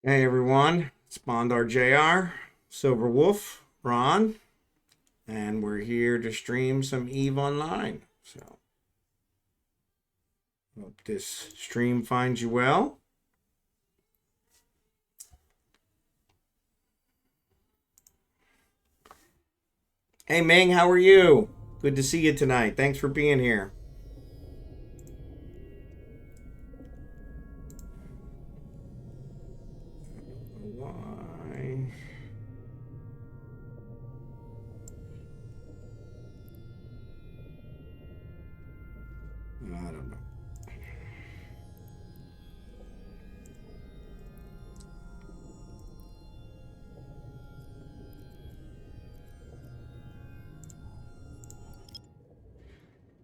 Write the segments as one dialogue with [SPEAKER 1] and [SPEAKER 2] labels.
[SPEAKER 1] Hey everyone, it's Bondar JR, Silverwolf, Ron, and we're here to stream some Eve Online. So, hope this stream finds you well. Hey Ming, how are you? Good to see you tonight. Thanks for being here. Why? I don't know.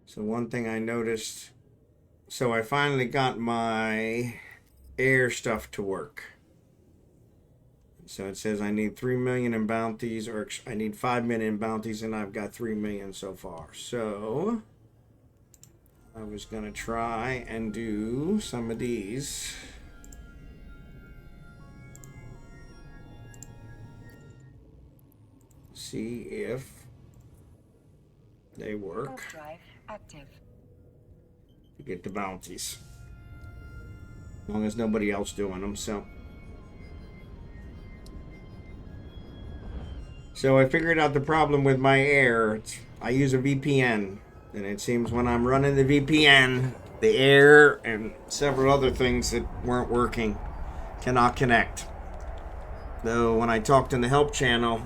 [SPEAKER 1] So one thing I noticed, so I finally got my air stuff to work. So it says I need 3 million in bounties, or I need 5 million in bounties, and I've got 3 million so far. So I was going to try and do some of these. See if they work.
[SPEAKER 2] Drive active.
[SPEAKER 1] To get the bounties. As long as nobody else doing them, So I figured out the problem with my air. I use a VPN, and it seems when I'm running the VPN, the air and several other things that weren't working cannot connect. Though when I talked in the help channel,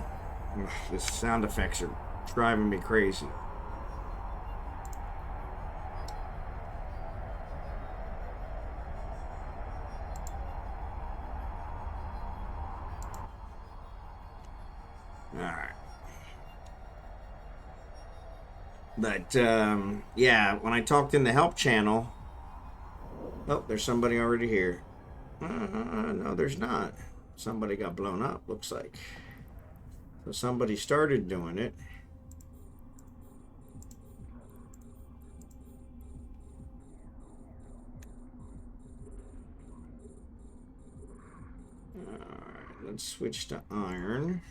[SPEAKER 1] the sound effects are driving me crazy. Alright. But, yeah, when I talked in the help channel... Oh, there's somebody already here. No, there's not. Somebody got blown up, looks like. So somebody started doing it. Alright, let's switch to iron.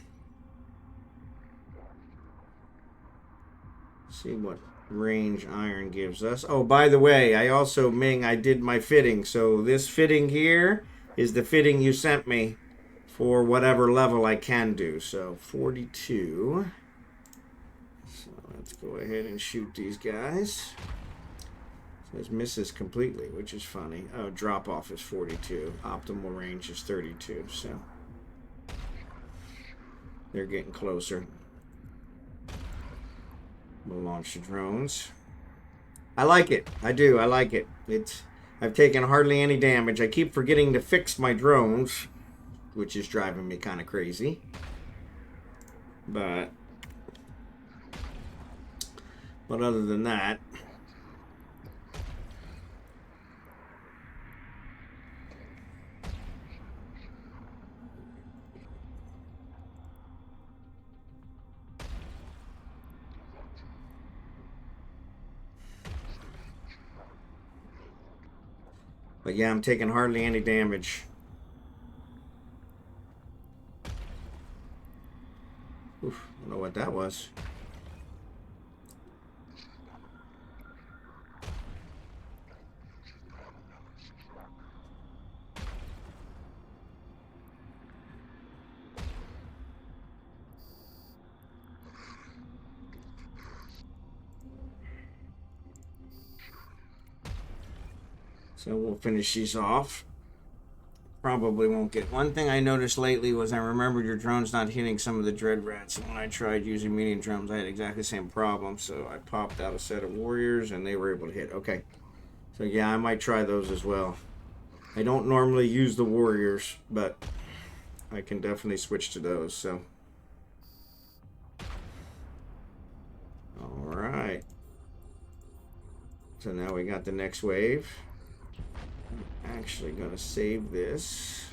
[SPEAKER 1] See what range iron gives us. Oh, by the way, I also, Ming, I did my fitting. So this fitting here is the fitting you sent me for whatever level I can do. So 42. So let's go ahead and shoot these guys. So this misses completely, which is funny. Oh, drop off is 42. Optimal range is 32. So they're getting closer. We'll launch the drones. I like it. I do. I like it. I've taken hardly any damage. I keep forgetting to fix my drones, which is driving me kind of crazy. But other than that, but yeah, I'm taking hardly any damage. Oof, I don't know what that was. So we'll finish these off. Probably won't get. One thing I noticed lately was I remembered your drone's not hitting some of the dread rats. And when I tried using medium drones, I had exactly the same problem. So I popped out a set of warriors and they were able to hit. Okay. So yeah, I might try those as well. I don't normally use the warriors, but I can definitely switch to those. So. All right. So now we got the next wave. I'm actually going to save this.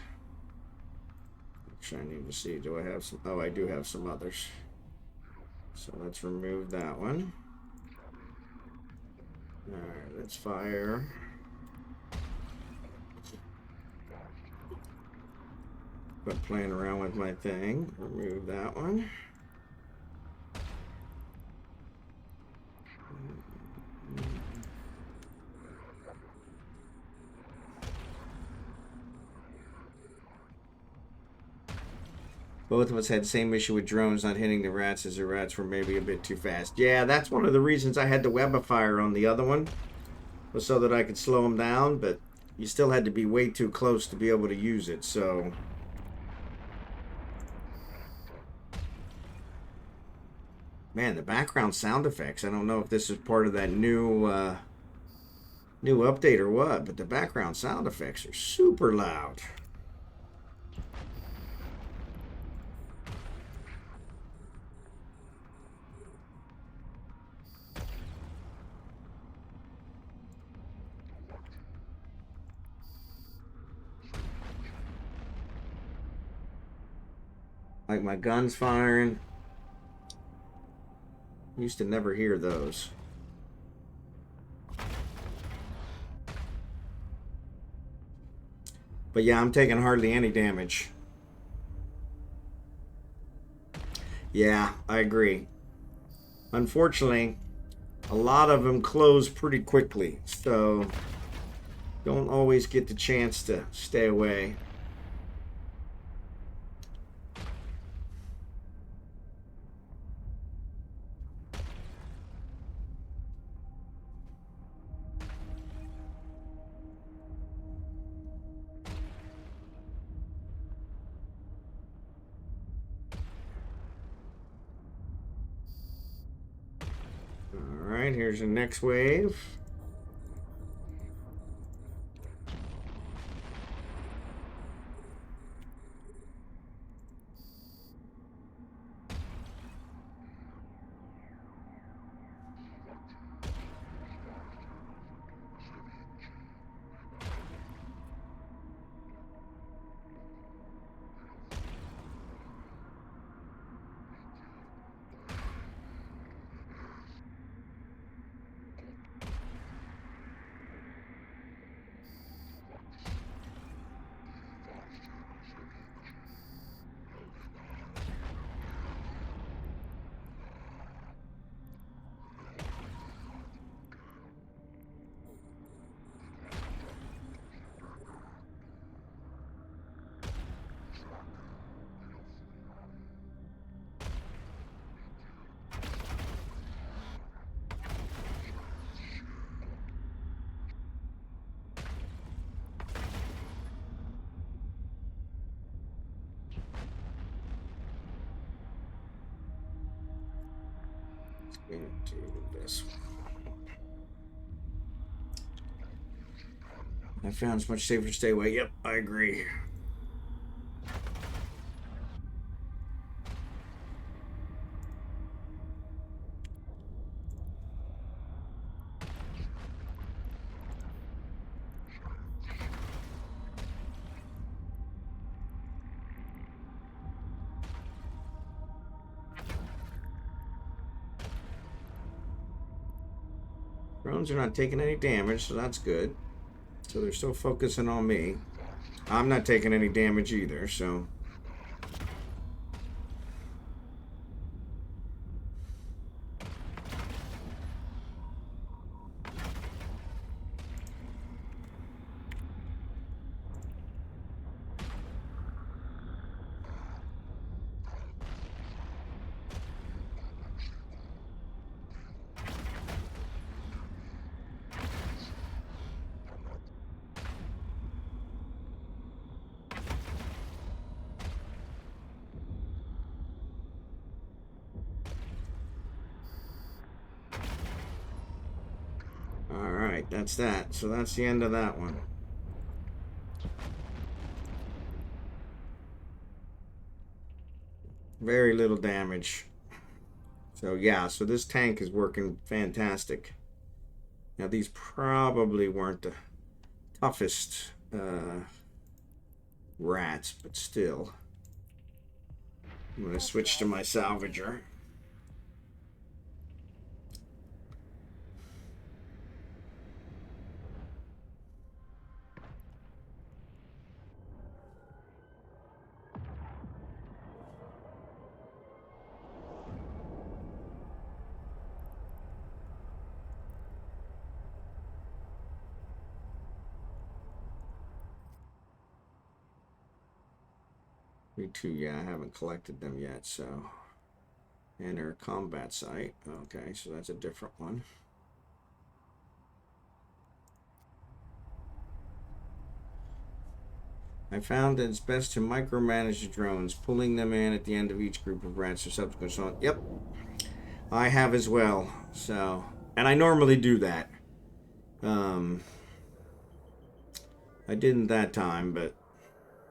[SPEAKER 1] Which I need to see. Do I have some? Oh, I do have some others. So let's remove that one. All right, let's fire. But playing around with my thing. Remove that one. Both of us had the same issue with drones not hitting the rats, as the rats were maybe a bit too fast. Yeah, that's one of the reasons I had the Webifier on the other one, was so that I could slow them down, but you still had to be way too close to be able to use it, so... Man, the background sound effects, I don't know if this is part of that new update or what, but the background sound effects are super loud. Like my guns firing. Used to never hear those. But yeah, I'm taking hardly any damage. Yeah, I agree. Unfortunately, a lot of them close pretty quickly, so don't always get the chance to stay away. Alright, here's the next wave. Into this one. I found it's much safer to stay away. Yep, I agree. Drones are not taking any damage, so that's good. So they're still focusing on me. I'm not taking any damage either, so... Alright, that's that. So that's the end of that one. Very little damage. So yeah, so this tank is working fantastic. Now these probably weren't the toughest rats, but still. I'm going to switch to my salvager. Me too, yeah, I haven't collected them yet, so. Enter combat site. Okay, so that's a different one. I found that it's best to micromanage the drones, pulling them in at the end of each group of rats or subsequent so on. Yep, I have as well. So, and I normally do that. I didn't that time, but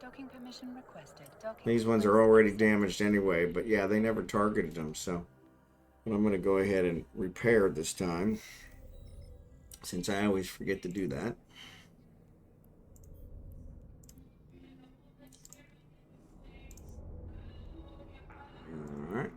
[SPEAKER 2] docking permission requested. Docking
[SPEAKER 1] these ones are already damaged anyway. But yeah, they never targeted them, so I'm going to go ahead and repair this time, since I always forget to do that. All right.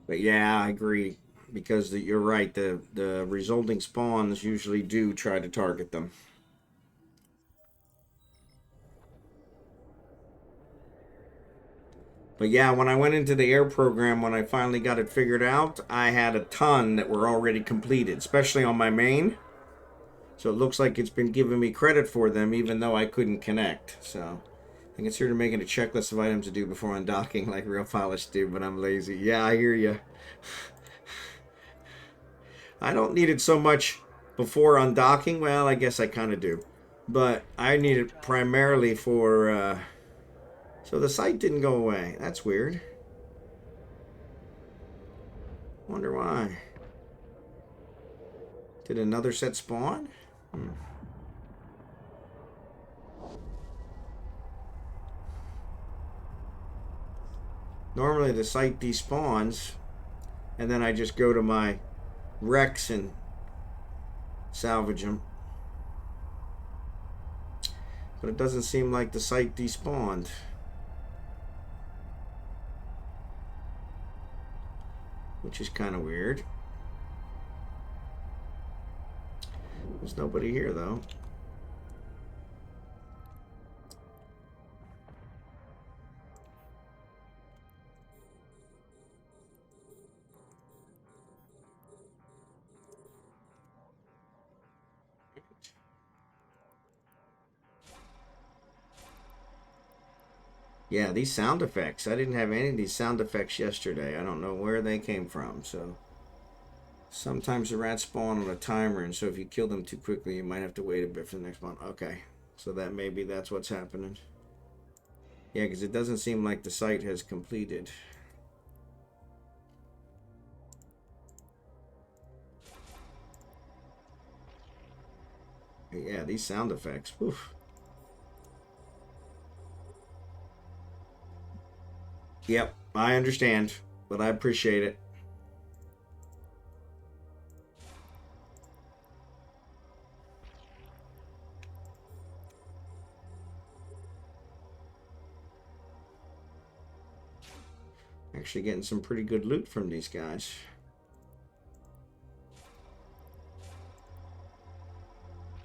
[SPEAKER 1] But yeah, I agree, because you're right. The resulting spawns usually do try to target them. But yeah, when I went into the air program, when I finally got it figured out, I had a ton that were already completed, especially on my main. So it looks like it's been giving me credit for them, even though I couldn't connect. So I consider making a checklist of items to do before undocking, like real pilots do, but I'm lazy. Yeah, I hear you. I don't need it so much before undocking. Well, I guess I kind of do. But I need it primarily for... So the site didn't go away. That's weird. Wonder why. Did another set spawn? Normally the site despawns, and then I just go to my wrecks and salvage them. But it doesn't seem like the site despawned. Which is kind of weird. There's nobody here, though. Yeah, these sound effects. I didn't have any of these sound effects yesterday. I don't know where they came from, so... Sometimes the rats spawn on a timer, and so if you kill them too quickly, you might have to wait a bit for the next one. Okay, so that maybe that's what's happening. Yeah, because it doesn't seem like the site has completed. Yeah, these sound effects. Oof. Yep, I understand, but I appreciate it. Actually getting some pretty good loot from these guys.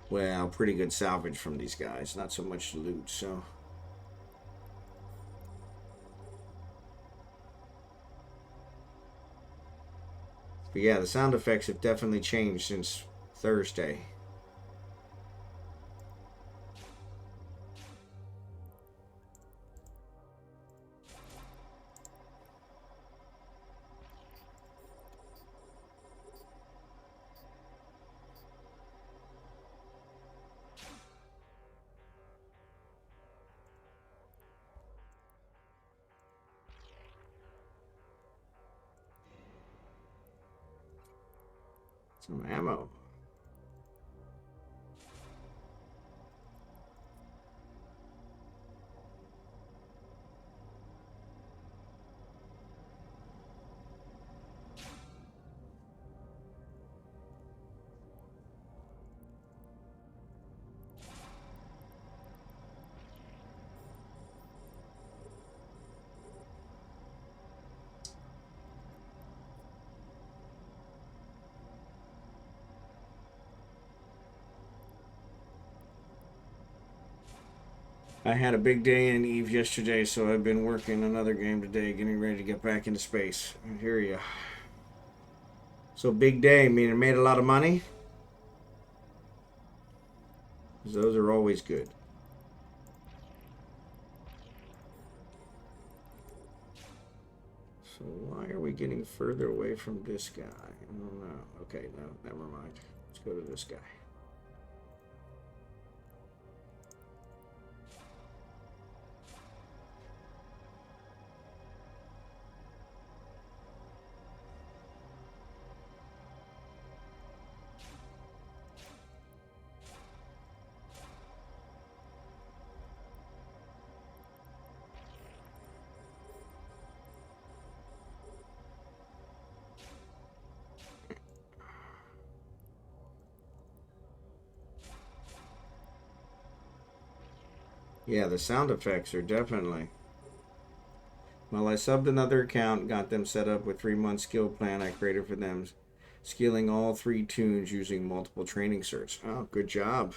[SPEAKER 1] Well, pretty good salvage from these guys. Not so much loot, so... But yeah, the sound effects have definitely changed since Thursday. Some ammo. I had a big day in Eve yesterday, so I've been working another game today, getting ready to get back into space. I hear ya. So big day, meaning made a lot of money? Those are always good. So why are we getting further away from this guy? I don't know. Okay, no, never mind. Let's go to this guy. Yeah, the sound effects are definitely. Well, I subbed another account, got them set up with 3 month skill plan I created for them, skilling all 3 tunes using multiple training certs. Oh, good job.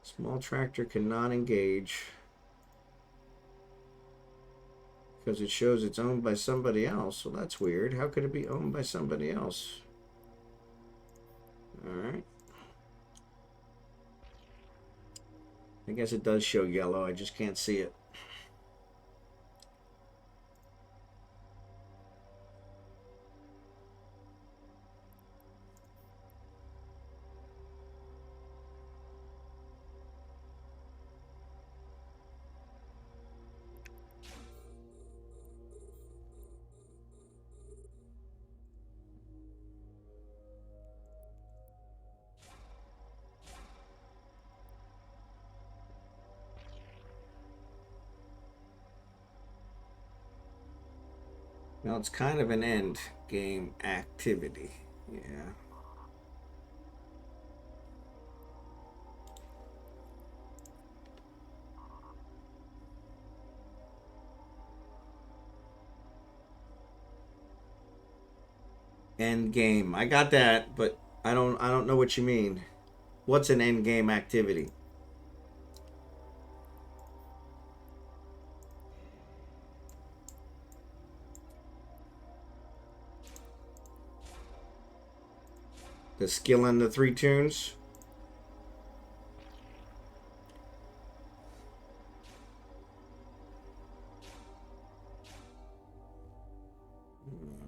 [SPEAKER 1] Small tractor cannot engage because it shows it's owned by somebody else. Well, that's weird. How could it be owned by somebody else? All right. I guess it does show yellow. I just can't see it. Well, it's kind of an end game activity. Yeah. End game. I got that, but I don't know what you mean. What's an end game activity? The skill in the 3 tunes?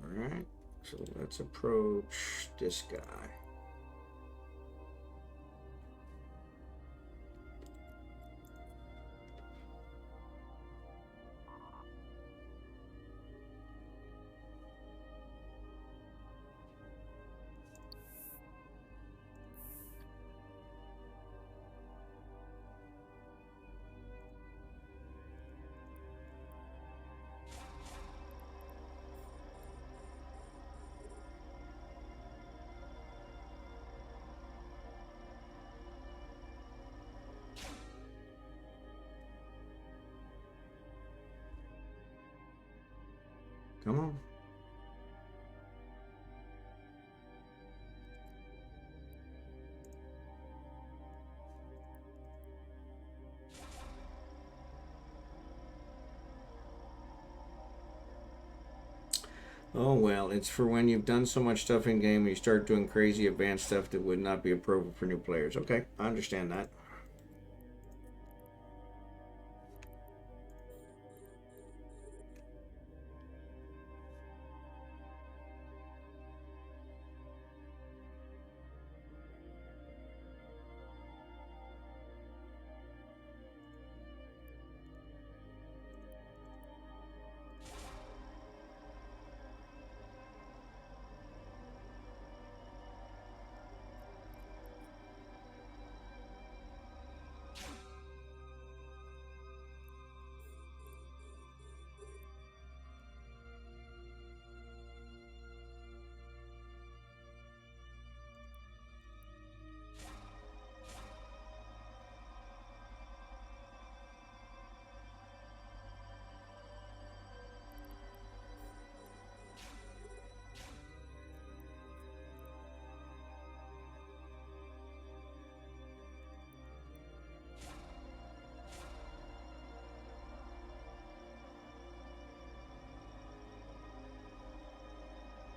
[SPEAKER 1] Alright. So let's approach this guy. Come on. Oh well, it's for when you've done so much stuff in game and you start doing crazy advanced stuff that would not be appropriate for new players. Okay, I understand that.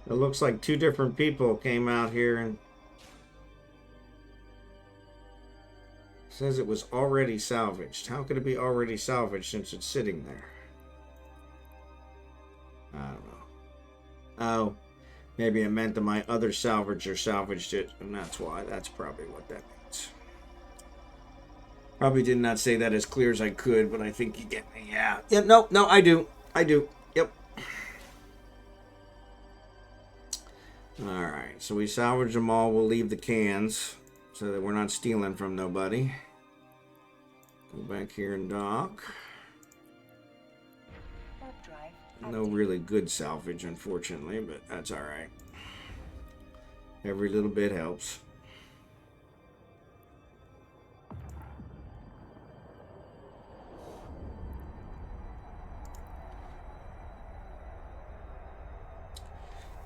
[SPEAKER 1] It looks like two different people came out here and says it was already salvaged. How could it be already salvaged since it's sitting there? I don't know. Oh, maybe it meant that my other salvager salvaged it, and that's why. That's probably what that means. Probably did not say that as clear as I could, but I think you get me. Yeah. Yep. No. No. I do. I do. Yep. All right. So we salvaged them all. We'll leave the cans so that we're not stealing from nobody. Go back here and dock. No really good salvage, unfortunately, but that's all right. Every little bit helps.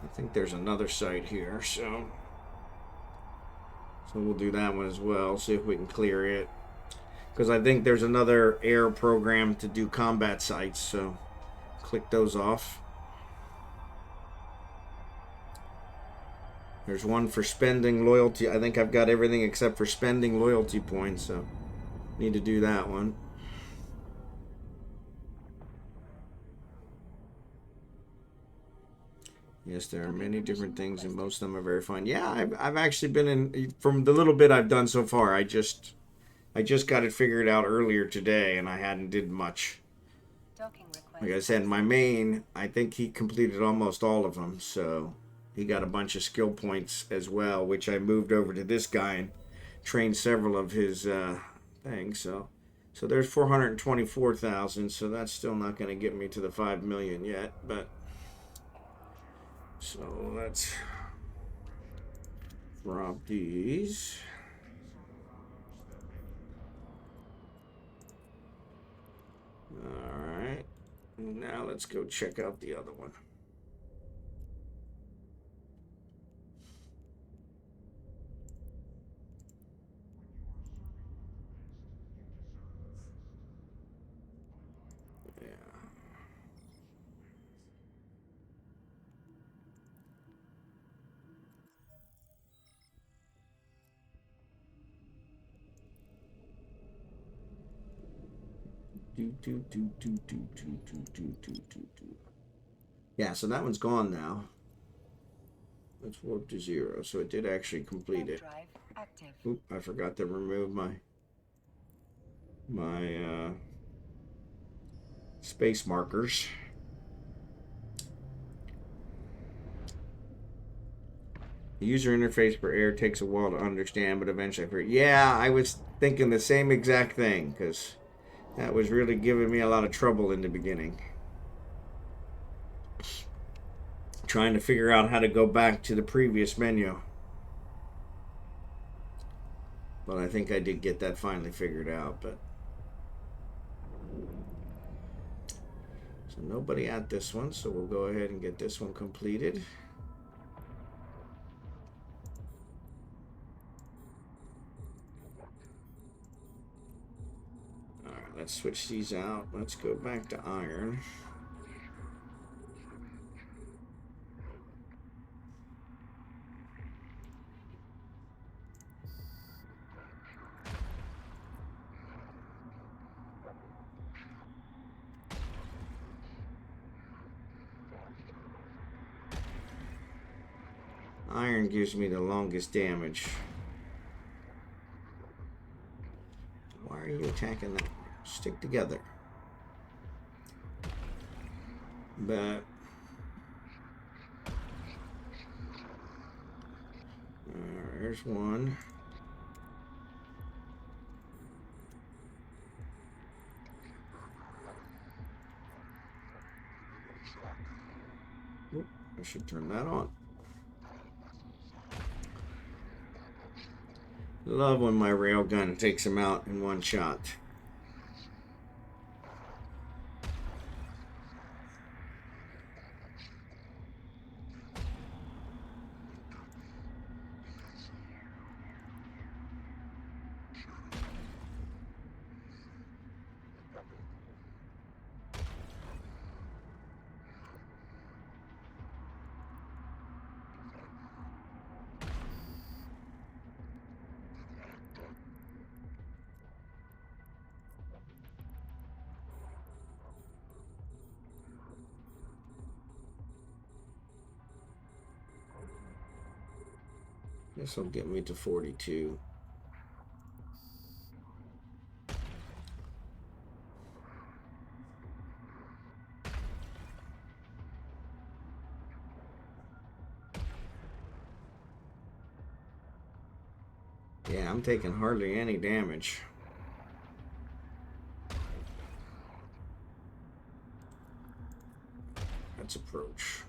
[SPEAKER 1] I think there's another site here, so we'll do that one as well. See if we can clear it, because I think there's another air program to do combat sites. So click those off. There's one for spending loyalty. I think I've got everything except for spending loyalty points, so need to do that one. Yes, there are many different things, and most of them are very fun. Yeah, I've actually been in, from the little bit I've done so far. I just got it figured out earlier today, and I hadn't did much. Like I said, my main, I think he completed almost all of them, so he got a bunch of skill points as well, which I moved over to this guy and trained several of his things. So there's 424,000. So that's still not going to get me to the 5 million yet, but. So let's drop these. All right. Now let's go check out the other one. Yeah. Yeah, so that one's gone now. Let's warp to 0. So it did actually complete it. Oop, I forgot to remove my space markers. The user interface for air takes a while to understand, but eventually I figured, yeah, I was thinking the same exact thing, because that was really giving me a lot of trouble in the beginning. Trying to figure out how to go back to the previous menu. But I think I did get that finally figured out. But so nobody at this one, so we'll go ahead and get this one completed. All right, let's switch these out. Let's go back to iron. Iron gives me the longest damage. Why are you attacking that? Stick together. But there's one. Oop, I should turn that on. Love when my railgun takes him out in one shot. This will get me to 42. Yeah, I'm taking hardly any damage. Let's approach.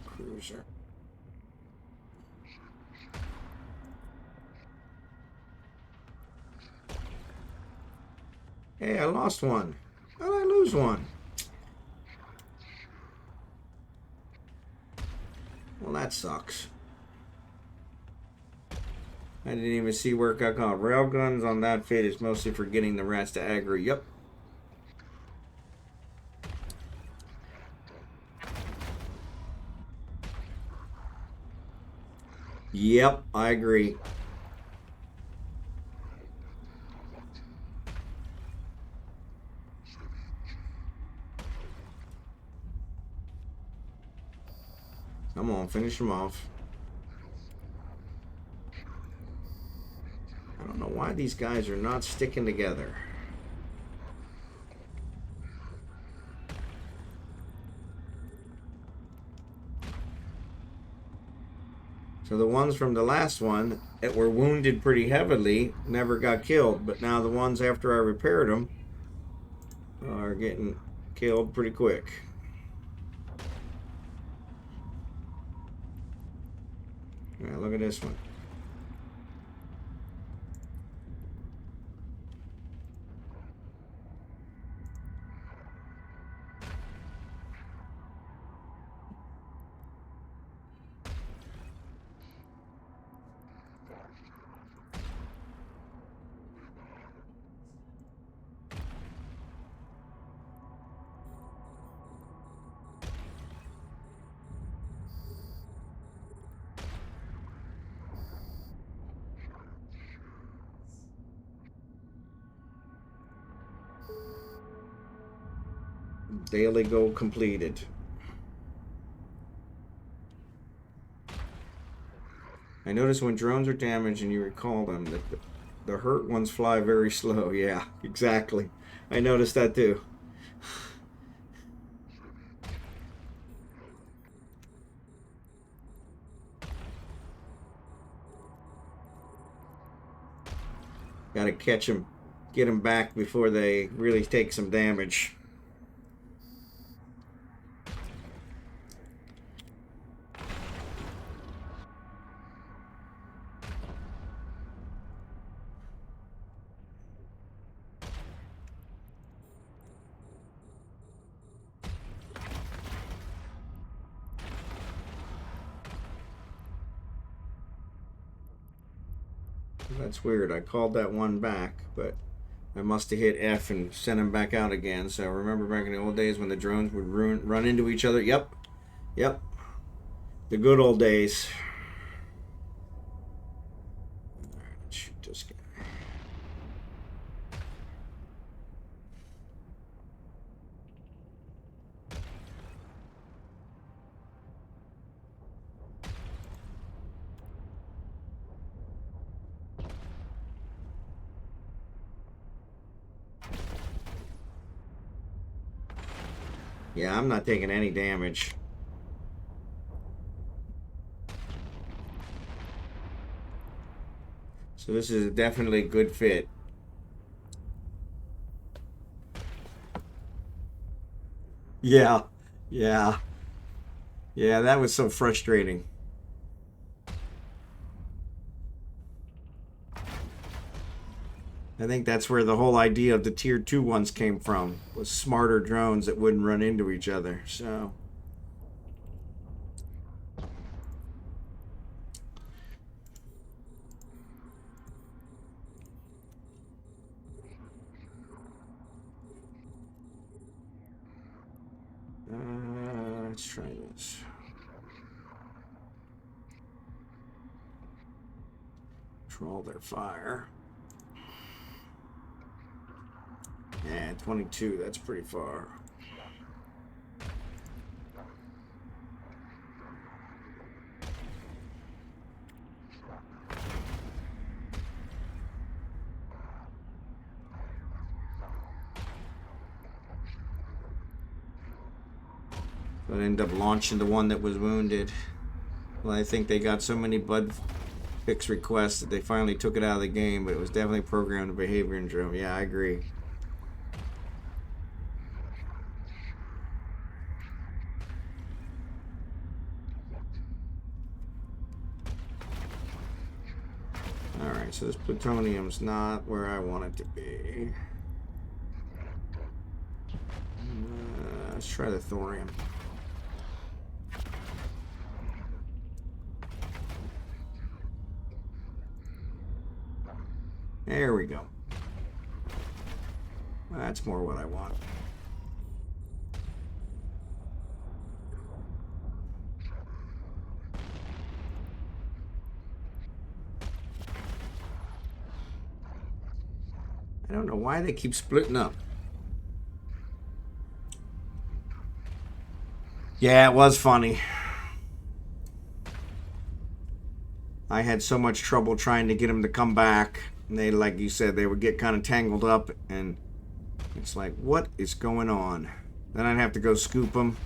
[SPEAKER 1] Cruiser. Hey, I lost one. How did I lose one? Well, that sucks. I didn't even see where it got caught. Railguns on that fit is mostly for getting the rats to aggro. Yep. Yep, I agree. Come on, finish them off. I don't know why these guys are not sticking together. So the ones from the last one that were wounded pretty heavily never got killed, but now the ones after I repaired them are getting killed pretty quick. All right, look at this one. Daily goal completed. I notice when drones are damaged and you recall them that the hurt ones fly very slow. Yeah, exactly. I noticed that too. Gotta catch them, get them back before they really take some damage. That's weird. I called that one back, but I must have hit F and sent him back out again. So I remember back in the old days when the drones would run into each other. Yep. Yep. The good old days. Alright, let's shoot this guy. Yeah, I'm not taking any damage. So this is definitely a good fit. Yeah. Yeah. Yeah, that was so frustrating. I think that's where the whole idea of the tier 2 ones came from, was smarter drones that wouldn't run into each other. So let's try this. Control their fire. Yeah, 22, that's pretty far. But end up launching the one that was wounded. Well, I think they got so many bug fix requests that they finally took it out of the game, but it was definitely programmed behavior and driven. Yeah, I agree. Alright, so this plutonium's not where I want it to be. Let's try the thorium. There we go. That's more what I want. I don't know why they keep splitting up. Yeah, it was funny. I had so much trouble trying to get them to come back. And they, like you said, they would get kind of tangled up. And it's like, what is going on? Then I'd have to go scoop them.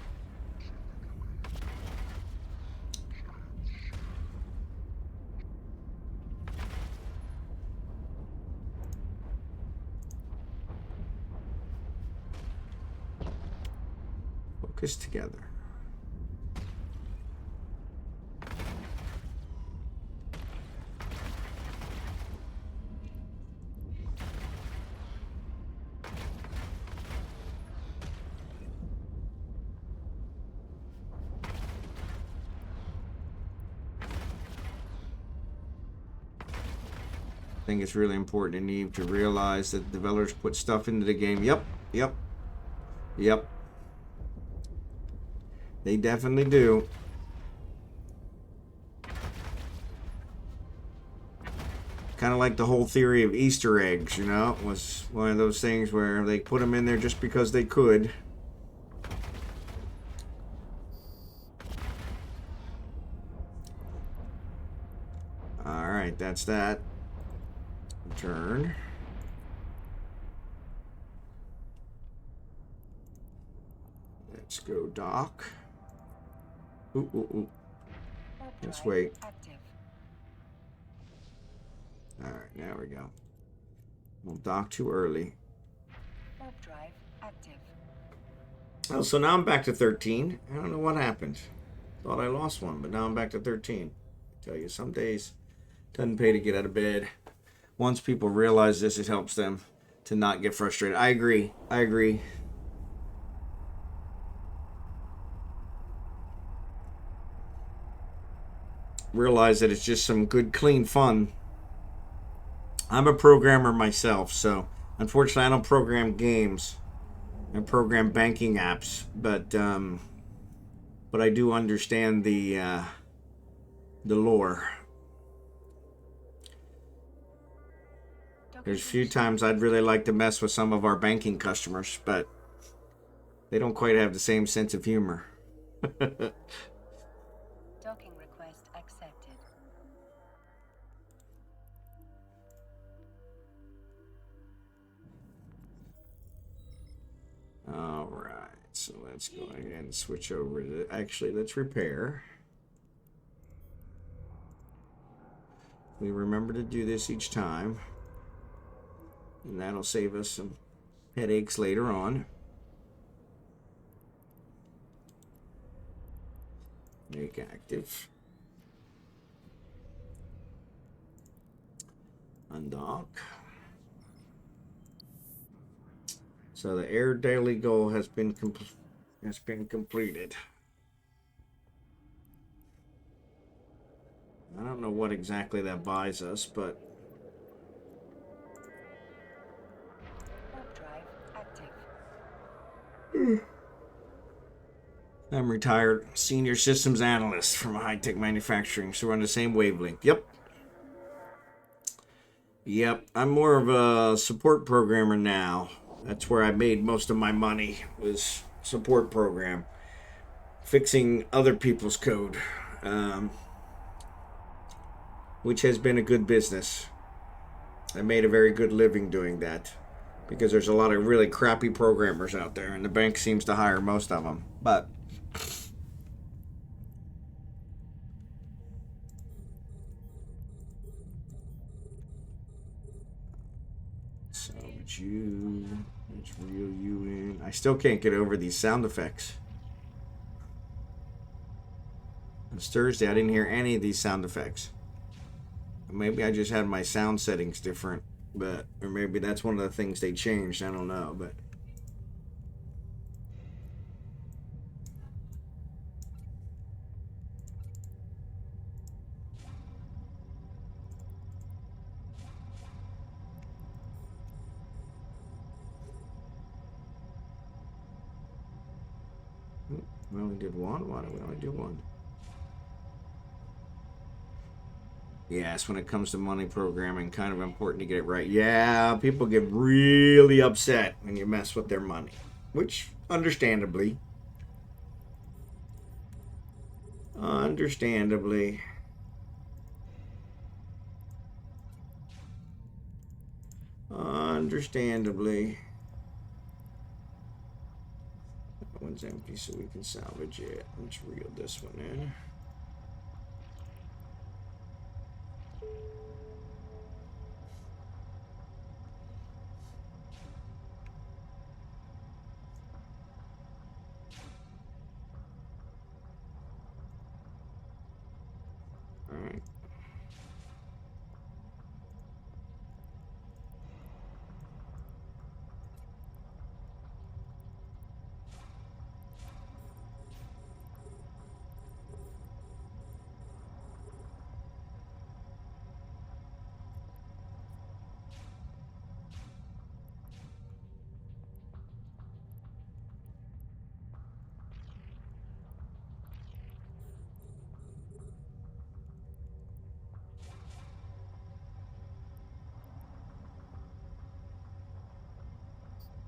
[SPEAKER 1] Focus together. I think it's really important in Eve to realize that developers put stuff into the game. Yep. They definitely do. Kind of like the whole theory of Easter eggs, you know? It was one of those things where they put them in there just because they could. Alright, that's that. Turn. Let's go dock. Ooh. Let's wait. Alright, there we go. We'll dock too early.
[SPEAKER 2] Warp drive active.
[SPEAKER 1] Oh, so now I'm back to 13. I don't know what happened. Thought I lost one, but now I'm back to 13. I tell you, some days it doesn't pay to get out of bed. Once people realize this, it helps them to not get frustrated. I agree. Realize that it's just some good, clean fun. I'm a programmer myself, so unfortunately I don't program games. I program banking apps, but I do understand the lore. There's a few times I'd really like to mess with some of our banking customers, but they don't quite have the same sense of humor.
[SPEAKER 2] Docking request accepted.
[SPEAKER 1] Alright, so let's go ahead and switch over to... Actually, let's repair. We remember to do this each time. And that'll save us some headaches later on. Make active. Undock. So the air daily goal has been completed. I don't know what exactly that buys us, but
[SPEAKER 2] Warp drive active.
[SPEAKER 1] I'm retired senior systems analyst from high-tech manufacturing, so we're on the same wavelength. Yep, I'm more of a support programmer now. That's where I made most of my money, was support program. Fixing other people's code, which has been a good business. I made a very good living doing that because there's a lot of really crappy programmers out there, and the bank seems to hire most of them. But Salvage you. Let's reel you in. I still can't get over these sound effects. It's Thursday. I didn't hear any of these sound effects. Maybe I just had my sound settings different, but or maybe that's one of the things they changed. I don't know, but. We only did one? Why do we only do one? Yes, when it comes to money programming, kind of important to get it right. Yeah, people get really upset when you mess with their money, which, understandably. Understandably. Understandably. That one's empty, so we can salvage it. Let's reel this one in. Alright.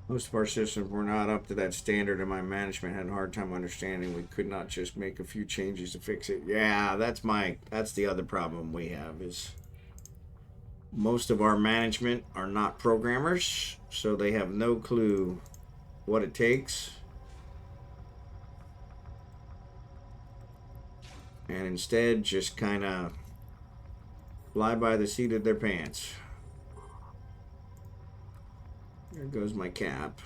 [SPEAKER 1] Most of our systems were not up to that standard, and my management had a hard time understanding we could not just make a few changes to fix it. Yeah, that's the other problem we have is most of our management are not programmers, so they have no clue what it takes. And instead just kind of fly by the seat of their pants. There goes my cap.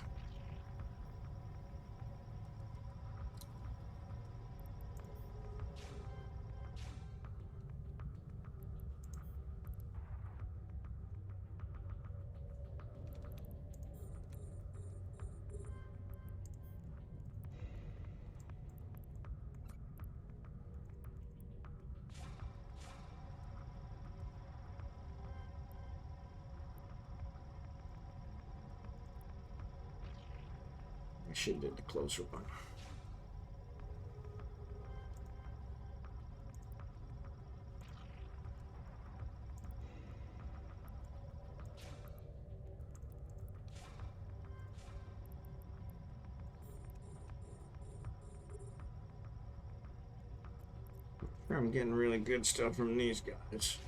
[SPEAKER 1] I should have did the closer one. I'm getting really good stuff from these guys.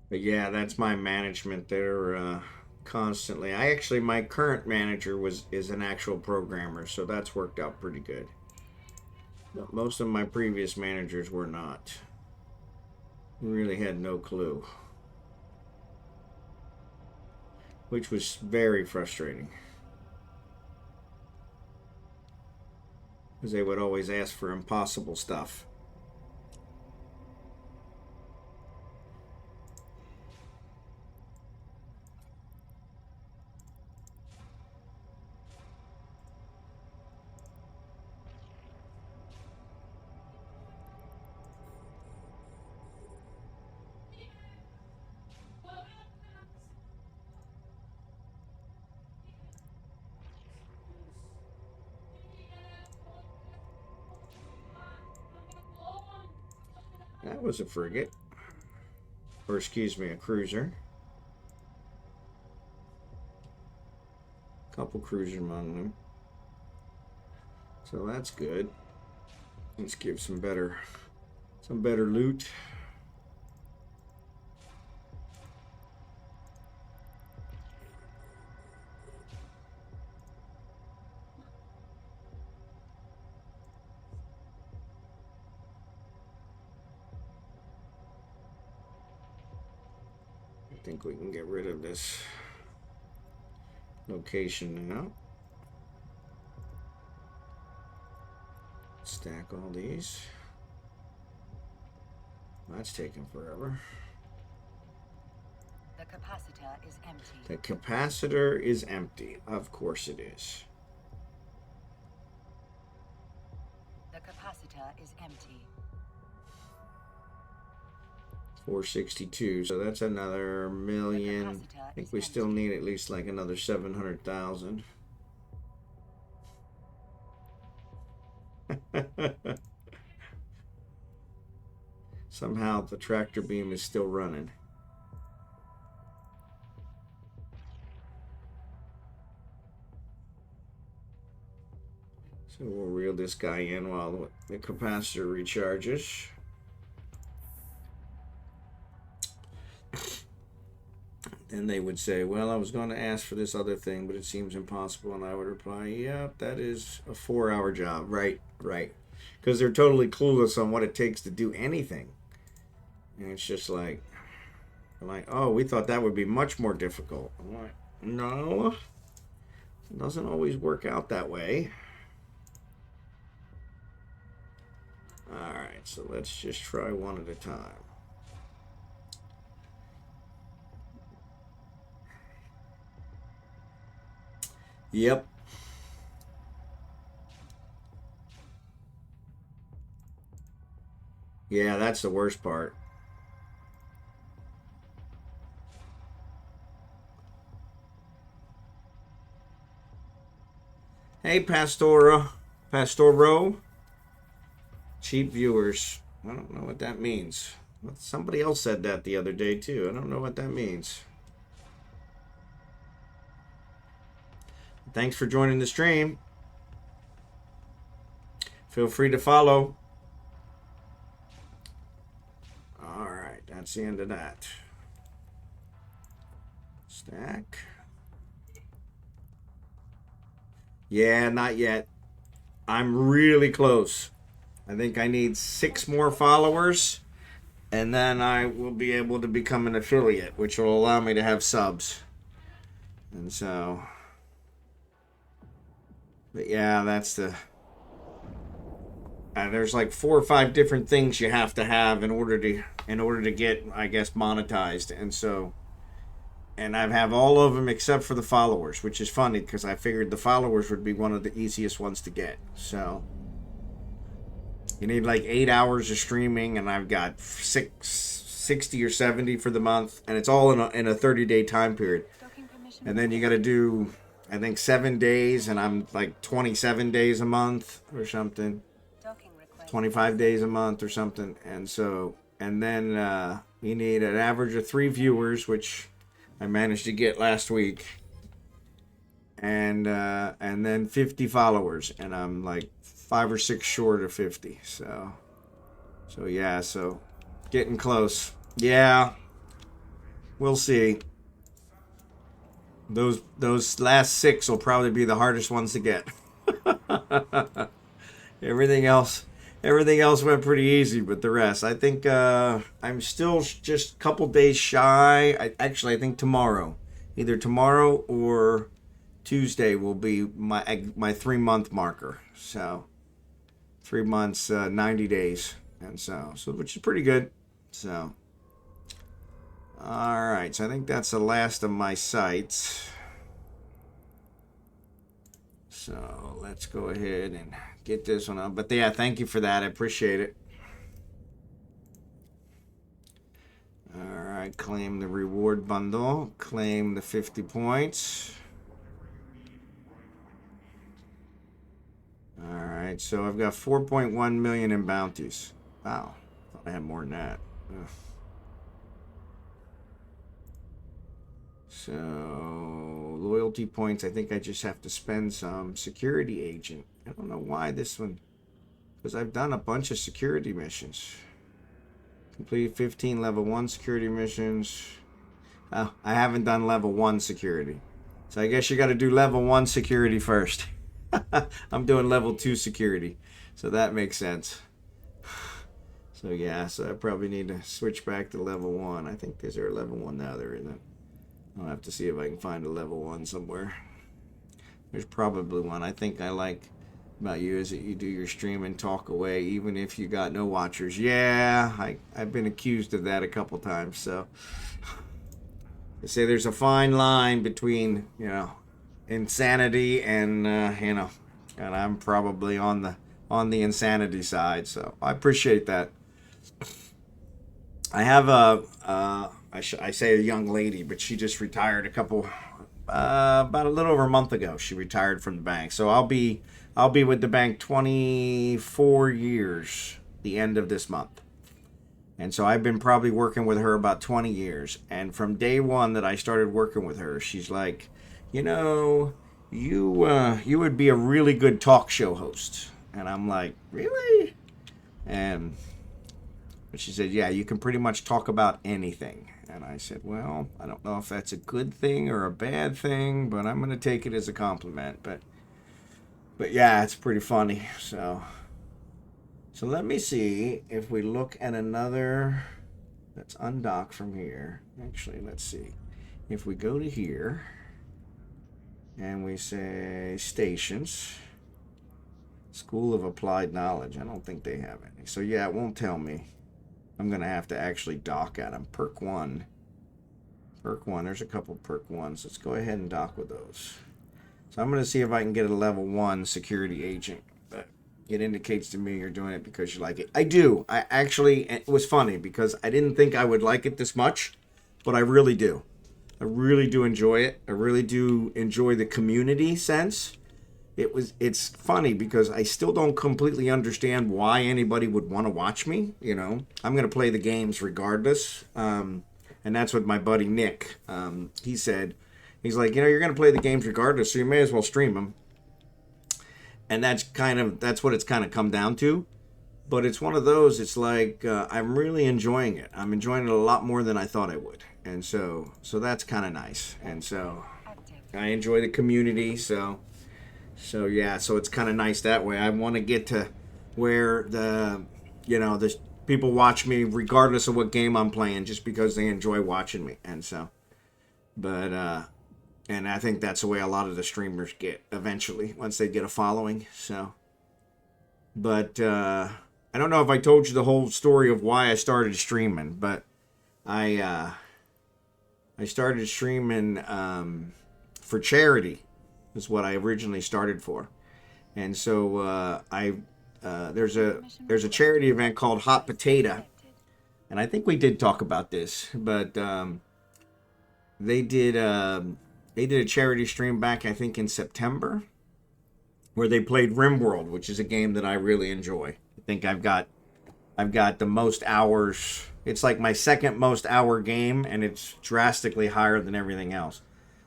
[SPEAKER 1] But yeah, that's my management. They're constantly. My current manager is an actual programmer, so that's worked out pretty good. But most of my previous managers were not. Really had no clue, which was very frustrating. Because they would always ask for impossible stuff. That was a frigate. Or excuse me, a cruiser. Couple cruisers among them. So that's good. Let's give some better loot. I think we can get rid of this location now. Stack all these. That's taking forever.
[SPEAKER 2] The capacitor is empty.
[SPEAKER 1] The capacitor is empty. Of course it is.
[SPEAKER 2] The capacitor is empty.
[SPEAKER 1] 462. So that's another million. I think we still need at least like another 700,000. Somehow the tractor beam is still running. So we'll reel this guy in while the capacitor recharges. Then they would say, well, I was going to ask for this other thing, but it seems impossible. And I would reply, yep, that is a 4-hour job. Right, right. Because they're totally clueless on what it takes to do anything. And it's just like, oh, we thought that would be much more difficult. I'm like, no, it doesn't always work out that way. All right, so let's just try one at a time. Yep. Yeah, that's the worst part. Hey, Pastoro. Cheap viewers. I don't know what that means. Somebody else said that the other day, too. I don't know what that means. Thanks for joining the stream. Feel free to follow. All right, that's the end of that. Stack. Yeah, not yet. I'm really close. I think I need 6 more followers, and then I will be able to become an affiliate, which will allow me to have subs. And so, but yeah, that's the. There's like 4 or 5 different things you have to have in order to get, I guess, monetized, and so. And I have all of them except for the followers, which is funny because I figured the followers would be one of the easiest ones to get. So you need like 8 hours of streaming, and I've got 60 or 70 for the month, and it's all in a 30-day time period. And then you got to do, I think, 7 days, and I'm like 27 days a month or something, 25 days a month or something. And so, and then you need an average of 3 viewers, which I managed to get last week, and then 50 followers, and I'm like 5 or 6 short of 50. So yeah, so getting close. Yeah, we'll see. Those last 6 will probably be the hardest ones to get. Everything else went pretty easy, but the rest, I think I'm still just a couple days shy. I think tomorrow, either tomorrow or Tuesday, will be my 3-month marker. So 3 months, 90 days, and so which is pretty good. So all right, so I think that's the last of my sites. So let's go ahead and get this one on. But yeah, thank you for that. I appreciate it. All right, claim the reward bundle. Claim the 50 points. All right, so I've got 4.1 million in bounties. Wow, thought I had more than that. Ugh. So, loyalty points, I think I just have to spend some. Security agent. I don't know why this one, because I've done a bunch of security missions. Complete 15 level 1 security missions. Oh, I haven't done level 1 security. So I guess you got to do level 1 security first. I'm doing level 2 security. So that makes sense. So yeah, so I probably need to switch back to level 1. I think there's a level 1 now. There isn't. I'll have to see if I can find a level 1 somewhere. There's probably one. I think I like about you is that you do your stream and talk away even if you got no watchers. Yeah, I've been accused of that a couple times. So they say there's a fine line between, insanity and, and I'm probably on the insanity side. So I appreciate that. I have I say a young lady, but she just retired about a little over a month ago. She retired from the bank. So I'll be with the bank 24 years the end of this month. And so I've been probably working with her about 20 years. And from day one that I started working with her, she's like, you would be a really good talk show host. And I'm like, really? But she said, yeah, you can pretty much talk about anything. And I said, well, I don't know if that's a good thing or a bad thing, but I'm going to take it as a compliment. But yeah, it's pretty funny. So let me see if we look at another. Let's undock from here. Actually, let's see. If we go to here and we say stations, School of Applied Knowledge. I don't think they have any. So yeah, it won't tell me. I'm going to have to actually dock at them. Perk 1. There's a couple perk 1s. Let's go ahead and dock with those. So I'm going to see if I can get a level 1 security agent. But it indicates to me you're doing it because you like it. I do. It was funny because I didn't think I would like it this much, but I really do. I really do enjoy it. I really do enjoy the community sense. It's funny because I still don't completely understand why anybody would want to watch me. I'm going to play the games regardless. And that's what my buddy Nick, he said. He's like, you're going to play the games regardless, so you may as well stream them. And that's what it's kind of come down to. But it's one of those, it's like, I'm really enjoying it. I'm enjoying it a lot more than I thought I would. And so that's kind of nice. And so I enjoy the community, so yeah, so it's kind of nice that way. I want to get to where the people watch me regardless of what game I'm playing, just because they enjoy watching me. And so, and I think that's the way a lot of the streamers get eventually once they get a following. So, but I don't know if I told you the whole story of why I started streaming, but I started streaming for charity. Is what I originally started for. And so there's a charity event called Hot Potato, and I think we did talk about this, but they did a charity stream back, I think, in September, where they played RimWorld, which is a game that I really enjoy. I think I've got the most hours. It's like my second most hour game, and it's drastically higher than everything else.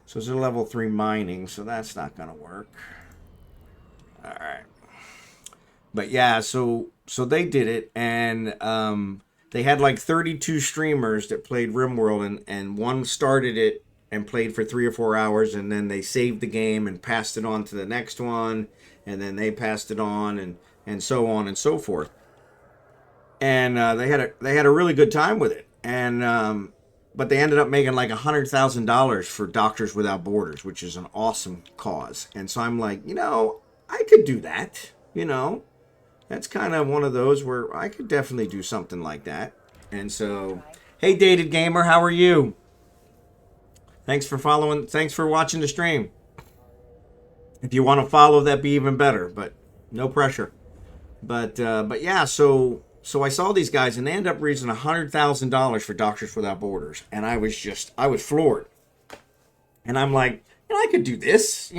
[SPEAKER 1] So it's a level 3 mining, so that's not going to work. All right. But yeah, so they did it, and they had like 32 streamers that played RimWorld, and one started it and played for 3 or 4 hours, and then they saved the game and passed it on to the next one, and then they passed it on, and so on and so forth. And they had a really good time with it, and but they ended up making like $100,000 for Doctors Without Borders, which is an awesome cause. And so I'm like, I could do that. That's kind of one of those where I could definitely do something like that. And so, hey, Dated Gamer, how are you? Thanks for following. Thanks for watching the stream. If you want to follow, that'd be even better, but no pressure. But yeah, so I saw these guys, and they ended up raising $100,000 for Doctors Without Borders, and I was floored. And I'm like, I could do this,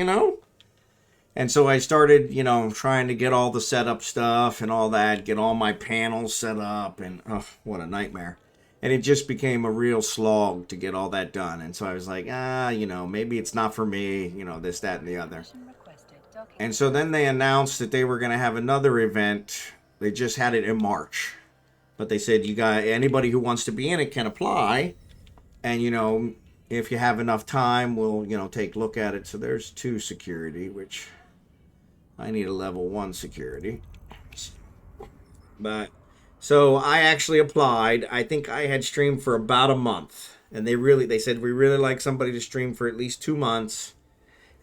[SPEAKER 1] And so I started, trying to get all the setup stuff and all that, get all my panels set up, and oh, what a nightmare. And it just became a real slog to get all that done. And so I was like, maybe it's not for me, this, that, and the other.
[SPEAKER 2] Permission requested. Docking.
[SPEAKER 1] And so then they announced that they were going to have another event. They just had it in March. But they said, anybody who wants to be in it can apply. And, if you have enough time, we'll, take a look at it. So there's 2 security, which I need a level 1 security. But so I actually applied. I think I had streamed for about a month. And they said, we really like somebody to stream for at least 2 months.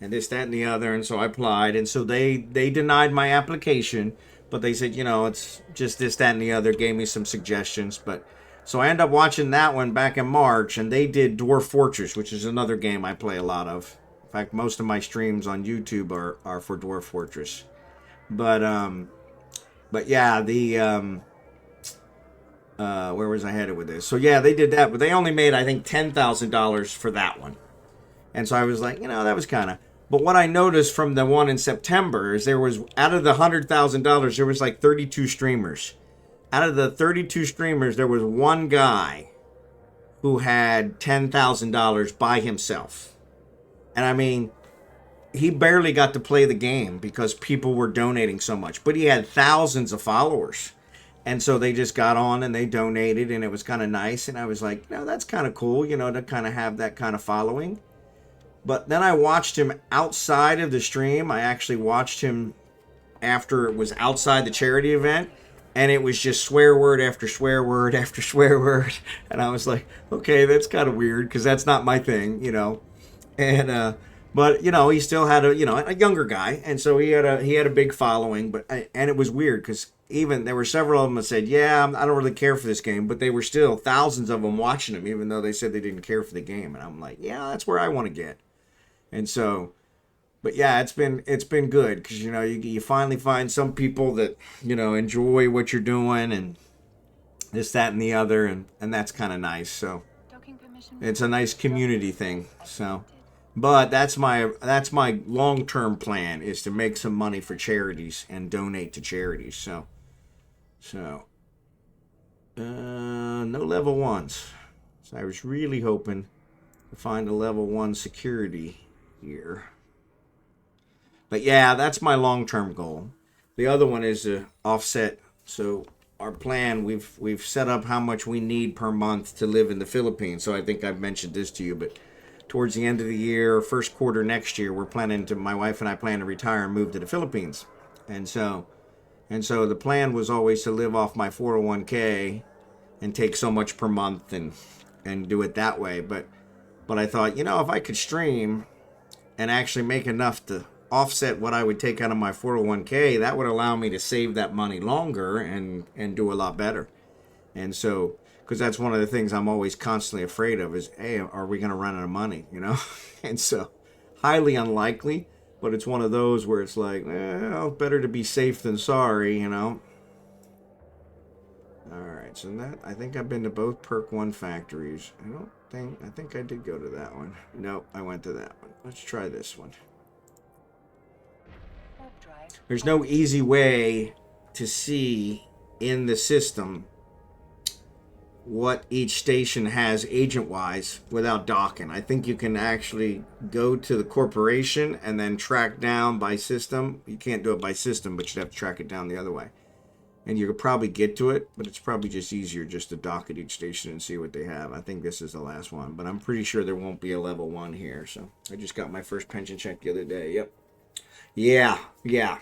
[SPEAKER 1] And this, that, and the other. And so I applied. And so they denied my application. But they said, it's just this, that, and the other. Gave me some suggestions. But so I ended up watching that one back in March. And they did Dwarf Fortress, which is another game I play a lot of. In fact, most of my streams on YouTube are for Dwarf Fortress. But yeah, where was I headed with this? So yeah, they did that, but they only made, I think, $10,000 for that one. And so I was like, that was kind of. But what I noticed from the one in September is there was, out of the $100,000, there was like 32 streamers. Out of the 32 streamers, there was one guy who had $10,000 by himself. And I mean, he barely got to play the game because people were donating so much. But he had thousands of followers. And so they just got on and they donated, and it was kind of nice. And I was like, that's kind of cool, to kind of have that kind of following. But then I watched him outside of the stream. I actually watched him after it was outside the charity event. And it was just swear word after swear word after swear word. And I was like, okay, that's kind of weird because that's not my thing, And but he still had a younger guy, and so he had a big following. But and it was weird because even there were several of them that said, yeah, I don't really care for this game, but they were still thousands of them watching him, even though they said they didn't care for the game. And I'm like, yeah, that's where I want to get. And so, but yeah, it's been good because you finally find some people that enjoy what you're doing and this, that, and the other, and that's kind of nice. So
[SPEAKER 2] Docking permission.
[SPEAKER 1] it's a nice community thing. So. But that's my long-term plan, is to make some money for charities and donate to charities. So no level 1s. So I was really hoping to find a level 1 security here. But yeah, that's my long-term goal. The other one is to offset. So our plan, we've set up how much we need per month to live in the Philippines. So I think I've mentioned this to you, but towards the end of the year, first quarter next year, my wife and I plan to retire and move to the Philippines. And so the plan was always to live off my 401k and take so much per month and do it that way. But I thought, if I could stream and actually make enough to offset what I would take out of my 401k, that would allow me to save that money longer and do a lot better. And so, because that's one of the things I'm always constantly afraid of is, hey, are we going to run out of money, And so, highly unlikely, but it's one of those where it's like, well, better to be safe than sorry, All right, so I think I've been to both Perk 1 factories. I think I did go to that one. Nope, I went to that one. Let's try this one.
[SPEAKER 2] Warp drive.
[SPEAKER 1] There's no easy way to see in the system what each station has agent-wise without docking. I think you can actually go to the corporation and then track down by system. You can't do it by system, but you'd have to track it down the other way. And you could probably get to it, but it's probably just easier just to dock at each station and see what they have. I think this is the last one, but I'm pretty sure there won't be a level 1 here. So I just got my first pension check the other day. Yep. Yeah.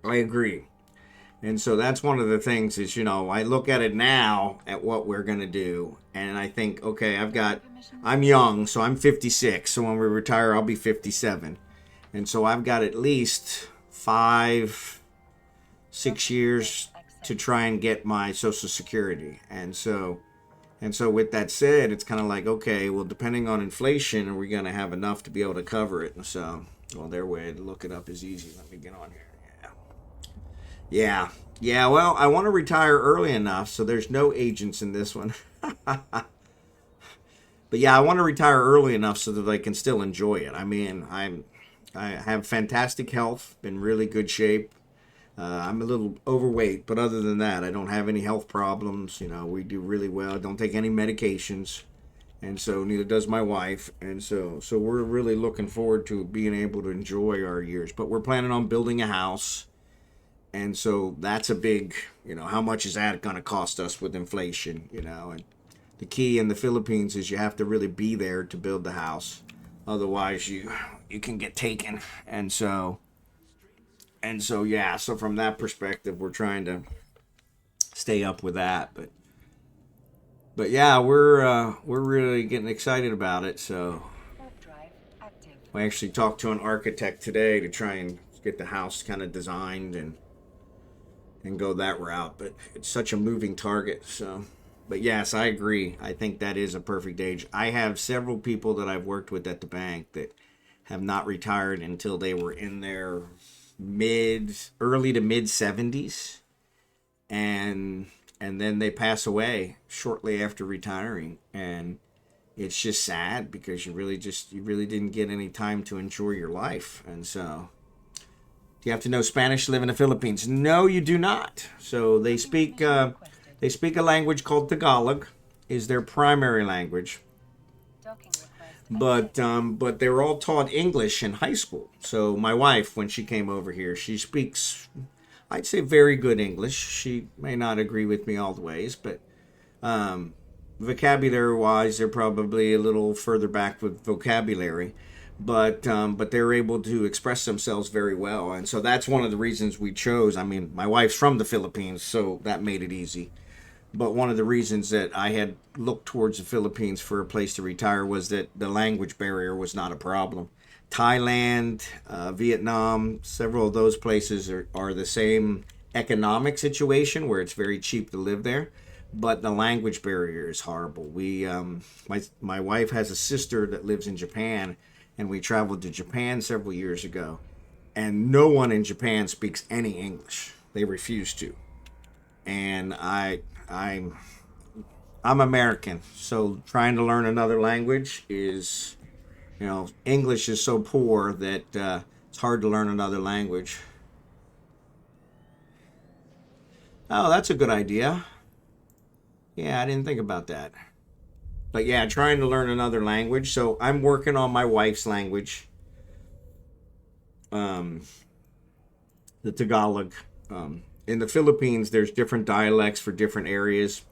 [SPEAKER 1] I agree. And so that's one of the things is, I look at it now at what we're going to do. And I think, okay, I'm young, so I'm 56. So when we retire, I'll be 57. And so I've got at least 5-6 years to try and get my Social Security. And so with that said, it's kind of like, okay, well, depending on inflation, are we going to have enough to be able to cover it? And so, well, their way to look it up is easy. Let me get on here. Yeah, well, I want to retire early enough, so there's no agents in this one. But yeah, I want to retire early enough so that I can still enjoy it. I mean, I have fantastic health, been really good shape. I'm a little overweight, but other than that, I don't have any health problems. You know, we do really well. I don't take any medications, and so neither does my wife. And so we're really looking forward to being able to enjoy our years. But we're planning on building a house, and so that's a big, you know, how much is that going to cost us with inflation? You know, and the key in the Philippines is you have to really be there to build the house. Otherwise, you can get taken, and so yeah. So from that perspective, we're trying to stay up with that. But yeah, we're really getting excited about it. So
[SPEAKER 2] Warp drive active.
[SPEAKER 1] we actually talked to an architect today to try and get the house kind of designed and go that route. But it's such a moving target. So, but yes, I agree. I think that is a perfect age. I have several people that I've worked with at the bank that have not retired until they were in their early to mid 70s, and then they pass away shortly after retiring, and it's just sad because you really didn't get any time to enjoy your life. And so, do you have to know Spanish to live in the Philippines? No, you do not. So they speak a language called Tagalog, is their primary language.
[SPEAKER 2] Docking request
[SPEAKER 1] But they were all taught English in high school. So my wife, when she came over here, she speaks, I'd say, very good English. She may not agree with me all the ways, but vocabulary-wise, they're probably a little further back with vocabulary. But they're able to express themselves very well, and so that's one of the reasons we chose. I mean, my wife's from the Philippines, so that made it easy. But one of the reasons that I had looked towards the Philippines for a place to retire was that the language barrier was not a problem. Thailand, Vietnam, several of those places are the same economic situation where it's very cheap to live there, but the language barrier is horrible. My wife has a sister that lives in Japan, and we traveled to Japan several years ago, and no one in Japan speaks any English. They refuse to. And I'm American, so trying to learn another language is, you know, English is so poor that it's hard to learn another language. Oh, that's a good idea. Yeah, I didn't think about that. But yeah, trying to learn another language. So I'm working on my wife's language, the Tagalog. In the Philippines, there's different dialects for different areas.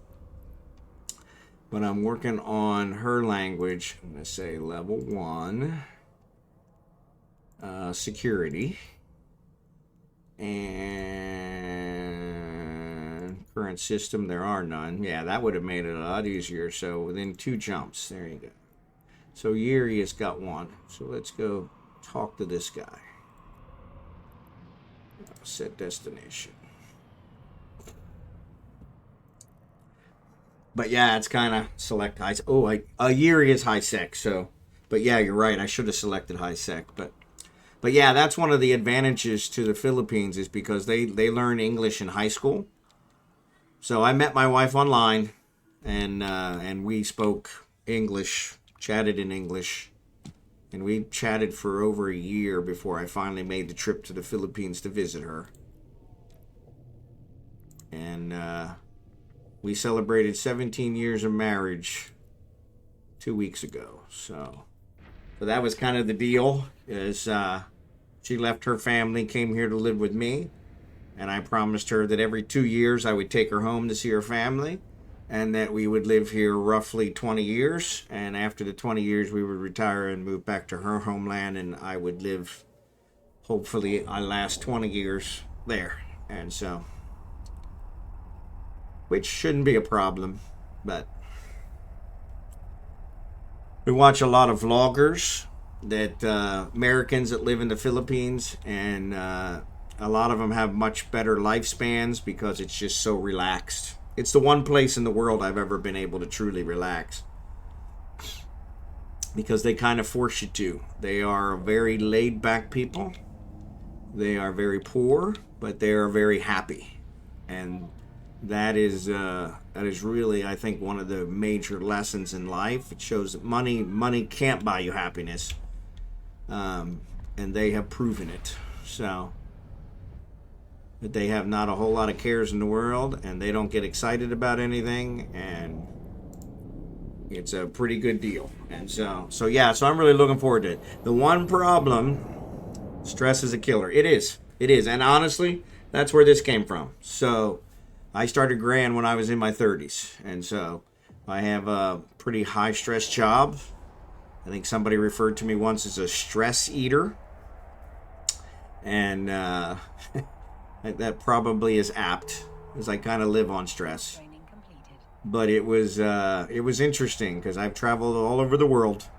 [SPEAKER 1] But I'm working on her language. I'm going to say level 1, security. And current system, there are none. Yeah, that would have made it a lot easier. So within 2 jumps, there you go. So Yuri has got 1. So let's go talk to this guy. Set destination. But yeah, it's kind of select high. Oh, Yuri is high sec. So, but yeah, you're right. I should have selected high sec. But yeah, that's one of the advantages to the Philippines is because they learn English in high school. So I met my wife online, and we spoke English, chatted in English, and we chatted for over a year before I finally made the trip to the Philippines to visit her. And we celebrated 17 years of marriage 2 weeks ago. So that was kind of the deal. Is she left her family, came here to live with me, and I promised her that every 2 years I would take her home to see her family, and that we would live here roughly 20 years. And after the 20 years, we would retire and move back to her homeland, and I would live, hopefully, I last 20 years there. And so, which shouldn't be a problem, but we watch a lot of vloggers that Americans that live in the Philippines, and a lot of them have much better lifespans because it's just so relaxed. It's the one place in the world I've ever been able to truly relax, because they kind of force you to. They are very laid back people. They are very poor, but they are very happy, and that is really, I think, one of the major lessons in life. It shows that money can't buy you happiness, and and they have proven it. So that they have not a whole lot of cares in the world, and they don't get excited about anything, and it's a pretty good deal. And so yeah, so I'm really looking forward to it. The one problem, stress is a killer. It is. And honestly, that's where this came from. So I started graying when I was in my 30s. And so I have a pretty high stress job. I think somebody referred to me once as a stress eater. And that probably is apt, as I kind of live on stress.
[SPEAKER 2] Training completed.
[SPEAKER 1] But it was interesting because I've traveled all over the world,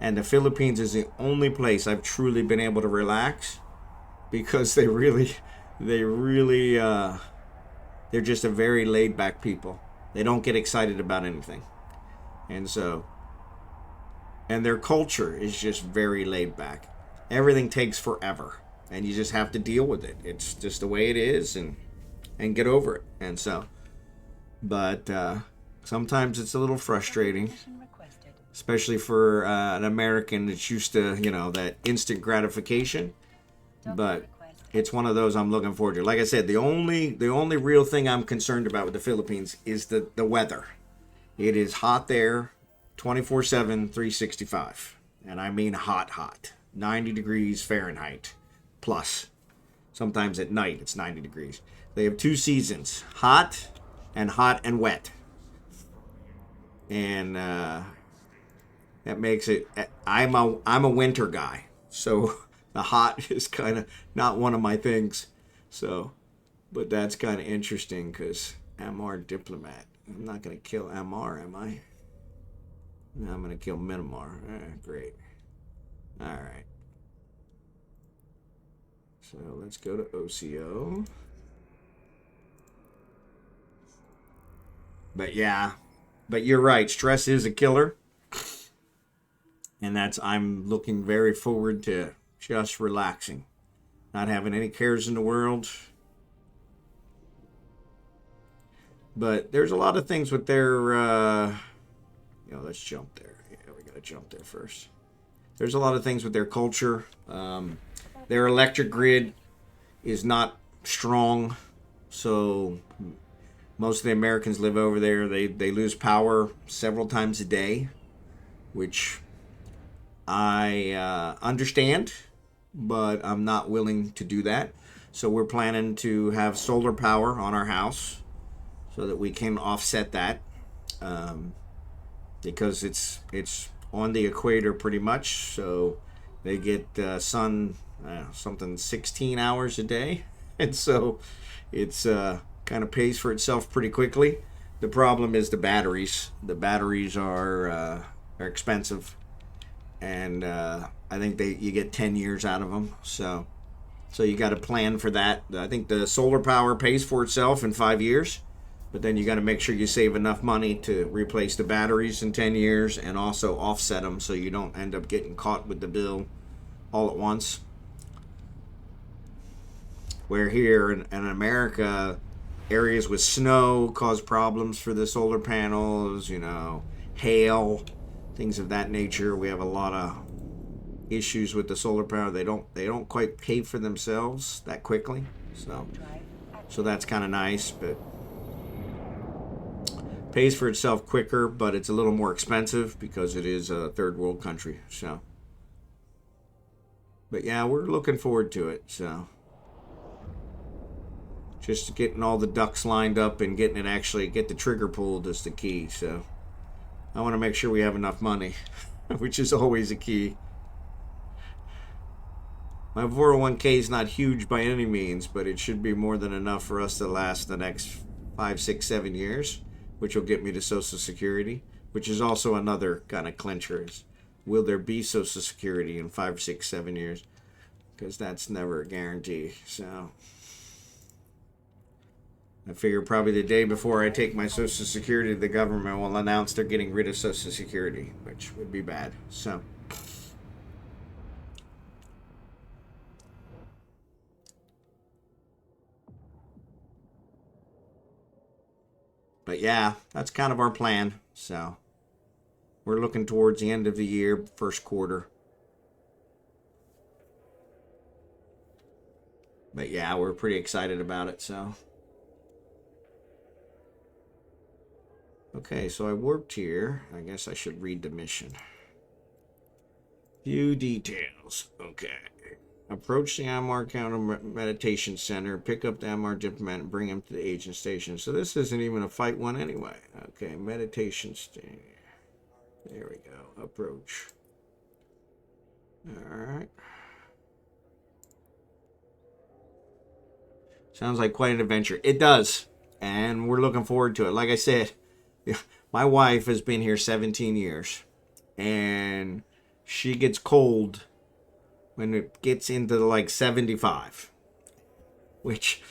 [SPEAKER 1] and the Philippines is the only place I've truly been able to relax, because they're just a very laid back people. They don't get excited about anything, and their culture is just very laid back. Everything takes forever, and you just have to deal with it. It's just the way it is, and get over it. And so, but sometimes it's a little frustrating,
[SPEAKER 2] Mission requested.
[SPEAKER 1] especially for an American that's used to, that instant gratification. But it's one of those I'm looking forward to. Like I said, the only real thing I'm concerned about with the Philippines is the weather. It is hot there, 24/7, 365, and I mean hot, 90 degrees Fahrenheit plus. Sometimes at night it's 90 degrees. They have 2 seasons, hot and wet, and that makes it. I'm a winter guy, so the hot is kind of not one of my things. So, but that's kind of interesting because MR diplomat. I'm not gonna kill MR, am I? No, I'm gonna kill Minimar. Great. All right. So let's go to OCO. But yeah, but you're right. Stress is a killer. And I'm looking very forward to just relaxing. Not having any cares in the world. But there's a lot of things with their, let's jump there. Yeah, we gotta jump there first. There's a lot of things with their culture. Their electric grid is not strong, so most of the Americans live over there. They lose power several times a day, which I understand, but I'm not willing to do that. So we're planning to have solar power on our house so that we can offset that, because it's on the equator pretty much. So they get sun something 16 hours a day, and so it's kind of pays for itself pretty quickly. The problem is the batteries. The batteries are expensive, and I think you get 10 years out of them. So you got to plan for that. I think the solar power pays for itself in 5 years, but then you got to make sure you save enough money to replace the batteries in 10 years and also offset them so you don't end up getting caught with the bill all at once. Where here in America, areas with snow cause problems for the solar panels, hail, things of that nature. We have a lot of issues with the solar power. They don't quite pay for themselves that quickly. So that's kind of nice, but pays for itself quicker, but it's a little more expensive because it is a third world country. So, but yeah, we're looking forward to it. So, just getting all the ducks lined up and getting the trigger pulled is the key. So, I want to make sure we have enough money, which is always a key. My 401k is not huge by any means, but it should be more than enough for us to last the next 5, 6, 7 years, which will get me to Social Security, which is also another kind of clincher. Will there be Social Security in 5, 6, 7 years? Because that's never a guarantee. So I figure probably the day before I take my Social Security, the government will announce they're getting rid of Social Security, which would be bad. So, but yeah, that's kind of our plan. So we're looking towards the end of the year, first quarter. But yeah, we're pretty excited about it, so. Okay, so I warped here. I guess I should read the mission. View details. Okay. Approach the Amar Counter Meditation Center, pick up the Amar diplomat, and bring him to the agent station. So this isn't even a fight one anyway. Okay, meditation station. There we go. Approach. Alright. Sounds like quite an adventure. It does. And we're looking forward to it. Like I said, my wife has been here 17 years. And she gets cold when it gets into like 75. Which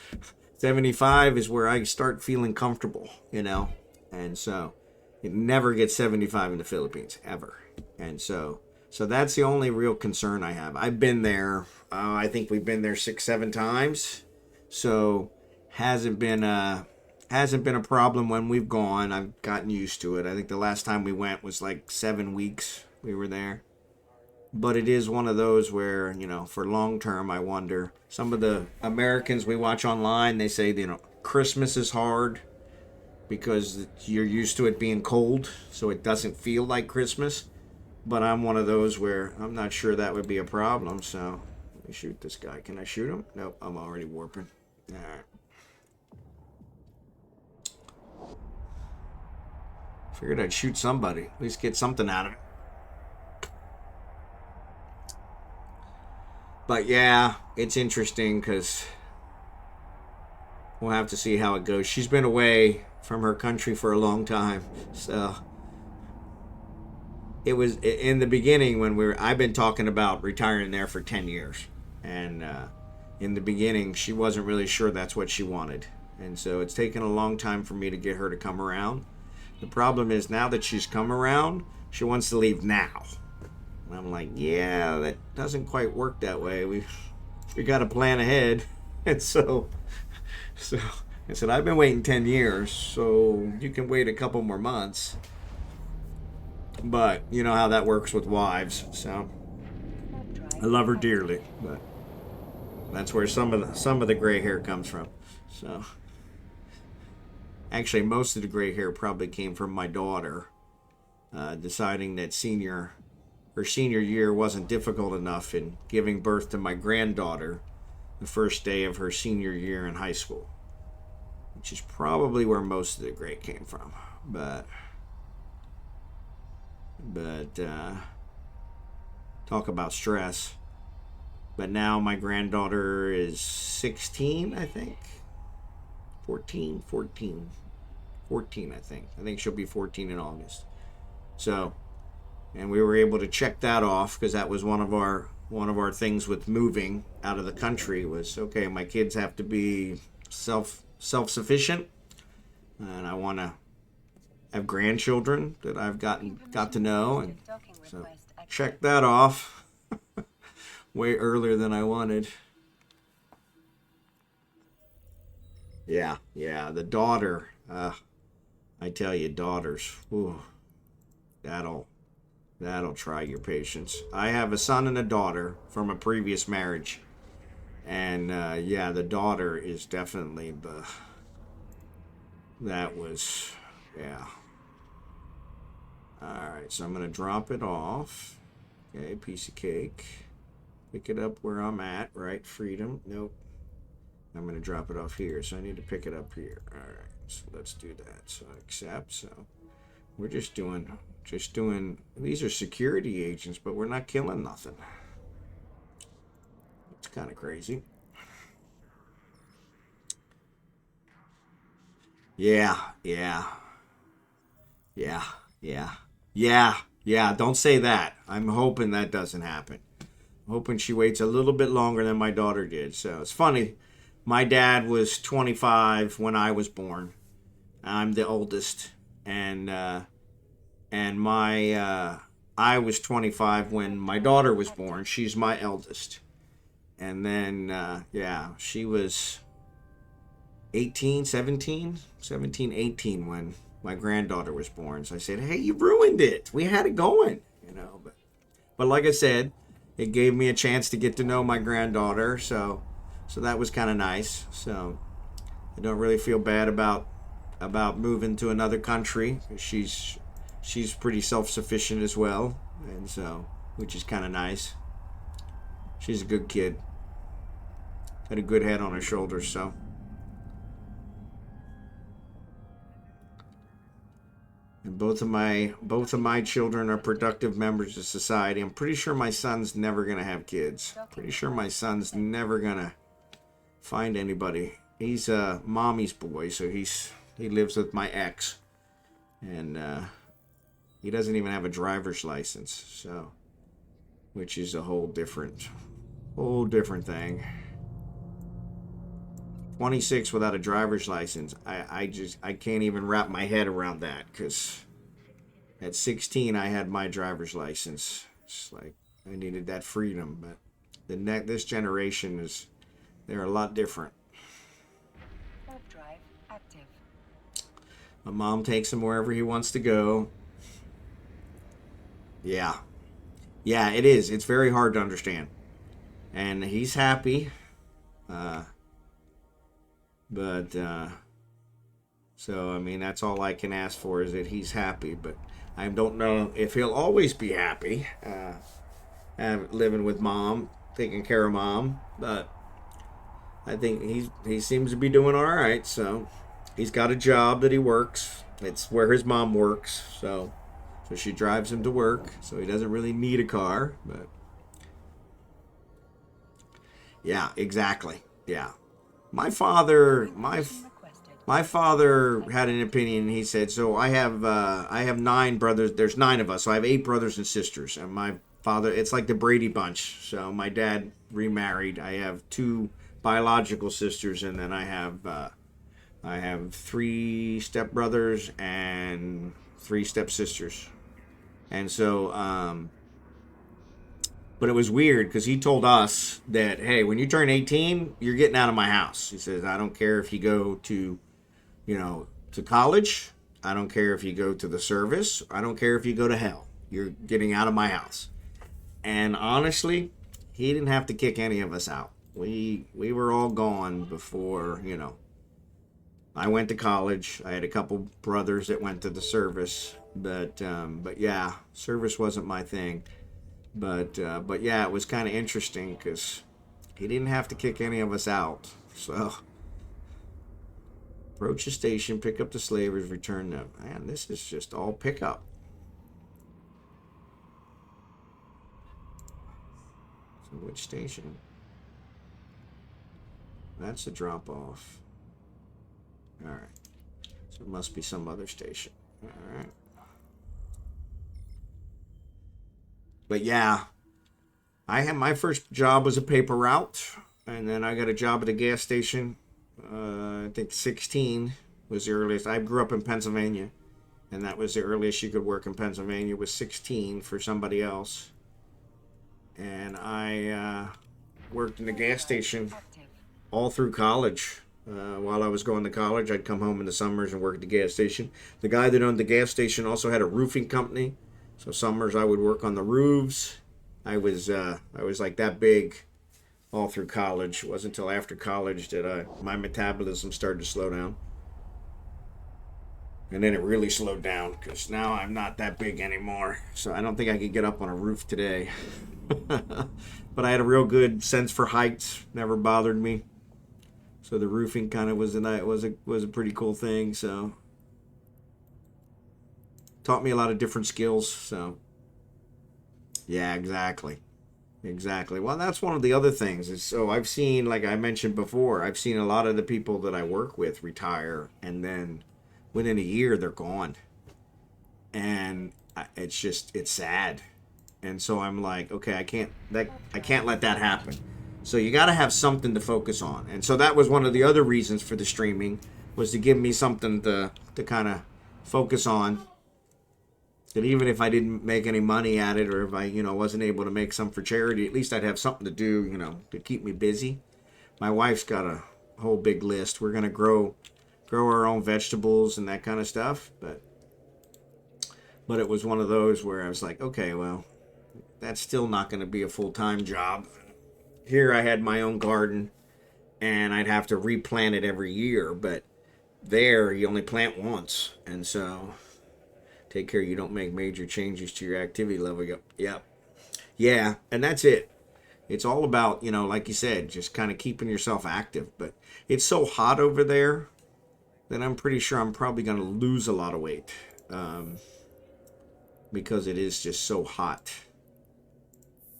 [SPEAKER 1] 75 is where I start feeling comfortable, you know? And so it never gets 75 in the Philippines, ever. And so that's the only real concern I have. I've been there, I think we've been there 6-7 times. So hasn't been a problem when we've gone. I've gotten used to it. I think the last time we went was like 7 weeks we were there. But it is one of those where, you know, for long term, I wonder. Some of the Americans we watch online, they say, you know, Christmas is hard because you're used to it being cold, so it doesn't feel like Christmas. But I'm one of those where I'm not sure that would be a problem, so let me shoot this guy. Can I shoot him? Nope, I'm already warping. All right. Figured I'd shoot somebody, at least get something out of it. But yeah, it's interesting because we'll have to see how it goes. She's been away from her country for a long time. So it was in the beginning when I've been talking about retiring there for 10 years. And in the beginning, she wasn't really sure that's what she wanted. And so it's taken a long time for me to get her to come around. The problem is now that she's come around, she wants to leave now. And I'm like, yeah, that doesn't quite work that way. We got to plan ahead. And so I said, I've been waiting 10 years, so you can wait a couple more months. But you know how that works with wives. So I love her dearly, but that's where some of the gray hair comes from. So actually, most of the gray hair probably came from my daughter deciding that her senior year wasn't difficult enough in giving birth to my granddaughter the first day of her senior year in high school, which is probably where most of the gray came from. But talk about stress. But now my granddaughter is 16, I think. 14, I think. I think she'll be 14 in August. So, and we were able to check that off because that was one of our things with moving out of the country was, okay, my kids have to be self-sufficient, and I want to have grandchildren that I've got to know, and so check that off way earlier than I wanted. Yeah, the daughter, I tell you, daughters, ooh, that'll try your patience. I have a son and a daughter from a previous marriage, and yeah, the daughter is definitely yeah. Alright, so I'm going to drop it off. Okay, piece of cake. Pick it up where I'm at, right? Freedom. Nope. I'm going to drop it off here, so I need to pick it up here. Alright, so let's do that. So accept. So we're just doing, these are security agents, but we're not killing nothing. It's kind of crazy. Yeah, don't say that. I'm hoping that doesn't happen. I'm hoping she waits a little bit longer than my daughter did. So it's funny. My dad was 25 when I was born. I'm the oldest. And I was 25 when my daughter was born. She's my eldest. And then, she was 18 when my granddaughter was born. So I said, hey, you ruined it. We had it going, but like I said, it gave me a chance to get to know my granddaughter. So So that was kind of nice. So I don't really feel bad about moving to another country. She's pretty self-sufficient as well, and so which is kind of nice. She's a good kid. Had a good head on her shoulders, so. And both of my children are productive members of society. I'm pretty sure my son's never gonna have kids. Pretty sure my son's never gonna find anybody. He's a mommy's boy, so he lives with my ex, and he doesn't even have a driver's license, so which is a whole different thing. 26 without a driver's license. I can't even wrap my head around that, because at 16 I had my driver's license. It's like I needed that freedom, but this generation they're a lot different.
[SPEAKER 2] Warp drive active.
[SPEAKER 1] My mom takes him wherever he wants to go. Yeah, it is. It's very hard to understand, and he's happy. But so I mean, that's all I can ask for, is that he's happy. But I don't know if he'll always be happy living with mom, taking care of mom. But I think he seems to be doing all right. So he's got a job that he works. It's where his mom works. So she drives him to work. So he doesn't really need a car. But yeah, exactly. Yeah. My father had an opinion. He said, so I have 9 brothers. There's 9 of us. So I have 8 brothers and sisters. And my father, it's like the Brady Bunch. So my dad remarried. I have 2 biological sisters, and then I have 3 stepbrothers and 3 stepsisters. And so, but it was weird, because he told us that, hey, when you turn 18, you're getting out of my house. He says, I don't care if you go to college. I don't care if you go to the service. I don't care if you go to hell. You're getting out of my house. And honestly, he didn't have to kick any of us out. We were all gone before, I went to college. I had a couple brothers that went to the service. But yeah, service wasn't my thing. But yeah, it was kind of interesting, because he didn't have to kick any of us out. So, approach the station, pick up the slavers, return them. Man, this is just all pickup. So, which station? That's the drop off. All right. So, it must be some other station. All right. But yeah, I had my first job was a paper route, and then I got a job at a gas station. I think 16 was the earliest. I grew up in Pennsylvania, and that was the earliest you could work in Pennsylvania, was 16 for somebody else. And I worked in the gas station all through college. While I was going to college, I'd come home in the summers and work at the gas station. The guy that owned the gas station also had a roofing company. So summers I would work on the roofs. I was like that big all through college. It wasn't until after college that my metabolism started to slow down. And then it really slowed down, because now I'm not that big anymore. So I don't think I could get up on a roof today. But I had a real good sense for heights. Never bothered me. So the roofing kind of was a pretty cool thing. So taught me a lot of different skills. So yeah, exactly. Well, that's one of the other things. Is so I've seen, like I mentioned before, I've seen a lot of the people that I work with retire, and then within a year they're gone. And it's sad. And so I'm like, okay, I can't let that happen. So you got to have something to focus on. And so that was one of the other reasons for the streaming, was to give me something to kind of focus on. That even if I didn't make any money at it, or if I, wasn't able to make some for charity, at least I'd have something to do, to keep me busy. My wife's got a whole big list. We're going to grow our own vegetables and that kind of stuff. But it was one of those where I was like, okay, well, that's still not going to be a full-time job. Here I had my own garden, and I'd have to replant it every year. But there, you only plant once, and so take care you don't make major changes to your activity level. Yep. Yeah, and that's it. It's all about, like you said, just kind of keeping yourself active. But it's so hot over there that I'm pretty sure I'm probably going to lose a lot of weight, because it is just so hot.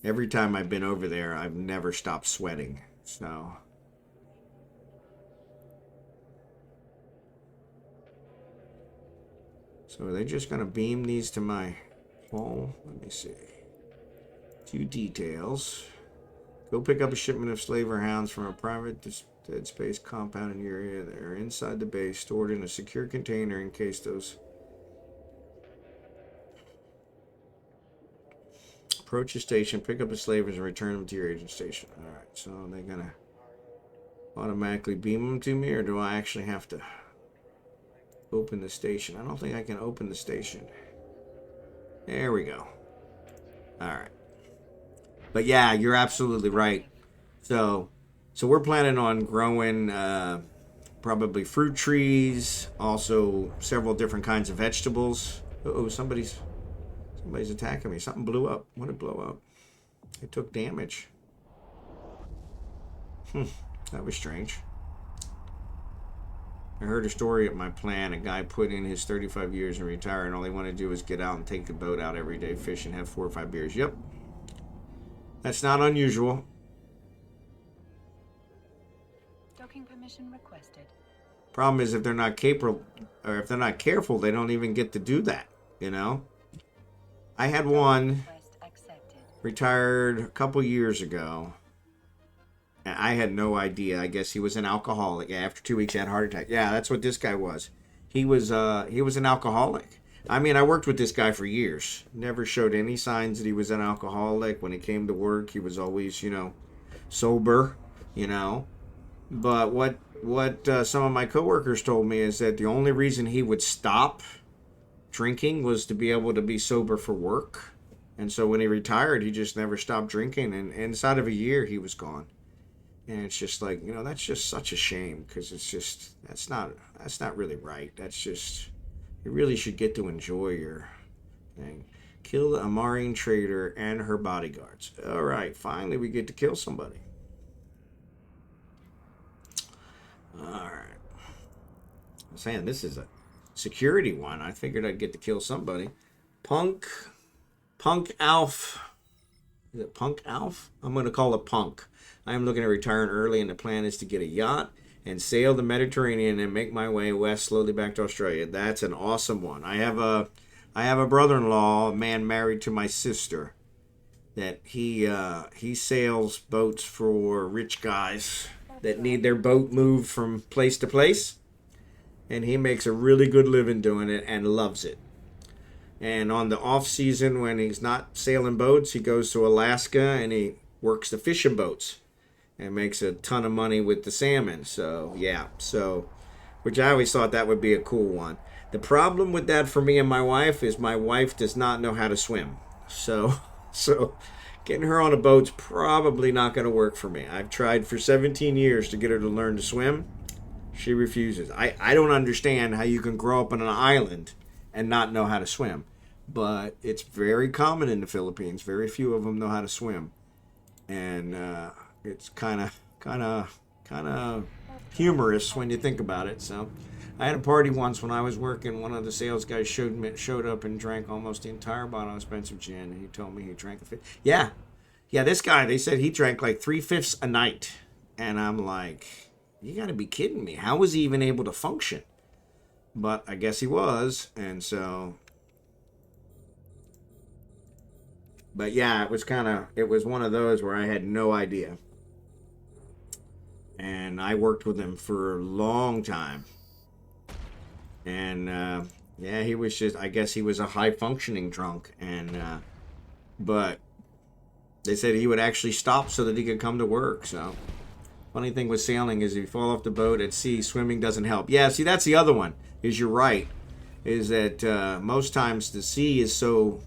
[SPEAKER 1] Every time I've been over there, I've never stopped sweating. So are they just going to beam these to my home? Let me see. 2 details. Go pick up a shipment of slaver hounds from a private dead space compound in your area. They're inside the base, stored in a secure container in case those... Approach the station, pick up the slavers, and return them to your agent station. Alright, so are they going to automatically beam them to me, or do I actually have to open the station? I don't think I can open the station. There we go. Alright. But yeah, you're absolutely right. So we're planning on growing probably fruit trees, also several different kinds of vegetables. Uh-oh, somebody's attacking me. Something blew up. What did it blow up? It took damage. That was strange. I heard a story at my plant. A guy put in his 35 years and retired, and all he wanted to do was get out and take the boat out every day, fish, and have 4 or 5 beers. Yep. That's not unusual.
[SPEAKER 2] Docking permission requested.
[SPEAKER 1] Problem is, if they're not capable, or if they're not careful, they don't even get to do that, I had one retired a couple years ago, and I had no idea. I guess he was an alcoholic. After 2 weeks, he had a heart attack. Yeah, that's what this guy was. He was an alcoholic. I mean, I worked with this guy for years. Never showed any signs that he was an alcoholic. When he came to work, he was always, sober, But what some of my coworkers told me is that the only reason he would stop drinking was to be able to be sober for work. And so when he retired, he just never stopped drinking. And inside of a year, he was gone. And it's just like, that's just such a shame, because it's just, that's not really right. That's just, you really should get to enjoy your thing. Kill a Amarian trader and her bodyguards. All right, finally we get to kill somebody. All right. I'm saying this is a security one. I figured I'd get to kill somebody. Punk Alf. Is it Punk Alf? I'm going to call it Punk. I am looking at retiring early, and the plan is to get a yacht and sail the Mediterranean and make my way west slowly back to Australia. That's an awesome one. I have a brother-in-law, a man married to my sister, that he sails boats for rich guys that need their boat moved from place to place, and he makes a really good living doing it and loves it. And on the off season, when he's not sailing boats, he goes to Alaska and he works the fishing boats and makes a ton of money with the salmon. So yeah, which I always thought that would be a cool one. The problem with that for me and my wife is my wife does not know how to swim. So getting her on a boat's probably not going to work for me. I've tried for 17 years to get her to learn to swim. She refuses. I don't understand how you can grow up on an island and not know how to swim. But it's very common in the Philippines. Very few of them know how to swim. And it's kind of humorous when you think about it. So I had a party once when I was working. One of the sales guys showed up and drank almost the entire bottle of expensive gin. And he told me he drank a fifth. Yeah, this guy, they said he drank like 3/5 a night. And I'm like, you got to be kidding me. How was he even able to function? But I guess he was. And so... But yeah, it was one of those where I had no idea. And I worked with him for a long time. And yeah, he was just, I guess he was a high functioning drunk. And but they said he would actually stop so that he could come to work. So funny thing with sailing is if you fall off the boat at sea, swimming doesn't help. Yeah, see, that's the other one, is you're right, is that most times the sea is so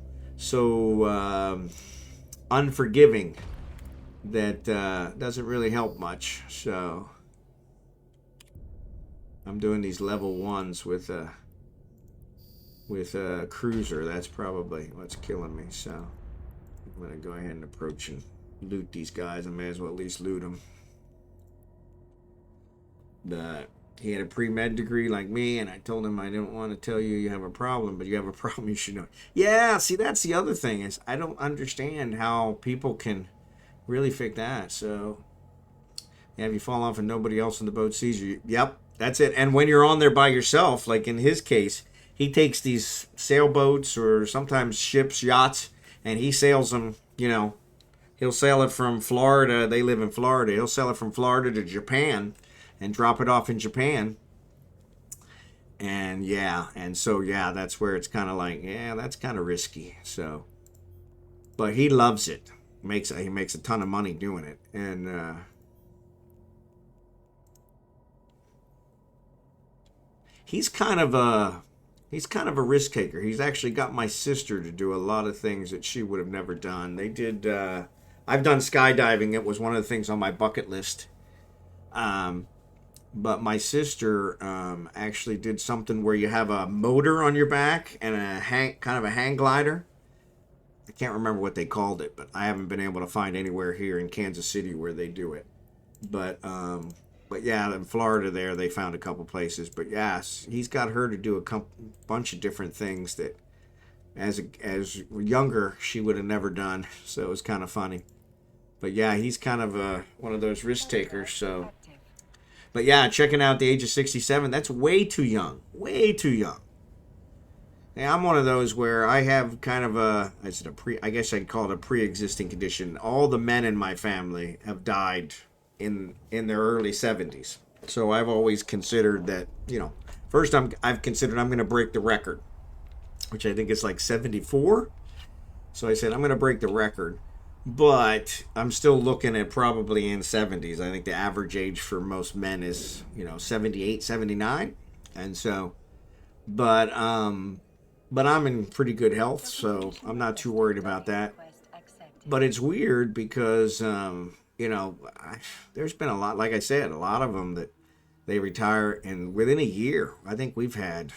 [SPEAKER 1] unforgiving that doesn't really help much. So I'm doing these level 1s with a cruiser. That's probably what's killing me. So I'm gonna go ahead and approach and loot these guys. I may as well at least loot them. But he had a pre-med degree like me, and I told him I didn't want to tell you have a problem, but you have a problem, you should know. Yeah, see, that's the other thing is I don't understand how people can really fake that. So, yeah, if you fall off and nobody else in the boat sees you, yep, that's it. And when you're on there by yourself, like in his case, he takes these sailboats or sometimes ships, yachts, and he sails them, he'll sail it from Florida. They live in Florida. He'll sail it from Florida to Japan and drop it off in Japan. And that's where it's kind of like, yeah, that's kind of risky. So, but he loves it. He makes a ton of money doing it. And he's kind of a risk taker. He's actually got my sister to do a lot of things that she would have never done. They did. I've done skydiving. It was one of the things on my bucket list. But my sister actually did something where you have a motor on your back and kind of a hang glider. I can't remember what they called it, but I haven't been able to find anywhere here in Kansas City where they do it. But yeah, in Florida there they found a couple places. But yes, he's got her to do a bunch of different things that as younger she would have never done. So it was kind of funny. But yeah, he's kind of one of those risk takers. So, but yeah, checking out the age of 67, that's way too young. Way too young. Yeah, I'm one of those where I have kind of I guess I'd call it a pre-existing condition. All the men in my family have died in their early 70s. So I've always considered that, first I've considered I'm going to break the record, which I think is like 74. So I said I'm going to break the record, but I'm still looking at probably in 70s. I think the average age for most men is, 78, 79. And so, but I'm in pretty good health, so I'm not too worried about that. But it's weird because, there's been a lot, like I said, a lot of them that they retire, and within a year, I think we've had,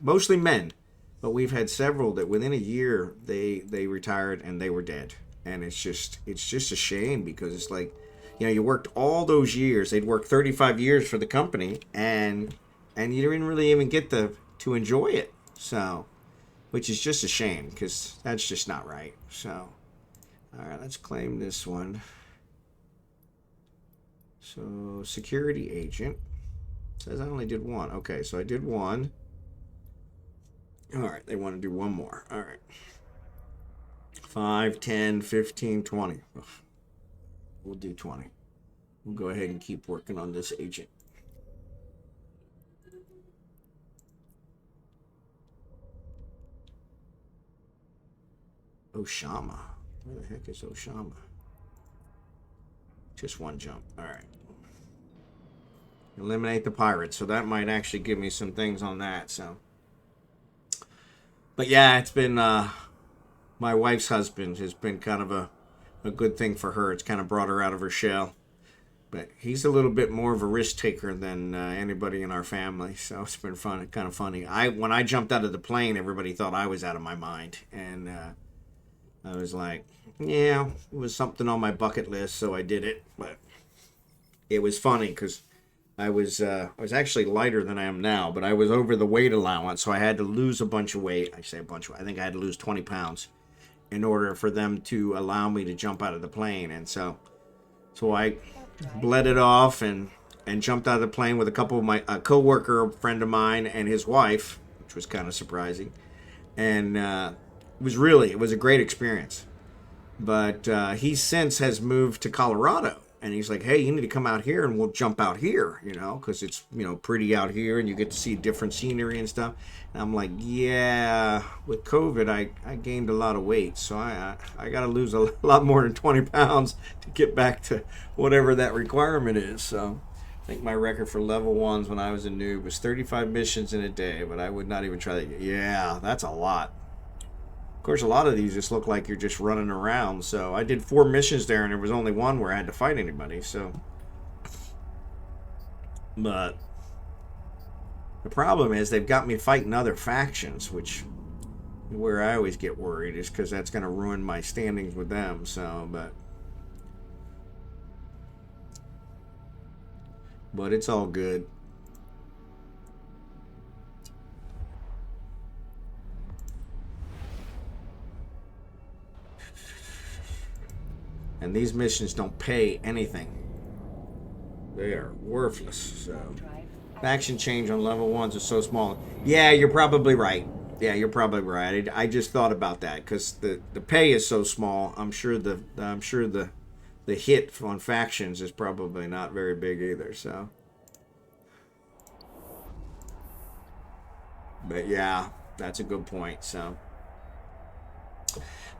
[SPEAKER 1] mostly men, but we've had several that within a year they retired and they were dead. And it's just a shame because it's like, you worked all those years. They'd worked 35 years for the company, and you didn't really even get to enjoy it. So, which is just a shame because that's just not right. So, all right, let's claim this one. So, security agent. Says I only did one. Okay, so I did one. All right, they want to do one more. All right. 5, 10, 15, 20. Ugh. We'll do 20. We'll go ahead and keep working on this agent. Oshama. Where the heck is Oshama? Just one jump. All right. Eliminate the pirates. So that might actually give me some things on that. So, but yeah, it's been my wife's husband has been kind of a good thing for her. It's kind of brought her out of her shell. But he's a little bit more of a risk taker than anybody in our family. So it's been fun, kind of funny. When I jumped out of the plane, everybody thought I was out of my mind, and I was like, yeah, it was something on my bucket list, so I did it. But it was funny because I was actually lighter than I am now, but I was over the weight allowance, so I had to lose a bunch of weight. I say a bunch of weight. I think I had to lose 20 pounds in order for them to allow me to jump out of the plane. And so I bled it off and jumped out of the plane with a couple of a coworker friend of mine and his wife, which was kind of surprising. And it was a great experience. But he since has moved to Colorado. And he's like, hey, you need to come out here and we'll jump out here, because it's, pretty out here and you get to see different scenery and stuff. And I'm like, yeah, with COVID, I gained a lot of weight. So I got to lose a lot more than 20 pounds to get back to whatever that requirement is. So I think my record for level 1s when I was a noob was 35 missions in a day, but I would not even try that. Yeah, that's a lot. Of course, a lot of these just look like you're just running around. So I did 4 missions there, and there was only one where I had to fight anybody. So, but The problem is they've got me fighting other factions, which where I always get worried is because that's going to ruin my standings with them. So, but it's all good. And these missions don't pay anything. They are worthless. So, faction change on level 1s is so small. Yeah, you're probably right. Yeah, you're probably right. I just thought about that because the pay is so small. I'm sure the hit on factions is probably not very big either. So, but yeah, that's a good point. So.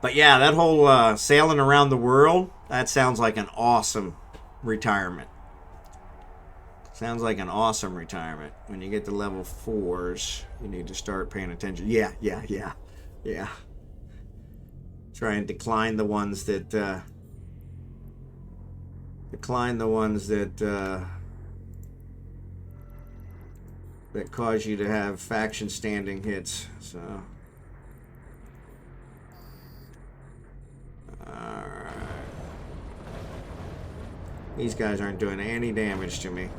[SPEAKER 1] But yeah, that whole sailing around the world, that sounds like an awesome retirement. Sounds like an awesome retirement. When you get to level 4s, you need to start paying attention. Yeah. Try and decline the ones that that cause you to have faction standing hits. So. Alright. These guys aren't doing any damage to me.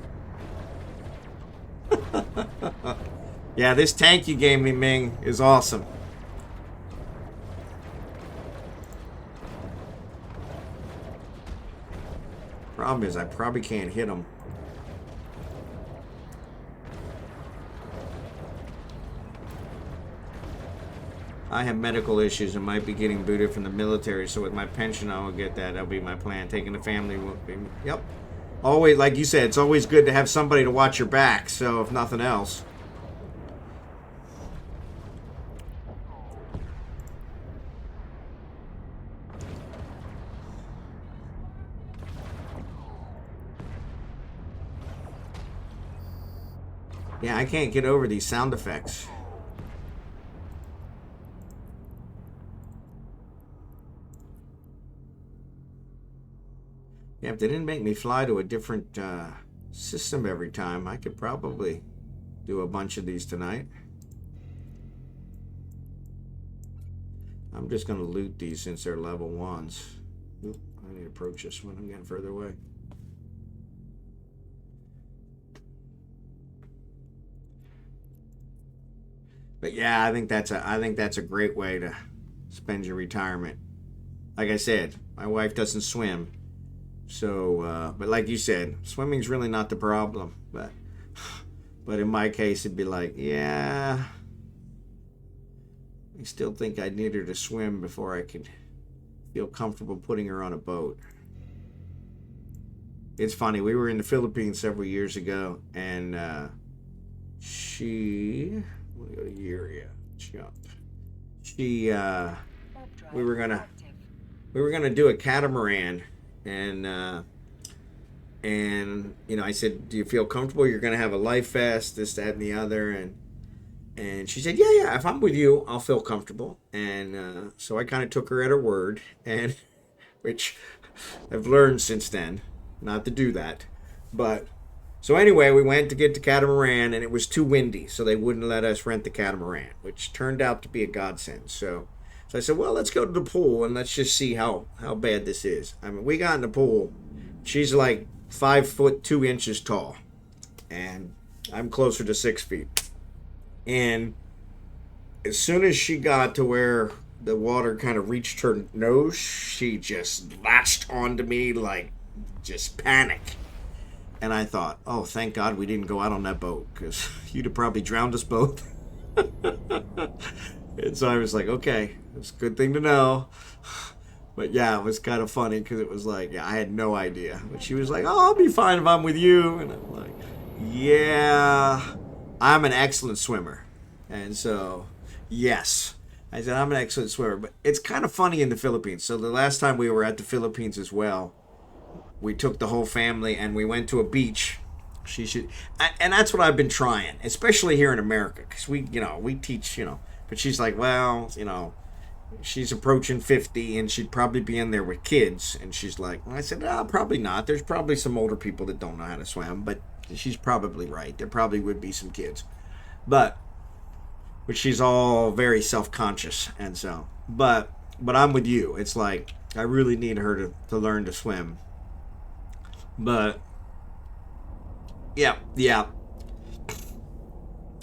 [SPEAKER 1] Yeah, this tank you gave me, Ming, is awesome. Problem is, I probably can't hit them. I have medical issues and might be getting booted from the military, so with my pension I will get that. That'll be my plan. Taking the family will be... Yep. Always, like you said, it's always good to have somebody to watch your back, so if nothing else. Yeah, I can't get over these sound effects. Yeah, if they didn't make me fly to a different system every time, I could probably do a bunch of these tonight. I'm just going to loot these since they're level 1s. Oop, I need to approach this one. I'm getting further away. But yeah, I think that's a great way to spend your retirement. Like I said, my wife doesn't swim. So, but like you said, swimming's really not the problem. But in my case, it'd be like, yeah, I still think I'd need her to swim before I could feel comfortable putting her on a boat. It's funny, we were in the Philippines several years ago, and let me go to year, yeah, jump. We were gonna do a catamaran. And you know, I said, do you feel comfortable? You're going to have a life vest, this, that, and the other. And she said, yeah, if I'm with you, I'll feel comfortable. And so I kind of took her at her word, and which I've learned since then not to do that. But so anyway, we went to get the catamaran, and it was too windy, so they wouldn't let us rent the catamaran, which turned out to be a godsend. So I said, well, let's go to the pool and let's just see how bad this is. I mean, we got in the pool. She's like 5 foot 2 inches tall, and I'm closer to 6 feet. And as soon as she got to where the water kind of reached her nose, she just latched onto me like just panic. And I thought, oh, thank God we didn't go out on that boat, because you'd have probably drowned us both. And so I was like, okay, it's a good thing to know. But yeah, it was kind of funny because it was like, yeah, I had no idea. But she was like, oh, I'll be fine if I'm with you. And I'm like, yeah, I'm an excellent swimmer. And so, yes, I said, I'm an excellent swimmer. But it's kind of funny in the Philippines. So the last time we were at the Philippines as well, we took the whole family and we went to a beach. And that's what I've been trying, especially here in America, because we teach, but she's like, well, she's approaching 50 and she'd probably be in there with kids. And she's like, I said, no, probably not. There's probably some older people that don't know how to swim, but she's probably right. There probably would be some kids. But she's all very self-conscious, and so but I'm with you. It's like I really need her to learn to swim. But yeah.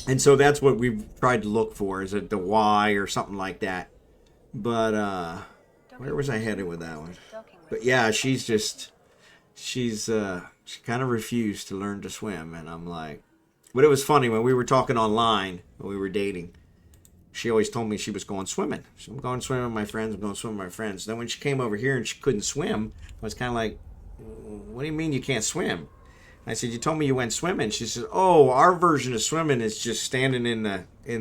[SPEAKER 1] And so that's what we've tried to look for, is it the Y or something like that. But where was I headed with that one? But yeah, she kind of refused to learn to swim, and I'm like, but it was funny when we were talking online when we were dating. She always told me she was going swimming. So I'm going swimming with my friends. I'm going swimming with my friends. Then when she came over here and she couldn't swim, I was kind of like, "What do you mean you can't swim?" I said, "You told me you went swimming." She said, "Oh, our version of swimming is just standing in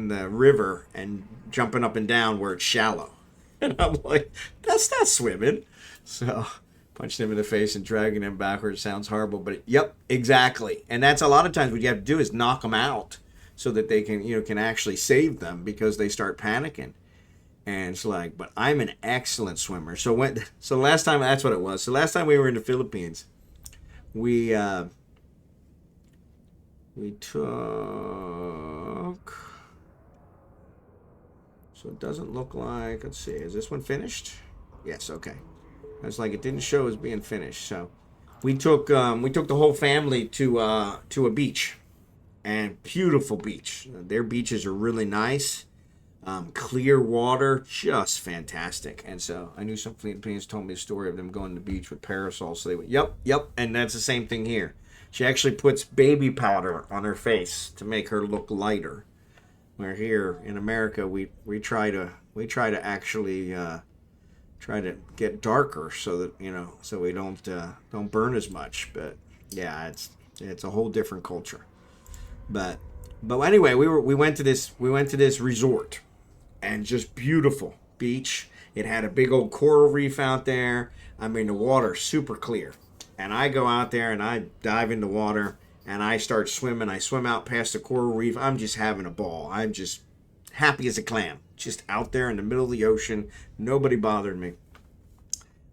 [SPEAKER 1] the river and jumping up and down where it's shallow." And I'm like, "That's not swimming." So punched him in the face and dragging him backwards sounds horrible, but yep, exactly. And that's a lot of times what you have to do is knock them out so that they can actually save them, because they start panicking. And it's like, but I'm an excellent swimmer. So last time, that's what it was. So last time we were in the Philippines, we took, so it doesn't look like, let's see, is this one finished? Yes, okay. I was like, it didn't show as being finished. So we took the whole family to a beach, and beautiful beach. Their beaches are really nice, clear water, just fantastic. And so I knew some Filipinos told me a story of them going to the beach with parasols. So they went, yep, and that's the same thing here. She actually puts baby powder on her face to make her look lighter. Where here in America, we try to actually try to get darker so that so we don't burn as much. But yeah, it's a whole different culture. But anyway, we went to this resort, and just beautiful beach. It had a big old coral reef out there. I mean, the water super clear. And I go out there and I dive in the water and I start swimming. I swim out past the coral reef. I'm just having a ball. I'm just happy as a clam. Just out there in the middle of the ocean. Nobody bothered me.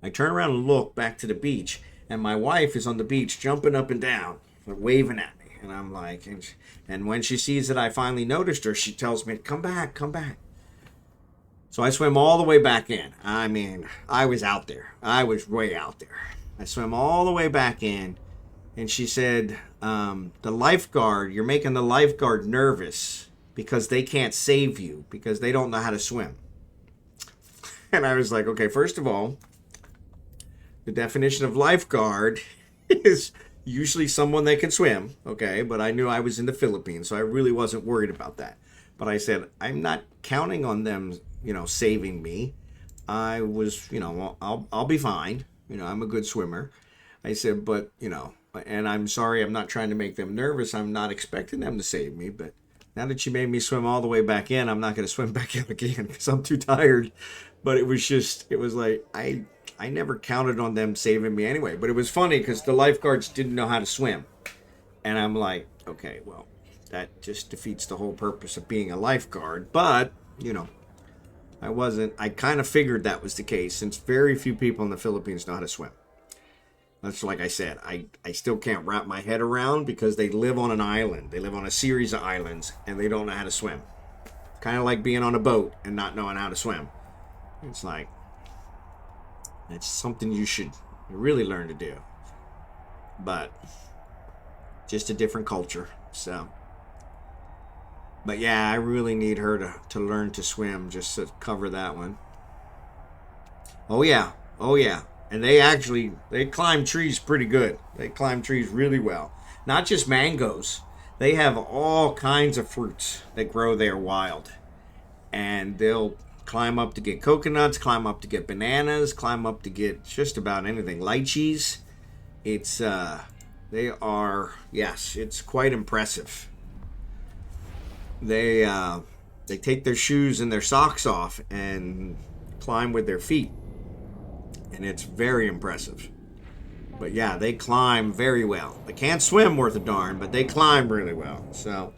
[SPEAKER 1] I turn around and look back to the beach, and my wife is on the beach jumping up and down, waving at me. And I'm like, and when she sees that I finally noticed her, she tells me, come back, come back. So I swim all the way back in. I mean, I was out there. I was way out there. I swim all the way back in, and she said, the lifeguard, you're making the lifeguard nervous because they can't save you because they don't know how to swim. And I was like, okay, first of all, the definition of lifeguard is usually someone that can swim, okay? But I knew I was in the Philippines, so I really wasn't worried about that. But I said, I'm not counting on them, saving me. I was, I'll be fine. I'm a good swimmer. I said, but, and I'm sorry, I'm not trying to make them nervous. I'm not expecting them to save me. But now that you made me swim all the way back in, I'm not going to swim back out again because I'm too tired. But it was like, I never counted on them saving me anyway. But it was funny because the lifeguards didn't know how to swim. And I'm like, okay, well, that just defeats the whole purpose of being a lifeguard. But, I kind of figured that was the case, since very few people in the Philippines know how to swim. That's like I said, I still can't wrap my head around, because they live on an island. They live on a series of islands, and they don't know how to swim. Kind of like being on a boat and not knowing how to swim. It's like, it's something you should really learn to do. But just a different culture, so. But yeah, I really need her to learn to swim, just to cover that one. Oh yeah. And they climb trees pretty good. They climb trees really well. Not just mangoes. They have all kinds of fruits that grow there wild. And they'll climb up to get coconuts, climb up to get bananas, climb up to get just about anything. Lychees. It's it's quite impressive. They take their shoes and their socks off and climb with their feet, and it's very impressive. But yeah, they climb very well. They can't swim worth a darn, but they climb really well. So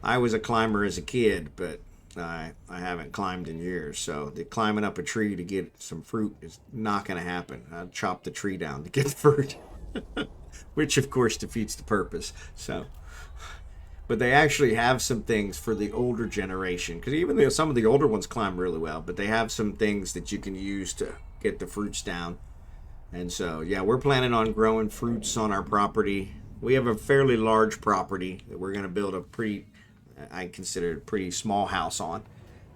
[SPEAKER 1] I was a climber as a kid, but I haven't climbed in years. So the climbing up a tree to get some fruit is not going to happen. I'll chop the tree down to get the fruit, which of course defeats the purpose. So. But they actually have some things for the older generation, because even though some of the older ones climb really well, but they have some things that you can use to get the fruits down. And so, yeah, we're planning on growing fruits on our property. We have a fairly large property that we're going to build a pretty, I consider it a pretty small house on,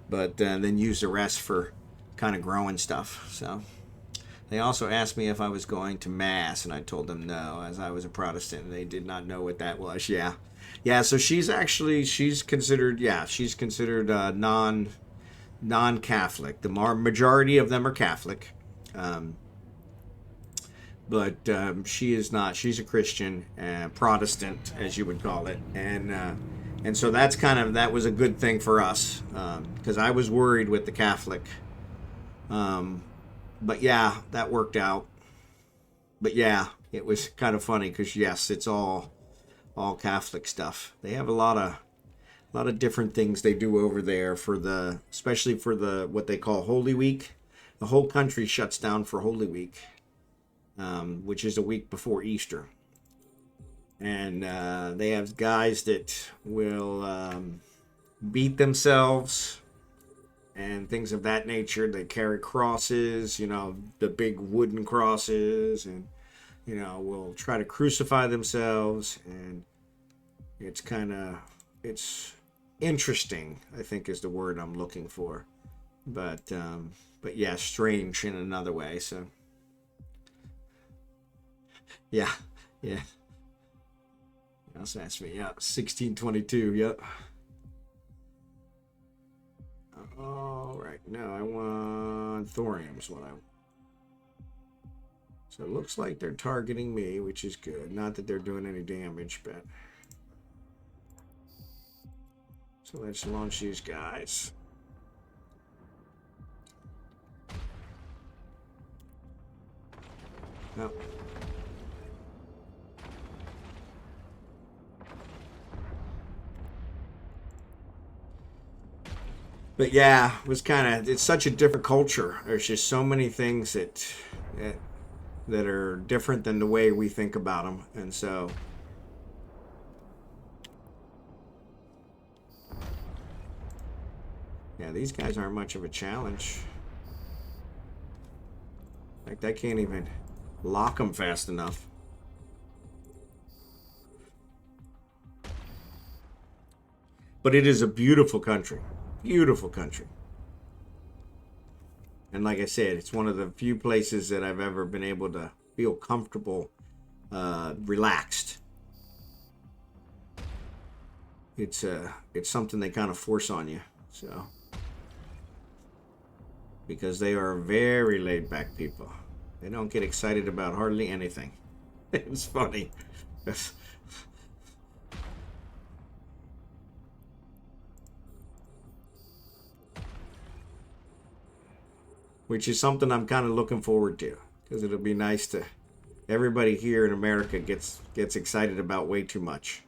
[SPEAKER 1] but then use the rest for kind of growing stuff. So they also asked me if I was going to Mass, and I told them no, as I was a Protestant, and they did not know what that was. Yeah. Yeah, so she's considered non-Catholic. The majority of them are Catholic. But she is not. She's a Christian, Protestant, as you would call it, and so that was a good thing for us, because I was worried with the Catholic, but yeah, that worked out. But yeah, it was kind of funny because yes, it's all Catholic stuff. They have a lot of different things they do over there especially for the what they call Holy Week. The whole country shuts down for Holy Week. Which is a week before Easter. And they have guys that will beat themselves and things of that nature. They carry crosses, the big wooden crosses, and, will try to crucify themselves. And it's interesting, I think is the word I'm looking for. But yeah, strange in another way, so. Yeah. Also asked me, 1622, yep. All right, no, I want thorium's what I want. So it looks like they're targeting me, which is good. Not that they're doing any damage, but. So let's launch these guys. No. But yeah, it's such a different culture. There's just so many things that are different than the way we think about them. And so, yeah, these guys aren't much of a challenge. In fact, I can't even lock them fast enough. But it is a beautiful country. Beautiful country. And like I said, it's one of the few places that I've ever been able to feel comfortable, relaxed. It's something they kind of force on you. So, because they are very laid back people. They don't get excited about hardly anything. It's funny. Which is something I'm kind of looking forward to, because it'll be nice to. Everybody here in America gets excited about way too much.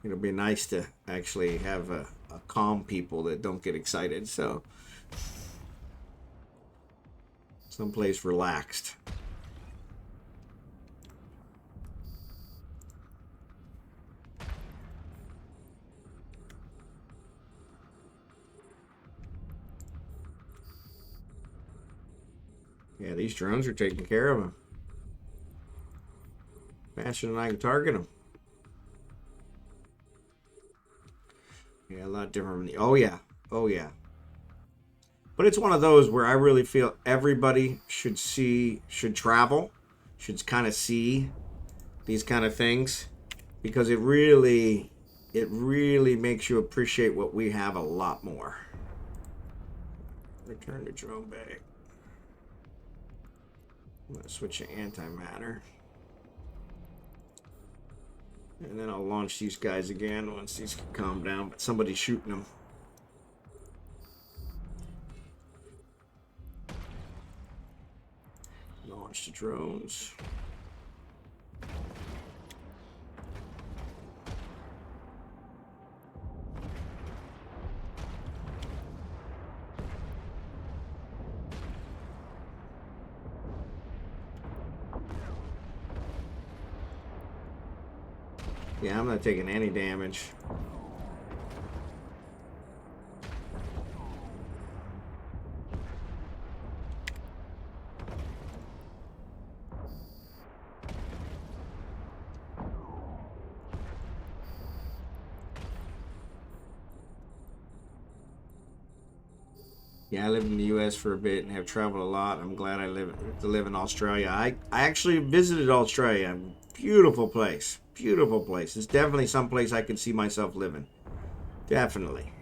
[SPEAKER 1] It'll be nice to actually have a calm people that don't get excited. So, someplace relaxed. Yeah, these drones are taking care of them. Faster than I can target them. Yeah, a lot different. Oh yeah. But it's one of those where I really feel everybody should travel, should kind of see these kind of things, because it really makes you appreciate what we have a lot more. Return to drone bay. I'm going to switch to antimatter. And then I'll launch these guys again once these can calm down. But somebody's shooting them. Launch the drones. Yeah, I'm not taking any damage. Yeah, I lived in the U.S. for a bit and have traveled a lot. I'm glad I live in Australia. I actually visited Australia. Beautiful place. Beautiful place. It's definitely some place I could see myself living. Definitely.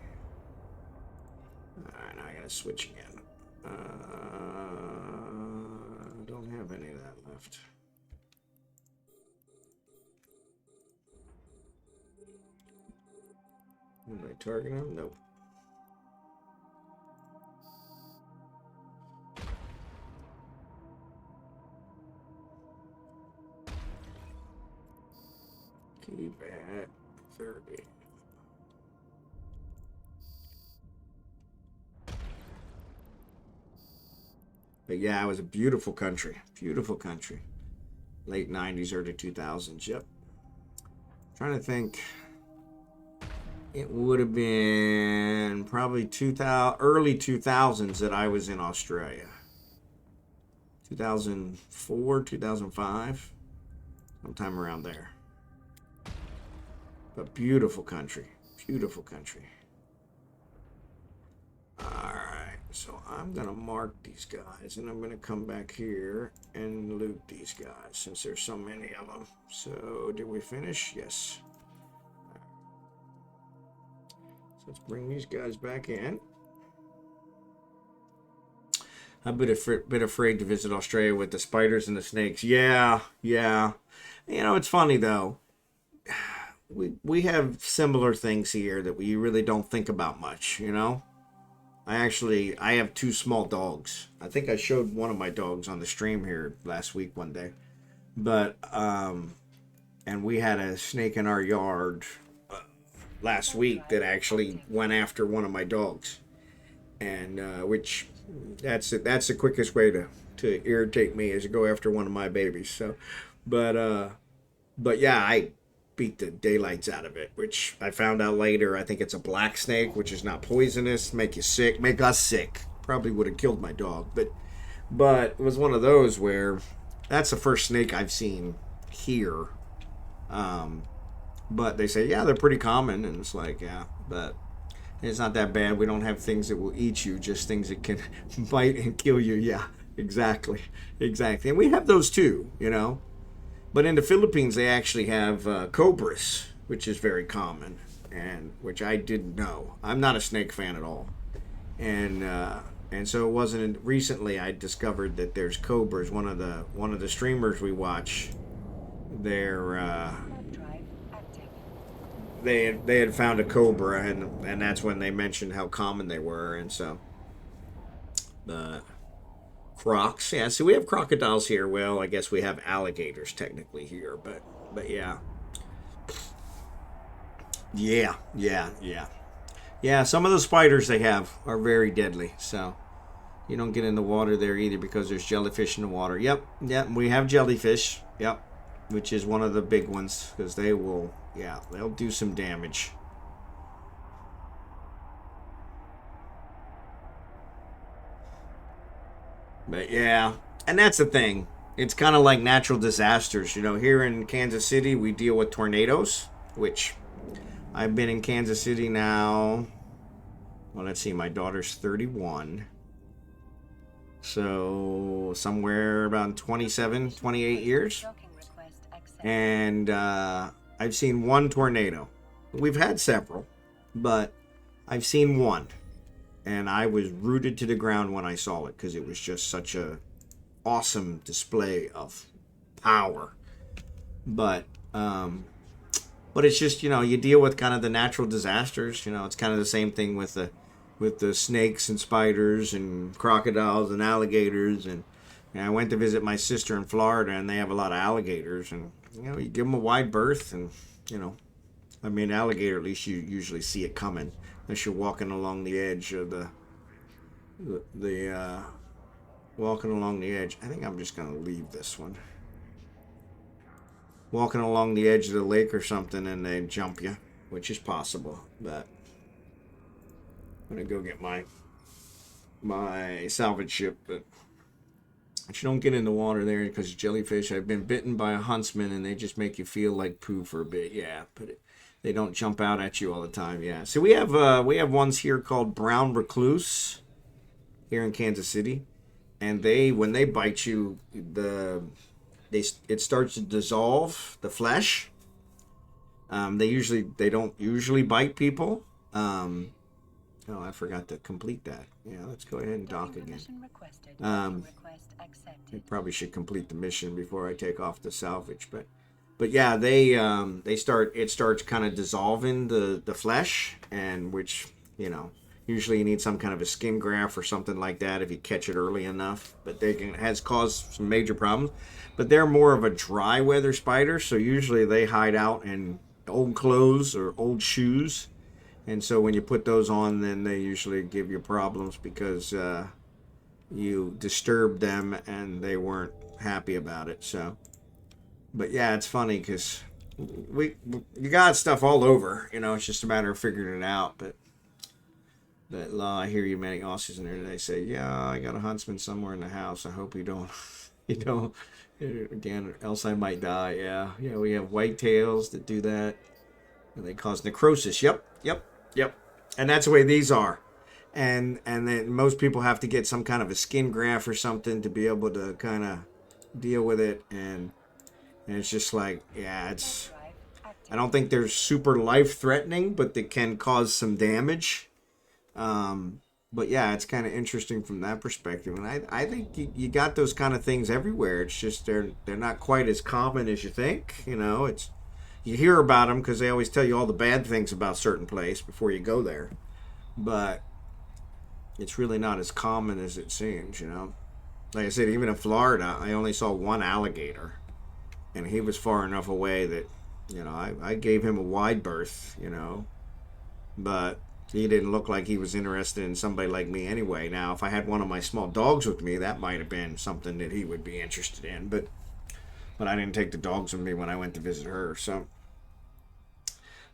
[SPEAKER 1] Alright, now I gotta switch again. Don't have any of that left. Did I target him? Nope. Keep at 30. But yeah, it was a beautiful country. Beautiful country. Late 90s, early 2000s. Yep. Trying to think. It would have been probably early 2000s that I was in Australia. 2004, 2005. Sometime around there. But beautiful country. Beautiful country. Alright, so I'm going to mark these guys, and I'm going to come back here and loot these guys, since there's so many of them. So, did we finish? Yes. So let's bring these guys back in. I'm a bit afraid to visit Australia with the spiders and the snakes. Yeah. You know, it's funny, though. We have similar things here that we really don't think about much, you know? I have 2 small dogs. I think I showed one of my dogs on the stream here last week one day. But, and we had a snake in our yard last week that actually went after one of my dogs. And, which, that's the quickest way to irritate me, is to go after one of my babies. So, but yeah, I beat the daylights out of it, which I found out later. I think it's a black snake, which is not poisonous, make us sick. Probably would have killed my dog, but it was one of those where that's the first snake I've seen here. But they say, yeah, they're pretty common, and it's like, yeah, but it's not that bad. We don't have things that will eat you, just things that can bite and kill you. Yeah, exactly. And we have those too, you know. But in the Philippines, they actually have cobras, which is very common, and which I didn't know. I'm not a snake fan at all, and so it wasn't recently I discovered that there's cobras. One of the streamers we watch, they had found a cobra, and that's when they mentioned how common they were, and so the crocs. Yeah, so we have crocodiles here. Well, I guess we have alligators technically here, but yeah. Yeah, some of the spiders they have are very deadly, so you don't get in the water there either because there's jellyfish in the water. Yep, we have jellyfish. Yep, which is one of the big ones because they'll do some damage. But yeah, and that's the thing. It's kind of like natural disasters. You know, here in Kansas City, we deal with tornadoes, which I've been in Kansas City now. Well, let's see, my daughter's 31. So somewhere about 27, 28 years. And I've seen one tornado. We've had several, but I've seen one. And I was rooted to the ground when I saw it because it was just such a awesome display of power. But it's just, you know, you deal with kind of the natural disasters. You know, it's kind of the same thing with the snakes and spiders and crocodiles and alligators. And I went to visit my sister in Florida, and they have a lot of alligators. And you know, you give them a wide berth, and you know, I mean, alligator, at least you usually see it coming. Unless you're walking along the edge of walking along the edge. I think I'm just going to leave this one. Walking along the edge of the lake or something and they jump you, which is possible. But I'm going to go get my salvage ship. But you don't get in the water there because jellyfish, I've been bitten by a huntsman and they just make you feel like poo for a bit. Yeah, but they don't jump out at you all the time. Yeah. So we have ones here called brown recluse. here in Kansas City, and they when they bite you, it starts to dissolve the flesh. They don't usually bite people. Oh, I forgot to complete that. Yeah, let's go ahead and dock again. I probably should complete the mission before I take off the salvage, but yeah, it starts kind of dissolving the flesh, and which usually you need some kind of a skin graft or something like that if you catch it early enough. But has caused some major problems. But they're more of a dry weather spider, so usually they hide out in old clothes or old shoes. And so when you put those on, then they usually give you problems because you disturbed them and they weren't happy about it. So, but yeah, it's funny because you got stuff all over. It's just a matter of figuring it out. But I hear you many Aussies in there today say, "Yeah, I got a huntsman somewhere in the house. I hope you don't, you don't again, else I might die." Yeah, we have whitetails that do that, and they cause necrosis. Yep. And that's the way these are. And then most people have to get some kind of a skin graft or something to be able to kind of deal with it. And it's just like, yeah, I don't think they're super life threatening, but they can cause some damage. But yeah, it's kind of interesting from that perspective. And I think you got those kind of things everywhere. It's just they're not quite as common as you think. You hear about them because they always tell you all the bad things about certain place before you go there. But it's really not as common as it seems, Like I said, even in Florida, I only saw one alligator. And he was far enough away that, I gave him a wide berth, But he didn't look like he was interested in somebody like me anyway. Now, if I had one of my small dogs with me, that might have been something that he would be interested in. But I didn't take the dogs with me when I went to visit her, so...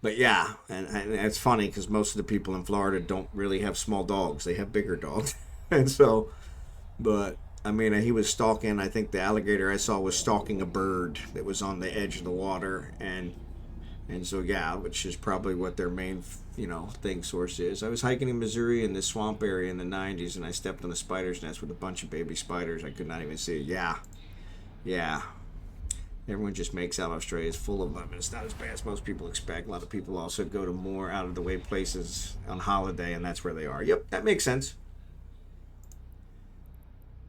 [SPEAKER 1] But yeah, and it's funny because most of the people in Florida don't really have small dogs. They have bigger dogs. And so, but, I mean, he was stalking, I think the alligator I saw was stalking a bird that was on the edge of the water. And so, yeah, which is probably what their main, thing source is. I was hiking in Missouri in this swamp area in the 90s, and I stepped on a spider's nest with a bunch of baby spiders. I could not even see it. Yeah. Everyone just makes out Australia's full of them. It's not as bad as most people expect. A lot of people also go to more out-of-the-way places on holiday, and that's where they are. Yep, that makes sense.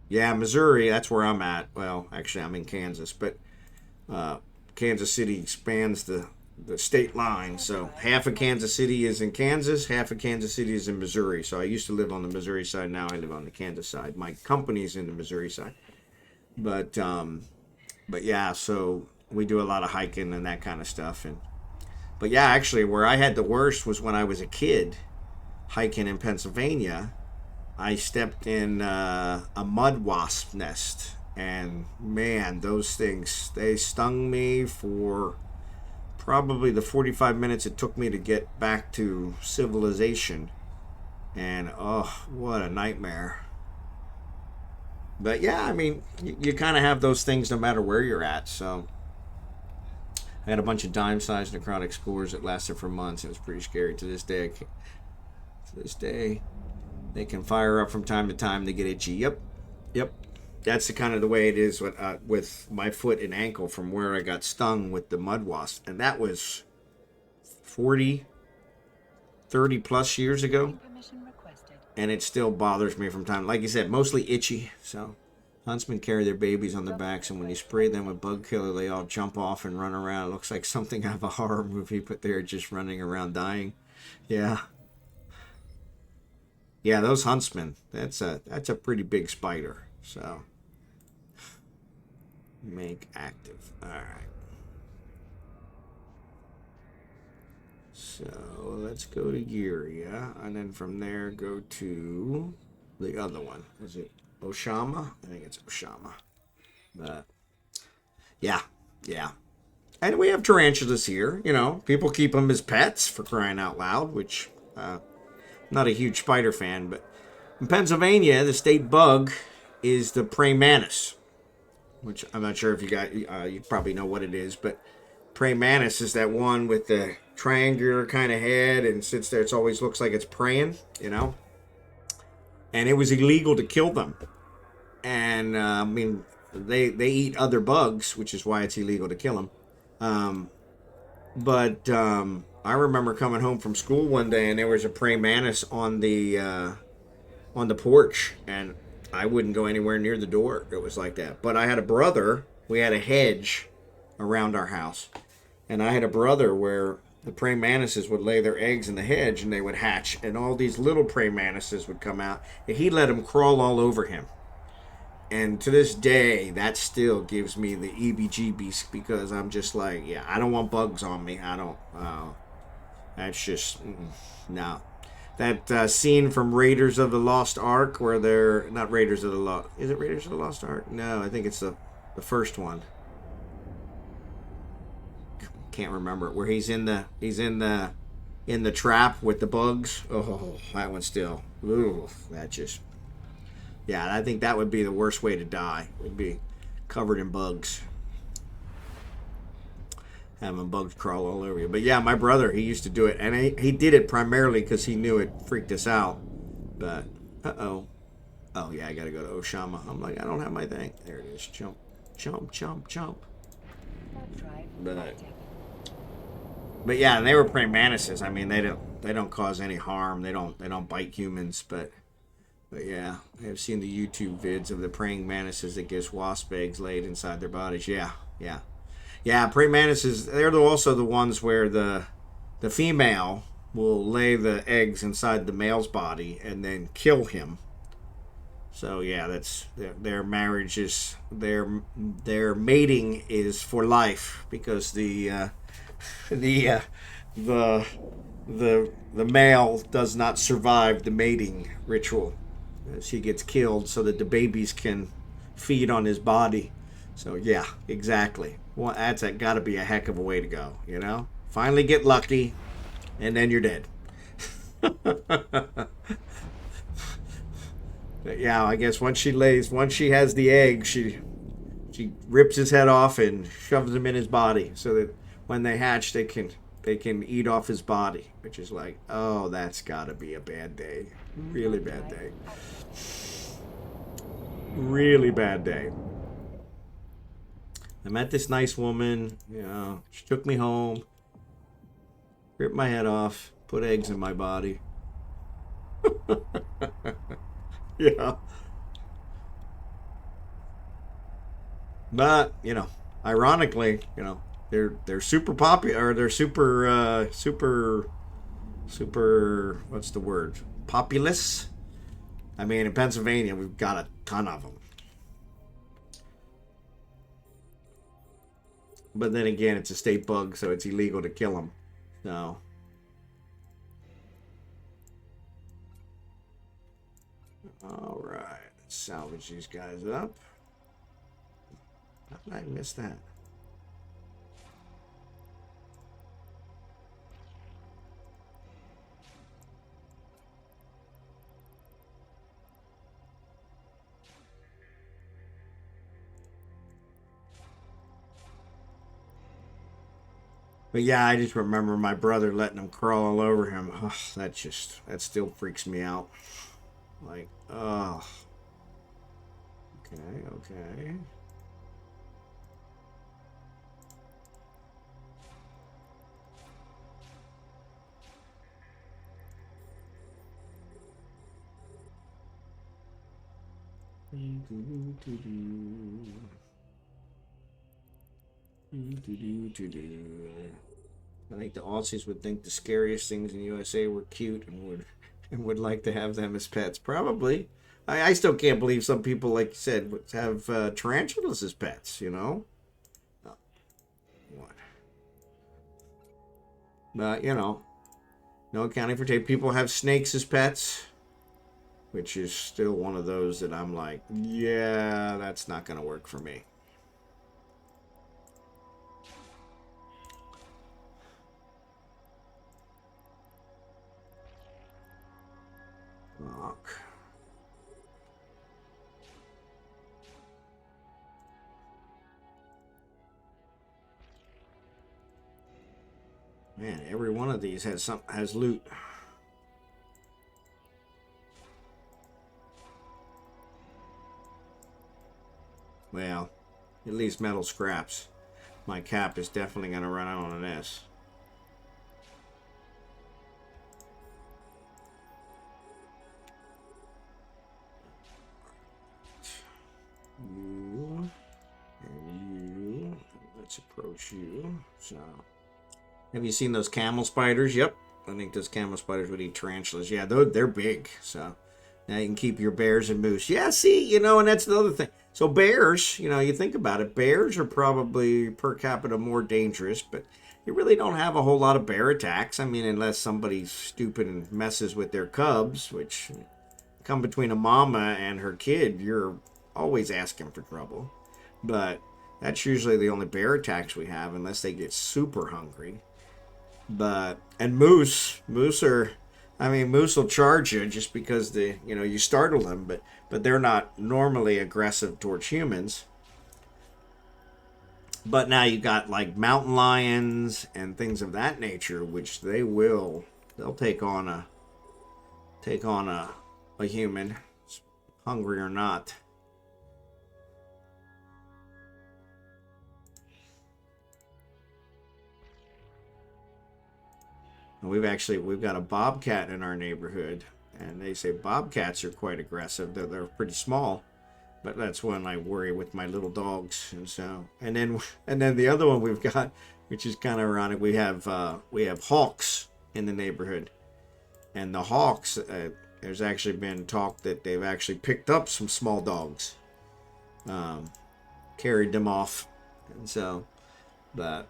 [SPEAKER 1] Yeah, Missouri, that's where I'm at. Well, actually, I'm in Kansas, but Kansas City spans the state line. So half of Kansas City is in Kansas, half of Kansas City is in Missouri. So I used to live on the Missouri side. Now I live on the Kansas side. My company's in the Missouri side. But yeah, so we do a lot of hiking and that kind of stuff. But yeah, actually, where I had the worst was when I was a kid hiking in Pennsylvania. I stepped in a mud wasp nest. And man, those things, they stung me for probably the 45 minutes it took me to get back to civilization. And oh, what a nightmare. But yeah, I mean, you kind of have those things no matter where you're at. So I had a bunch of dime-sized necrotic spores that lasted for months. It was pretty scary. To this day, they can fire up from time to time. They get itchy. Yep. That's the kind of the way it is with my foot and ankle from where I got stung with the mud wasp. And that was 30 plus years ago. And it still bothers me from time. Like you said, mostly itchy. So huntsmen carry their babies on their backs, and when you spray them with bug killer, they all jump off and run around. It looks like something out of a horror movie, but they're just running around dying. Yeah, those huntsmen. That's a pretty big spider. So make active. All right. So let's go to Giria, and then from there go to the other one. Is it Oshama? I think it's Oshama. But yeah. And we have tarantulas here. People keep them as pets for crying out loud, which not a huge spider fan, but in Pennsylvania, the state bug is the praying mantis, which I'm not sure if you probably know what it is, but praying mantis is that one with the triangular kind of head and sits there. It always looks like it's praying, and it was illegal to kill them. And I mean, they eat other bugs, which is why it's illegal to kill them. But I remember coming home from school one day, and there was a praying mantis on the porch, and I wouldn't go anywhere near the door. It was like that. But I had a brother. We had a hedge around our house, and I had a brother where the praying mantises would lay their eggs in the hedge, and they would hatch, and all these little praying mantises would come out, and he let them crawl all over him. And to this day, that still gives me the EBGBs because I'm just like, yeah, I don't want bugs on me. I don't. That's just no. That scene from Raiders of the Lost Ark where they're not Raiders of the Lost. Is it Raiders of the Lost Ark? No, I think it's the first one. Can't remember it. Where in the trap with the bugs. Oh, that one still. Ooh, that just. Yeah, I think that would be the worst way to die. Would be covered in bugs. Having bugs crawl all over you. But yeah, my brother, he used to do it. And he did it primarily because he knew it freaked us out. But, uh-oh. Oh, yeah, I got to go to Oshama. I'm like, I don't have my thing. There it is. Jump, jump, jump, jump. But yeah, they were praying mantises. I mean, they don't cause any harm. They don't bite humans, but yeah, I've seen the YouTube vids of the praying mantises that gets wasp eggs laid inside their bodies. Yeah, yeah. Yeah, praying mantises, they're also the ones where the female will lay the eggs inside the male's body and then kill him. So yeah, that's their marriage is their mating is for life because the the male does not survive the mating ritual. She gets killed so that the babies can feed on his body. So yeah, exactly. Well, that's got to be a heck of a way to go, you know? Finally get lucky, and then you're dead. But yeah, I guess once she has the egg, she rips his head off and shoves him in his body, so that when they hatch, they can eat off his body, which is like, oh, that's got to be a bad day, really bad day, really bad day. I met this nice woman, you know, she took me home, ripped my head off, put eggs in my body. Yeah. But, you know, ironically, you know, they're super popular, or they're super what's the word? Populous. I mean, in Pennsylvania, we've got a ton of them. But then again, it's a state bug, so it's illegal to kill them. So, all right, let's salvage these guys up. How did I miss that? But yeah, I just remember my brother letting them crawl all over him. Oh, that still freaks me out. Like, oh. Okay, okay. I think the Aussies would think the scariest things in the USA were cute and would like to have them as pets. Probably. I still can't believe some people, like you said, would have tarantulas as pets, you know? Oh, what? But, you know, no accounting for tape. People have snakes as pets, which is still one of those that I'm like, yeah, that's not going to work for me. Lock. Man, every one of these has loot. Well, at least metal scraps. My cap is definitely going to run out on this. You and you. Let's approach you. So, have you seen those camel spiders? Yep. I think those camel spiders would eat tarantulas. Yeah, they're big. So now you can keep your bears and moose. Yeah, see, and that's the other thing. So bears, you think about it, bears are probably per capita more dangerous, but you really don't have a whole lot of bear attacks. I mean, unless somebody's stupid and messes with their cubs, which come between a mama and her kid, you're always asking for trouble. But that's usually the only bear attacks we have, unless they get super hungry. And moose will charge you just because you startle them, but they're not normally aggressive towards humans. But now you got like mountain lions and things of that nature, which they'll take on a human, hungry or not. And we've got a bobcat in our neighborhood, and they say bobcats are quite aggressive. They're pretty small, but that's one I worry with my little dogs. And then the other one we've got, which is kind of ironic, we have hawks in the neighborhood, and the hawks. There's actually been talk that they've actually picked up some small dogs, carried them off, but.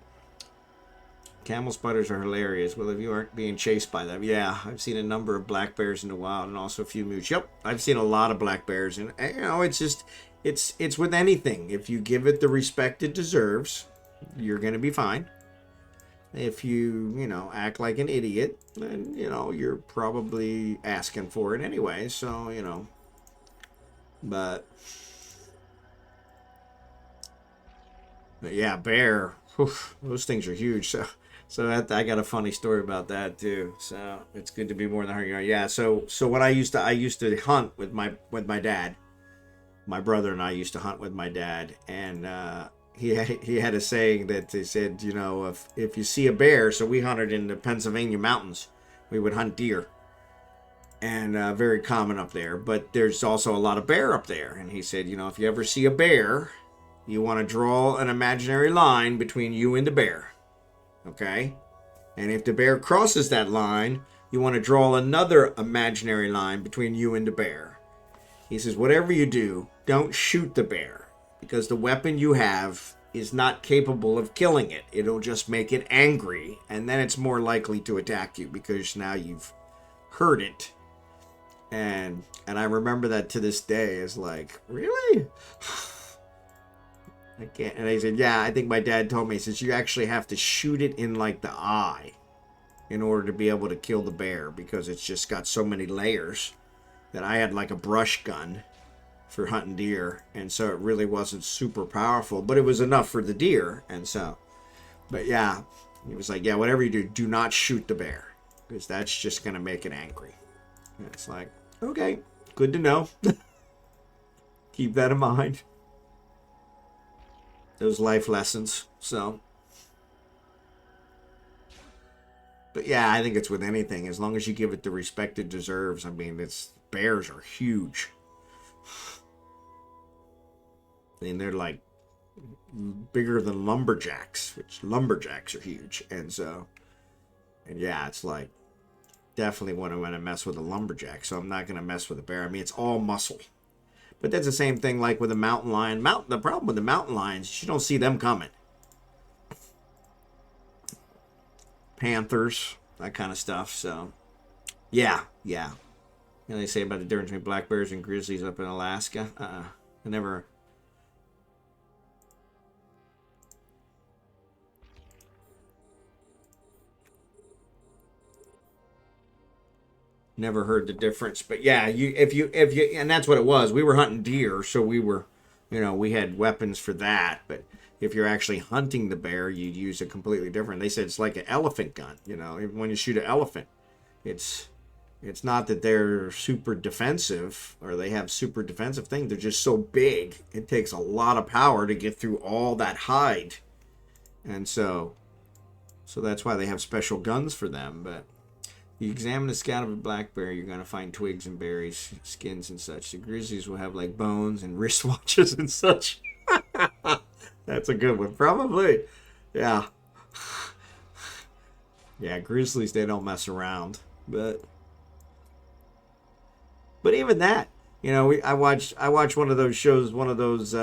[SPEAKER 1] Camel spiders are hilarious. Well, if you aren't being chased by them, yeah, I've seen a number of black bears in the wild, and also a few moose. Yep, I've seen a lot of black bears, and it's just, it's with anything. If you give it the respect it deserves, you're gonna be fine. If you act like an idiot, then you're probably asking for it anyway. So but yeah, bear. Whew, those things are huge. So I got a funny story about that too. So it's good to be more than 100 yards. Yeah. So when I used to hunt with my dad. My brother and I used to hunt with my dad, and he had a saying that they said, if you see a bear. So we hunted in the Pennsylvania mountains. We would hunt deer, and very common up there. But there's also a lot of bear up there. And he said, if you ever see a bear, you want to draw an imaginary line between you and the bear. Okay? And if the bear crosses that line, you want to draw another imaginary line between you and the bear. He says, whatever you do, don't shoot the bear, because the weapon you have is not capable of killing it. It'll just make it angry, and then it's more likely to attack you because now you've hurt it. And I remember that to this day. Is like, really? I can't. And I said, yeah, I think my dad told me, he says, you actually have to shoot it in like the eye in order to be able to kill the bear, because it's just got so many layers. That I had like a brush gun for hunting deer, and so it really wasn't super powerful, but it was enough for the deer. But yeah, he was like, yeah, whatever you do not shoot the bear, because that's just gonna make it angry. And it's like, okay, good to know. Keep that in mind. Those life lessons. But yeah, I think it's with anything, as long as you give it the respect it deserves. I mean, bears are huge. I mean, they're like bigger than lumberjacks, which lumberjacks are huge. And yeah, it's like definitely want to mess with a lumberjack. So I'm not going to mess with a bear. I mean, it's all muscle. But that's the same thing like with a mountain lion. The problem with the mountain lions is you don't see them coming. Panthers, that kind of stuff. So, yeah. They say about the difference between black bears and grizzlies up in Alaska. I never heard the difference. But yeah, if you and that's what it was. We were hunting deer, so we were, we had weapons for that. But if you're actually hunting the bear, you'd use a completely different. They said it's like an elephant gun. When you shoot an elephant, it's It's not that they're super defensive or they have super defensive things. They're just so big. It takes a lot of power to get through all that hide. And so that's why they have special guns for them. But you examine the scout of a black bear, you're going to find twigs and berries, skins and such. The grizzlies will have like bones and wristwatches and such. That's a good one. Probably. Yeah. Yeah, grizzlies, they don't mess around. But even that, I watched one of those shows, one of those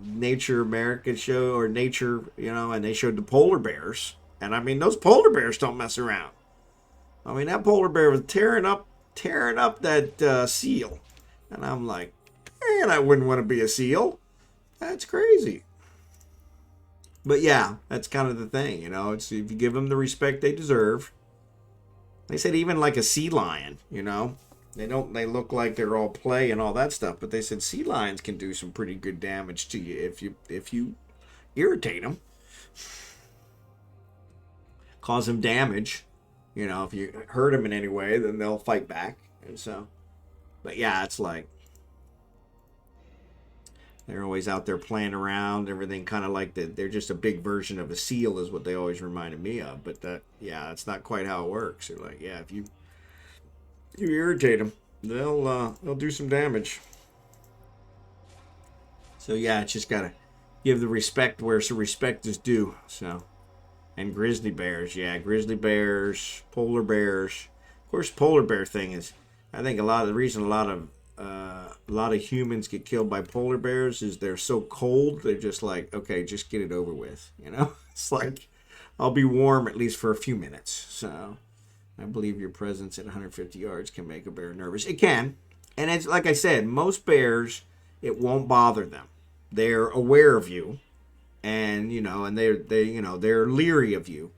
[SPEAKER 1] Nature America show or Nature, and they showed the polar bears. And I mean, those polar bears don't mess around. I mean, that polar bear was tearing up that seal. And I'm like, man, I wouldn't want to be a seal. That's crazy. But yeah, that's kind of the thing, it's if you give them the respect they deserve. They said even like a sea lion, they look like they're all play and all that stuff, but they said sea lions can do some pretty good damage to you if you irritate them. Cause them damage. If you hurt them in any way, then they'll fight back. And so, but yeah, it's like they're always out there playing around, everything kind of like they're just a big version of a seal is what they always reminded me of. But that's not quite how it works. They're like, yeah, if you irritate them, they'll do some damage. So yeah, it's just gotta give the respect where some respect is due. So, and grizzly bears, polar bears. Of course, polar bear thing is, I think a lot of humans get killed by polar bears is they're so cold. They're just like, okay, just get it over with. It's like, I'll be warm at least for a few minutes. So I believe your presence at 150 yards can make a bear nervous. It can. And it's like I said, most bears, it won't bother them. They're aware of you. And, and they're leery of you.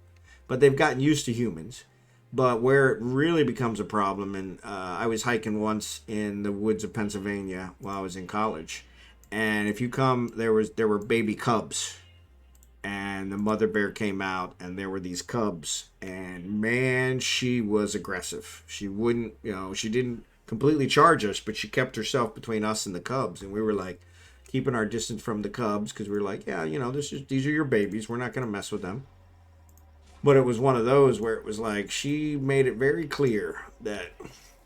[SPEAKER 1] But they've gotten used to humans. But where it really becomes a problem, and I was hiking once in the woods of Pennsylvania while I was in college, and if you come, there were baby cubs, and the mother bear came out, and there were these cubs, and man, she was aggressive. She wouldn't, she didn't completely charge us, but she kept herself between us and the cubs, and we were like keeping our distance from the cubs because we were like, yeah, these are your babies, we're not gonna mess with them. But it was one of those where it was like she made it very clear that,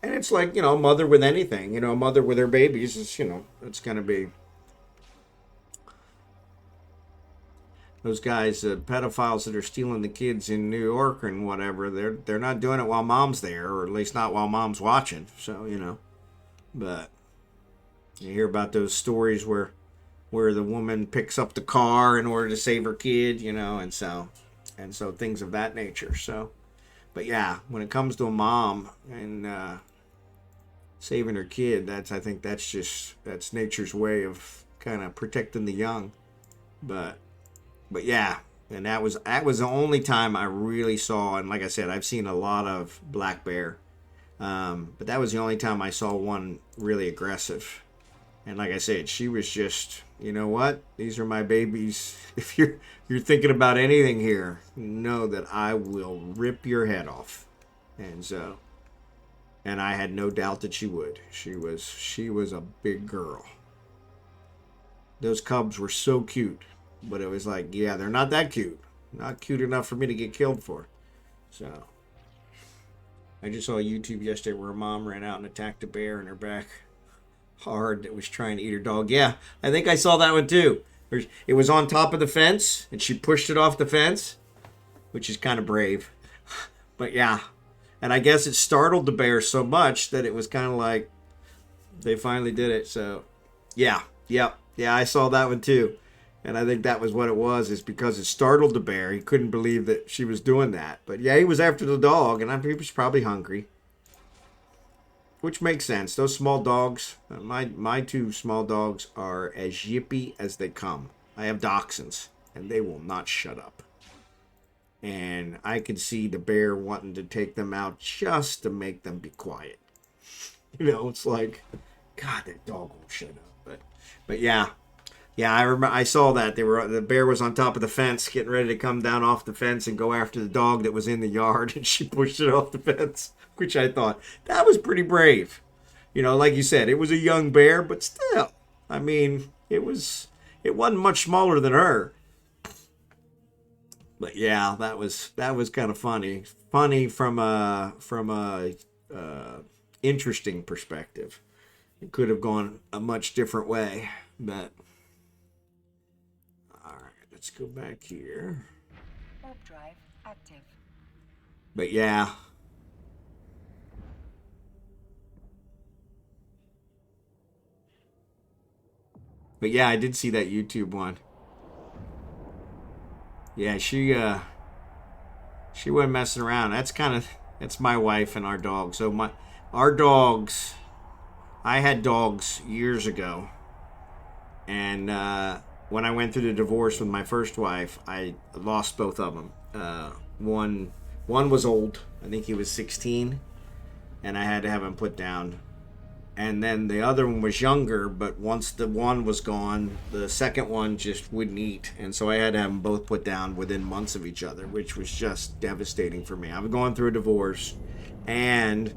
[SPEAKER 1] and it's like, a mother with anything, a mother with her babies is, it's going to be those guys, pedophiles that are stealing the kids in New York and whatever. They're not doing it while mom's there, or at least not while mom's watching. So, but you hear about those stories where the woman picks up the car in order to save her kid, and so things of that nature. So, but yeah, when it comes to a mom and saving her kid, I think that's nature's way of kind of protecting the young. But yeah, and that was the only time I really saw, and like I said, I've seen a lot of black bear, but that was the only time I saw one really aggressive. And like I said, she was just, you know what? These are my babies. If you're thinking about anything here, know that I will rip your head off. And so, and I had no doubt that she would. She was a big girl. Those cubs were so cute, but it was like, yeah, they're not that cute. Not cute enough for me to get killed for. So, I just saw a YouTube yesterday where a mom ran out and attacked a bear in her back hard that was trying to eat her dog. Yeah, I think I saw that one too. It was on top of the fence and she pushed it off the fence, which is kind of brave. But yeah, and I guess it startled the bear so much that it was kind of like they finally did it. So yeah, I saw that one too. And I think that was what it was, is because it startled the bear. He couldn't believe that she was doing that. But yeah, he was after the dog, and he was probably hungry. Which makes sense. Those small dogs, my two small dogs are as yippy as they come. I have dachshunds, and they will not shut up. And I could see the bear wanting to take them out just to make them be quiet. It's like, God, that dog won't shut up. But yeah, Yeah, I remember. I saw that the bear was on top of the fence, getting ready to come down off the fence and go after the dog that was in the yard, and she pushed it off the fence, which I thought that was pretty brave. You know, like you said, it was a young bear, but still, I mean, it wasn't much smaller than her. But yeah, that was kind of funny. Funny from a interesting perspective. It could have gone a much different way, but all right, let's go back here.
[SPEAKER 2] Warp drive active.
[SPEAKER 1] But yeah. But yeah, I did see that YouTube one. Yeah, she wasn't messing around. That's my wife and our dog. So our dogs, I had dogs years ago, and when I went through the divorce with my first wife, I lost both of them. One was old. I think he was 16, and I had to have him put down. And then the other one was younger, but once the one was gone, the second one just wouldn't eat. And so I had to have them both put down within months of each other, which was just devastating for me. I was going through a divorce and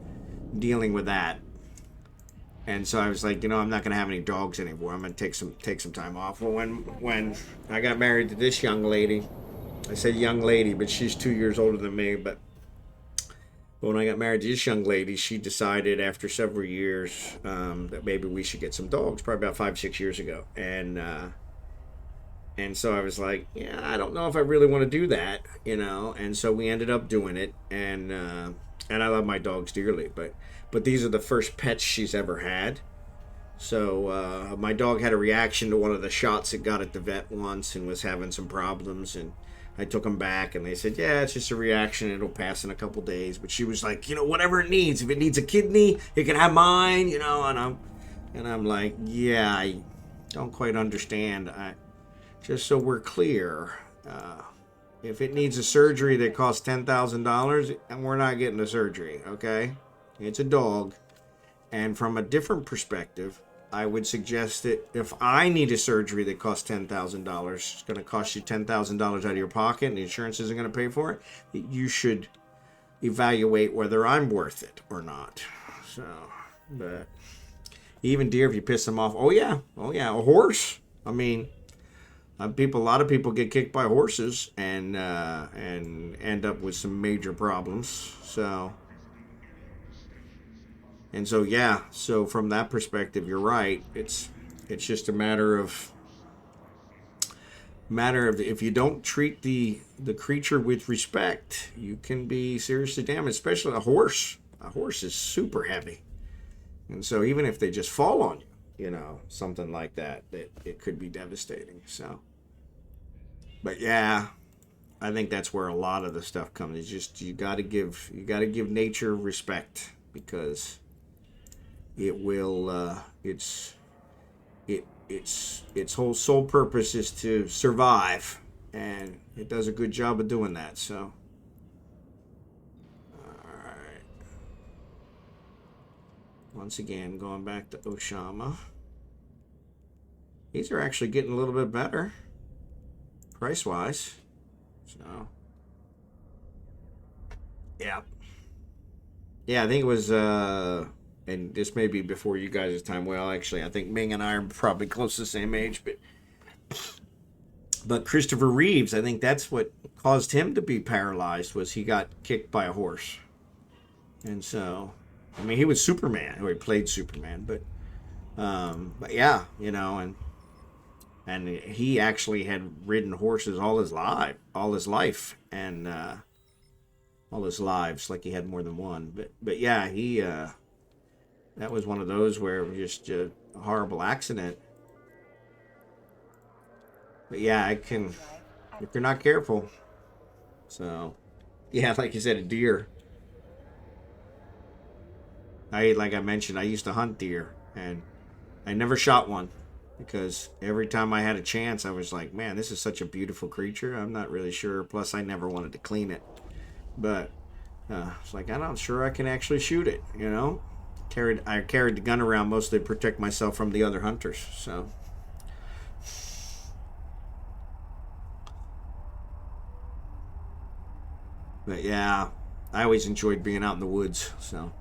[SPEAKER 1] dealing with that. And so I was like, I'm not going to have any dogs anymore. I'm going to take some time off. Well, when I got married to this young lady, I said young lady, but she's 2 years older than me, but when I got married to this young lady, she decided after several years that maybe we should get some dogs, probably about 5, 6 years ago. And so I was like, yeah, I don't know if I really want to do that, And so we ended up doing it, and I love my dogs dearly, but these are the first pets she's ever had. So my dog had a reaction to one of the shots it got at the vet once and was having some problems, and I took him back, and they said, yeah, it's just a reaction. It'll pass in a couple days. But she was like, whatever it needs. If it needs a kidney, it can have mine, And I'm like, yeah, I don't quite understand. Just so we're clear, if it needs a surgery that costs $10,000, and we're not getting the surgery, okay? It's a dog. And from a different perspective, I would suggest that if I need a surgery that costs $10,000, it's going to cost you $10,000 out of your pocket, and the insurance isn't going to pay for it, you should evaluate whether I'm worth it or not. So, but even deer, if you piss them off, oh yeah, a horse. I mean, a lot of people get kicked by horses and end up with some major problems. So from that perspective, you're right. It's just a matter of if you don't treat the creature with respect, you can be seriously damaged. Especially a horse. A horse is super heavy, and so even if they just fall on you, something like that, it could be devastating. So, but yeah, I think that's where a lot of the stuff comes. It's just you got to give nature respect, because it will its whole sole purpose is to survive, and it does a good job of doing that. So all right, once again going back to Oshama, these are actually getting a little bit better price wise. So yeah, I think it was and this may be before you guys' time. Well, actually, I think Ming and I are probably close to the same age, but Christopher Reeves, I think that's what caused him to be paralyzed, was he got kicked by a horse. And so, I mean, he was Superman, or he played Superman, but yeah, and he actually had ridden horses all his life, and all his lives, like he had more than one. But yeah, he. That was one of those where it was just a horrible accident. But yeah, if you're not careful. So, yeah, like you said, a deer. Like I mentioned, I used to hunt deer, and I never shot one, because every time I had a chance, I was like, man, this is such a beautiful creature. I'm not really sure. Plus, I never wanted to clean it. But it's like, I'm not sure I can actually shoot it, I carried the gun around mostly to protect myself from the other hunters. So But yeah, I always enjoyed being out in the woods. So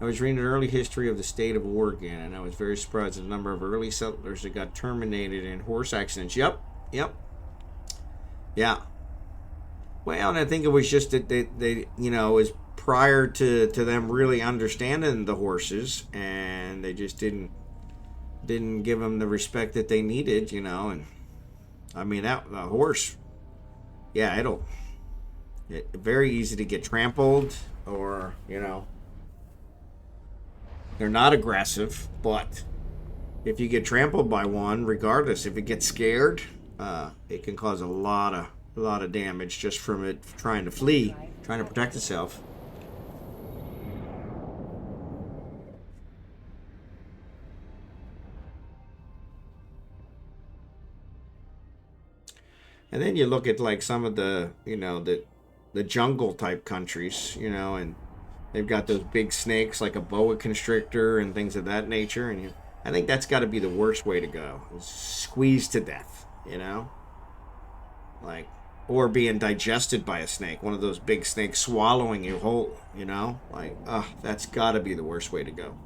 [SPEAKER 1] I was reading an early history of the state of Oregon, and I was very surprised at the number of early settlers that got terminated in horse accidents. Yep, yeah. Well, and I think it was just that they it was prior to them really understanding the horses, and they just didn't give them the respect that they needed, and I mean that the horse, yeah, very easy to get trampled, or they're not aggressive, but if you get trampled by one, regardless if it gets scared, it can cause a lot of damage just from it trying to flee, trying to protect itself. And then you look at like some of the jungle type countries, and they've got those big snakes like a boa constrictor and things of that nature, and I think that's got to be the worst way to go. Is squeezed to death, like, or being digested by a snake, one of those big snakes swallowing you whole, like, that's got to be the worst way to go.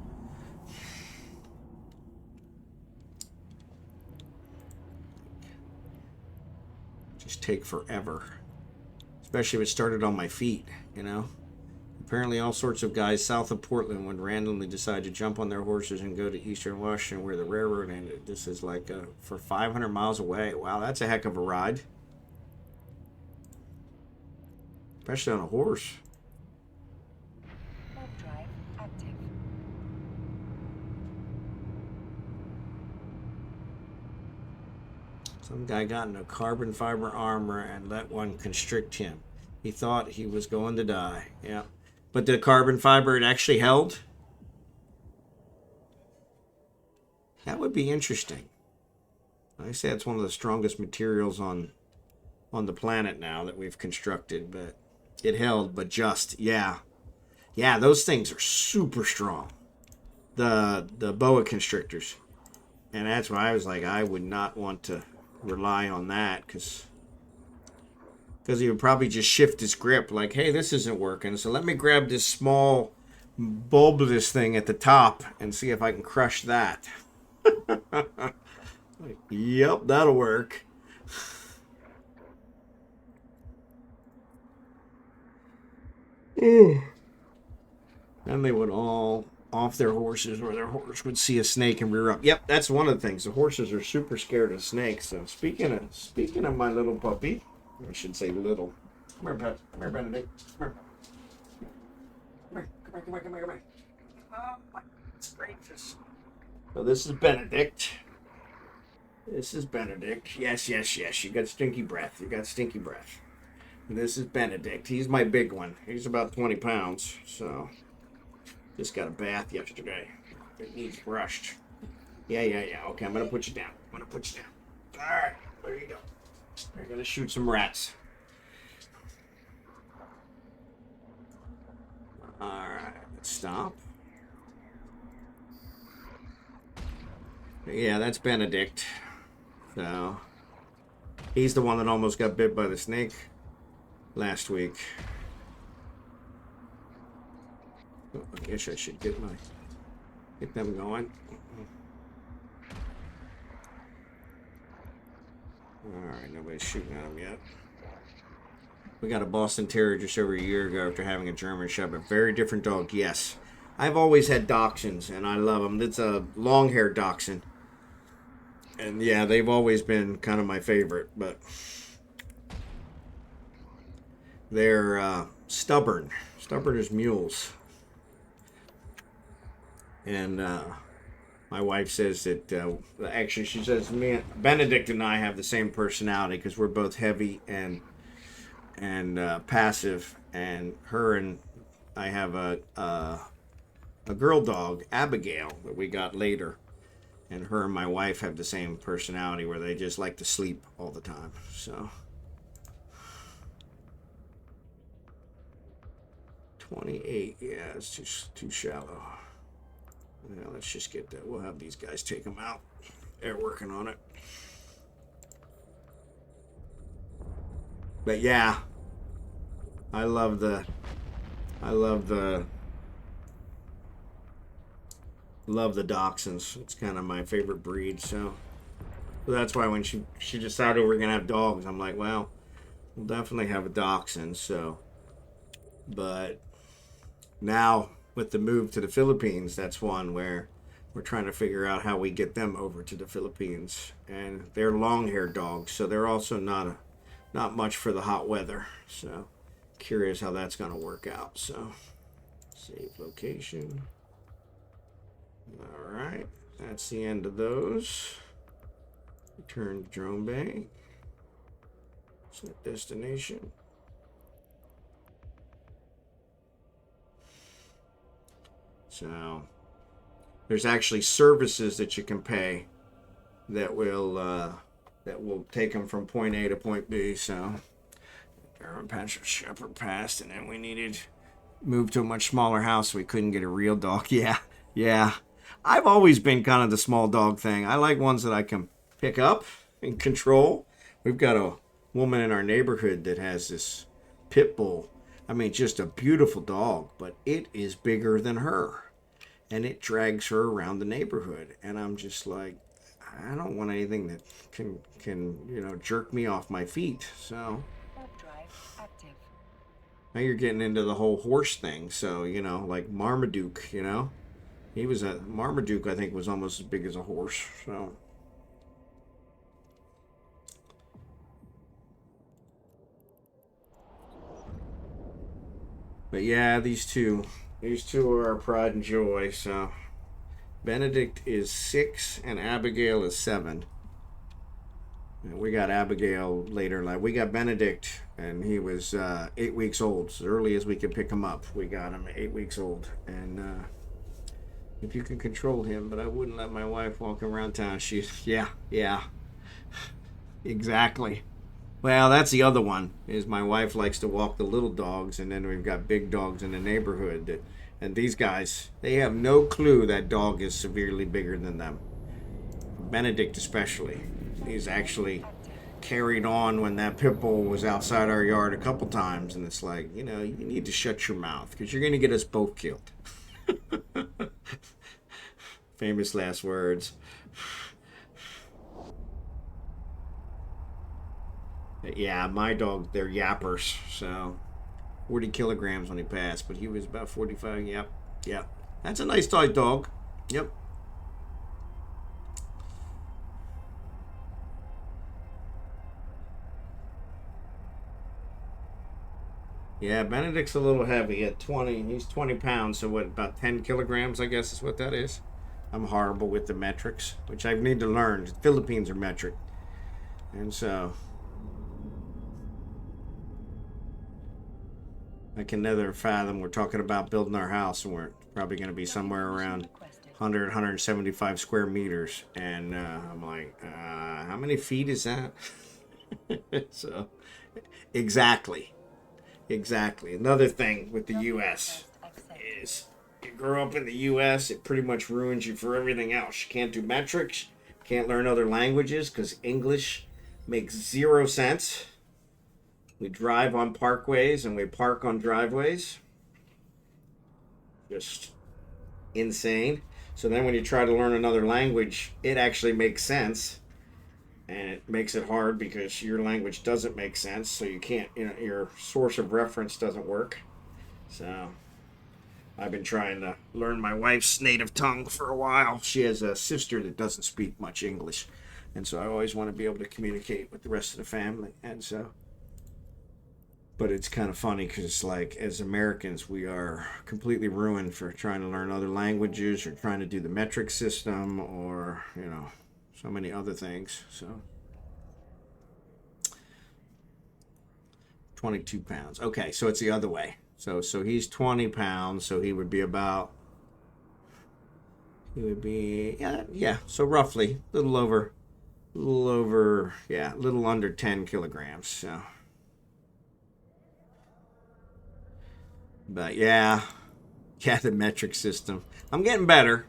[SPEAKER 1] Just take forever, especially if it started on my feet. Apparently, all sorts of guys south of Portland would randomly decide to jump on their horses and go to eastern Washington where the railroad ended. This is like for 500 miles away. Wow, that's a heck of a ride. Especially on a horse.
[SPEAKER 2] Warp drive active.
[SPEAKER 1] Some guy got into carbon fiber armor and let one constrict him. He thought he was going to die. Yeah. But the carbon fiber, it actually held? That would be interesting. I say it's one of the strongest materials on the planet now that we've constructed, but it held, but just, yeah. Yeah, those things are super strong. The boa constrictors. And that's why I was like, I would not want to rely on that, because he would probably just shift his grip like, hey, this isn't working, so let me grab this small bulbous thing at the top and see if I can crush that. Like, yep, that'll work. Then they would all off their horses, or their horse would see a snake and rear up. Yep, that's one of the things. The horses are super scared of snakes. So speaking of my little puppy, I should say little. Come here, Pet. Come here, Benedict. Come here. Come here. Oh, my gracious. So this is Benedict. Yes. You got stinky breath. This is Benedict. He's my big one. He's about 20 pounds. So just got a bath yesterday. It needs brushed. Yeah. Okay, I'm gonna put you down. All right, there you go. We're gonna shoot some rats. All right, let's stop. Yeah, that's Benedict. So he's the one that almost got bit by the snake last week. I guess I should get them going. Alright, nobody's shooting at them yet. We got a Boston Terrier just over a year ago after having a German Shepherd. Very different dog, yes. I've always had Dachshunds, and I love them. It's a long-haired Dachshund. And yeah, they've always been kind of my favorite, but they're stubborn as mules. And my wife says that actually, she says me, Benedict and I have the same personality because we're both heavy and passive, and her and I have a girl dog, Abigail, that we got later, and her and my wife have the same personality where they just like to sleep all the time. So 28, yeah, it's too shallow. Yeah, let's just get that. We'll have these guys take them out. They're working on it. But yeah, I love the dachshunds. It's kind of my favorite breed, so that's why when she decided we are gonna have dogs, I'm like, well, we'll definitely have a dachshund. So, but now with the move to the Philippines, that's one where we're trying to figure out how we get them over to the Philippines, and they're long-haired dogs, so they're also not much for the hot weather. So, curious how that's gonna work out. So, save location. All right, that's the end of those. Return to drone bay. Set destination. So there's actually services that you can pay that will take them from point A to point B. So Durham Pasture Shepherd passed, and then we needed moved to a much smaller house. So we couldn't get a real dog. Yeah. I've always been kind of the small dog thing. I like ones that I can pick up and control. We've got a woman in our neighborhood that has this pit bull. I mean, just a beautiful dog, but it is bigger than her. And it drags her around the neighborhood. And I'm just like, I don't want anything that can jerk me off my feet. So
[SPEAKER 2] Active.
[SPEAKER 1] now you're getting into the whole horse thing. So, like Marmaduke, he was a Marmaduke, I think, was almost as big as a horse. So but yeah, these two are our pride and joy. So Benedict is 6 and Abigail is 7. And we got Abigail later. Like, we got Benedict, and he was 8 weeks old. As early as we could pick him up, we got him 8 weeks old. And if you can control him, but I wouldn't let my wife walk around town. She's yeah, exactly. Well, that's the other one, is my wife likes to walk the little dogs, and then we've got big dogs in the neighborhood. And these guys, they have no clue that dog is severely bigger than them. Benedict especially. He's actually carried on when that pit bull was outside our yard a couple times, and it's like, you need to shut your mouth, because you're going to get us both killed. Famous last words. Yeah, my dog, they're yappers. So 40 kilograms when he passed, but he was about 45. Yep. That's a nice size dog. Yep. Yeah, Benedict's a little heavy at 20. He's 20 pounds, so what, about 10 kilograms, I guess is what that is. I'm horrible with the metrics, which I need to learn. The Philippines are metric. And so I can never fathom we're talking about building our house, and we're probably going to be somewhere around 100, 175 square meters. And I'm like, how many feet is that? So, exactly. Another thing with the U.S. is you grow up in the U.S., it pretty much ruins you for everything else. You can't do metrics, can't learn other languages because English makes 0 sense. We drive on parkways and we park on driveways. Just insane. So then when you try to learn another language, it actually makes sense. And it makes it hard because your language doesn't make sense. So you can't, your source of reference doesn't work. So I've been trying to learn my wife's native tongue for a while. She has a sister that doesn't speak much English. And so I always want to be able to communicate with the rest of the family. And so, but it's kind of funny because it's like, as Americans, we are completely ruined for trying to learn other languages or trying to do the metric system or, so many other things. So 22 pounds. Okay, so it's the other way. So he's 20 pounds, so he would be so roughly a little under 10 kilograms. So, but yeah, the metric system. I'm getting better.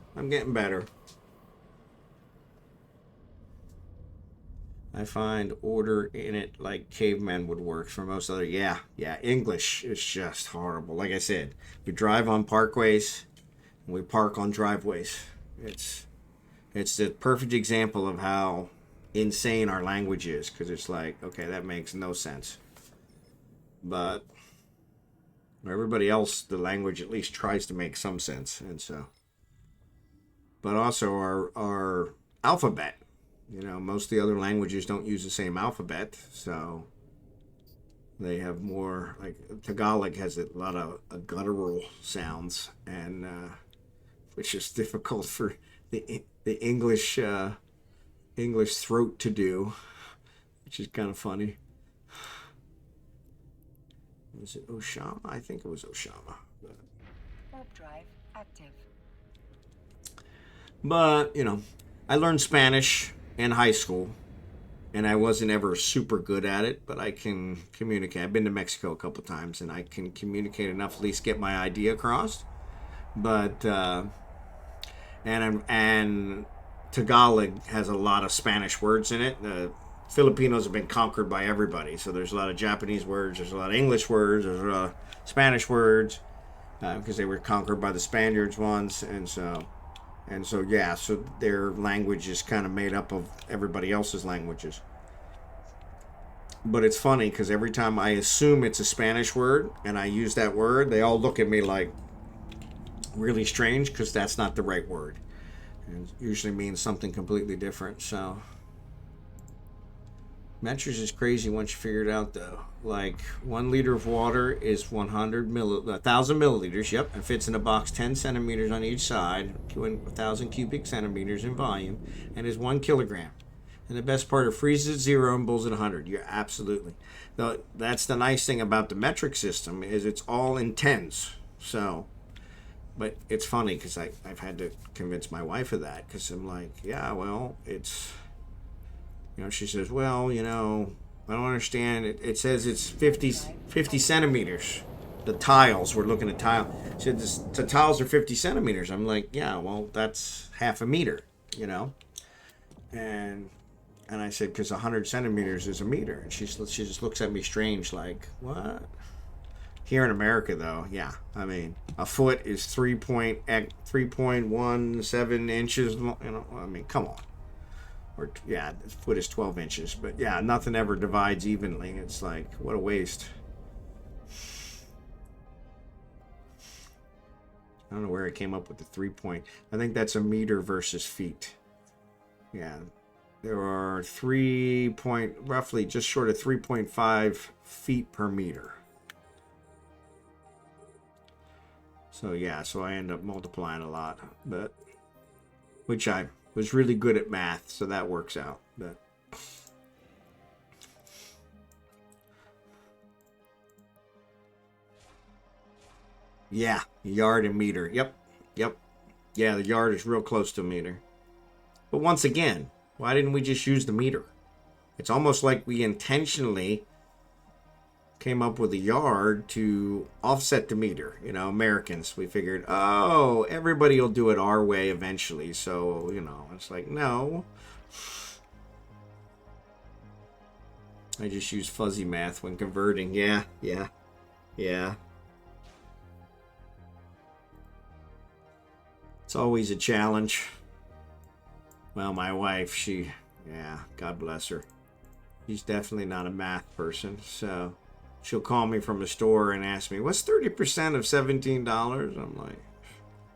[SPEAKER 1] I find order in it like cavemen would work for most other. Yeah, English is just horrible. Like I said, we drive on parkways and we park on driveways. It's it's the perfect example of how insane our language is, because it's like, okay, that makes no sense. But for everybody else, the language at least tries to make some sense, and so. But also our alphabet. Most of the other languages don't use the same alphabet, so they have more, like Tagalog has a lot of guttural sounds, and which is difficult for the English throat to do, which is kind of funny. Was it Oshama? I think it was Oshama.
[SPEAKER 2] Warp drive active.
[SPEAKER 1] But I learned Spanish in high school, and I wasn't ever super good at it, but I can communicate. I've been to Mexico a couple times, and I can communicate enough, at least get my idea across. But and Tagalog has a lot of Spanish words in it. The Filipinos have been conquered by everybody, so there's a lot of Japanese words, there's a lot of English words, there's a lot of Spanish words, because they were conquered by the Spaniards once, and so yeah, so their language is kind of made up of everybody else's languages. But it's funny because every time I assume it's a Spanish word and I use that word, they all look at me like really strange, because that's not the right word. It usually means something completely different. So metrics is crazy once you figure it out, though. Like 1 liter of water is 1,000 milliliters. Yep, and fits in a box 10 centimeters on each side, 1,000 cubic centimeters in volume, and is 1 kilogram. And the best part, it freezes at 0 and bulls at 100. You're absolutely. Though that's the nice thing about the metric system, is it's all in tens. So, but it's funny because I've had to convince my wife of that, because I'm like, yeah, well, it's. She says, well, I don't understand. It says it's 50 centimeters. The tiles, we're looking at tile. She said, the tiles are 50 centimeters. I'm like, yeah, well, that's half a meter, And I said, because 100 centimeters is a meter. And she just looks at me strange, like, what? Here in America, though, yeah. I mean, a foot is 3.17 inches. I mean, come on. Or yeah, the foot is 12 inches, but yeah, nothing ever divides evenly. It's like, what a waste. I don't know where I came up with the 3 point. I think that's a meter versus feet. Yeah, there are roughly just short of 3.5 feet per meter. So yeah, so I end up multiplying a lot, but which I was really good at math, so that works out. But yeah, yard and meter. Yep. Yeah, the yard is real close to a meter. But once again, why didn't we just use the meter? It's almost like we intentionally came up with a yard to offset the meter. Americans, we figured, oh, everybody will do it our way eventually. So, it's like, no. I just use fuzzy math when converting. Yeah. It's always a challenge. Well, my wife, God bless her. She's definitely not a math person, so she'll call me from a store and ask me, what's 30% of $17? I'm like,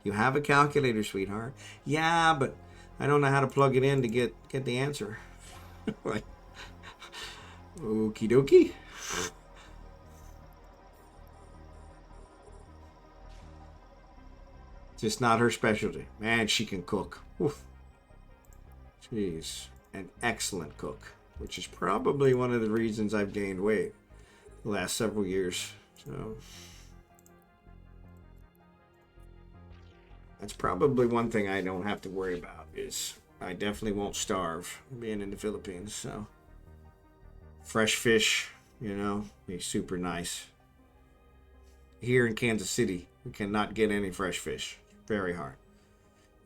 [SPEAKER 1] you have a calculator, sweetheart. Yeah, but I don't know how to plug it in to get the answer. Like, okie dokie. Just not her specialty. Man, she can cook. Oof. She's an excellent cook, which is probably one of the reasons I've gained weight the last several years. So that's probably one thing I don't have to worry about, is I definitely won't starve being in the Philippines. So fresh fish, be super nice. Here in Kansas City, we cannot get any fresh fish. Very hard.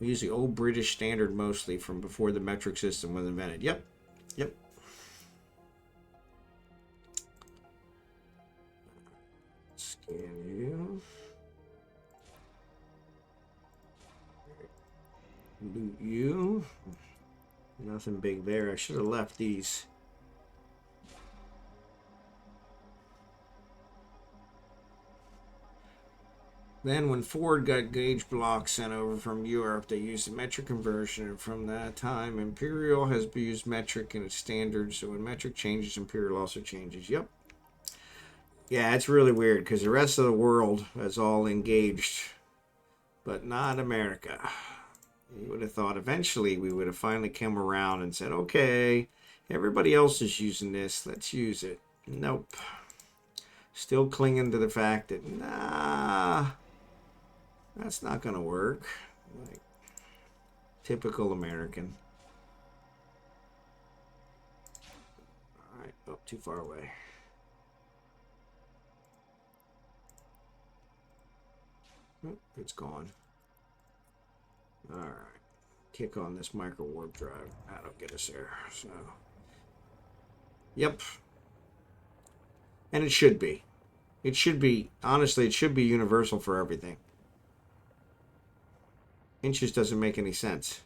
[SPEAKER 1] We use the old British standard mostly, from before the metric system was invented. Yep. Can you? Loot you. Nothing big there. I should have left these. Then when Ford got gauge blocks sent over from Europe, they used the metric conversion, and from that time, Imperial has used metric in its standards, so when metric changes, Imperial also changes. Yep. Yeah, it's really weird, because the rest of the world is all engaged, but not America. You would have thought eventually we would have finally come around and said, okay, everybody else is using this, let's use it. Nope. Still clinging to the fact that, nah, that's not going to work. Like, typical American. All right. Oh, too far away. Oh, it's gone. All right. Kick on this micro warp drive. That'll get us there. So, yep. And it should be. It should be, honestly, it should be universal for everything. Inches doesn't make any sense.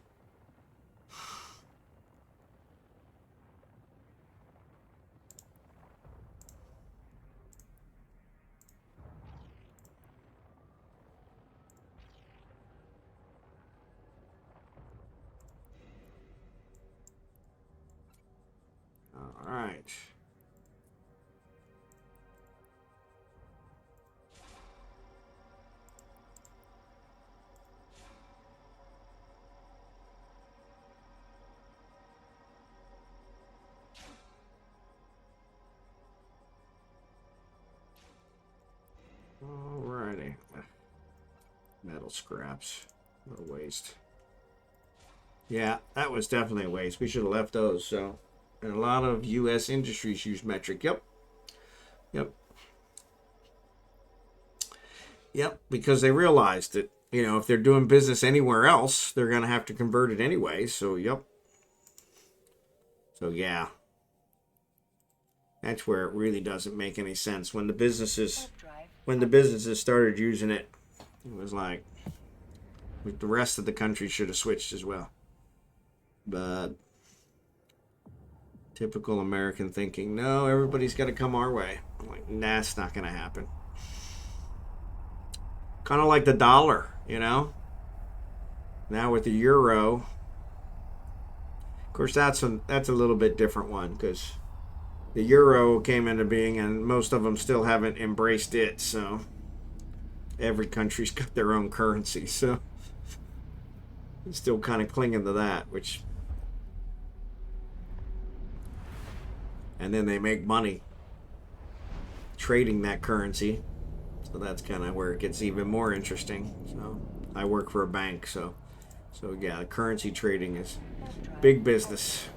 [SPEAKER 1] All right. Alrighty. Metal scraps. What a waste. Yeah, that was definitely a waste. We should have left those. So, and a lot of U.S. industries use metric. Yep. Yep. Yep. Because they realized that, you know, if they're doing business anywhere else, they're going to have to convert it anyway. So, yep. So, yeah. That's where it really doesn't make any sense. When the businesses started using it, it was like the rest of the country should have switched as well. But typical American thinking, no, everybody's got to come our way. I'm like, nah, it's not going to happen. Kind of like the dollar, you know? Now with the euro, of course, that's a little bit different one because the euro came into being and most of them still haven't embraced it. So every country's got their own currency. So it's still kind of clinging to that, which... And then they make money trading that currency. So that's kind of where it gets even more interesting. So I work for a bank, so yeah, currency trading is big business.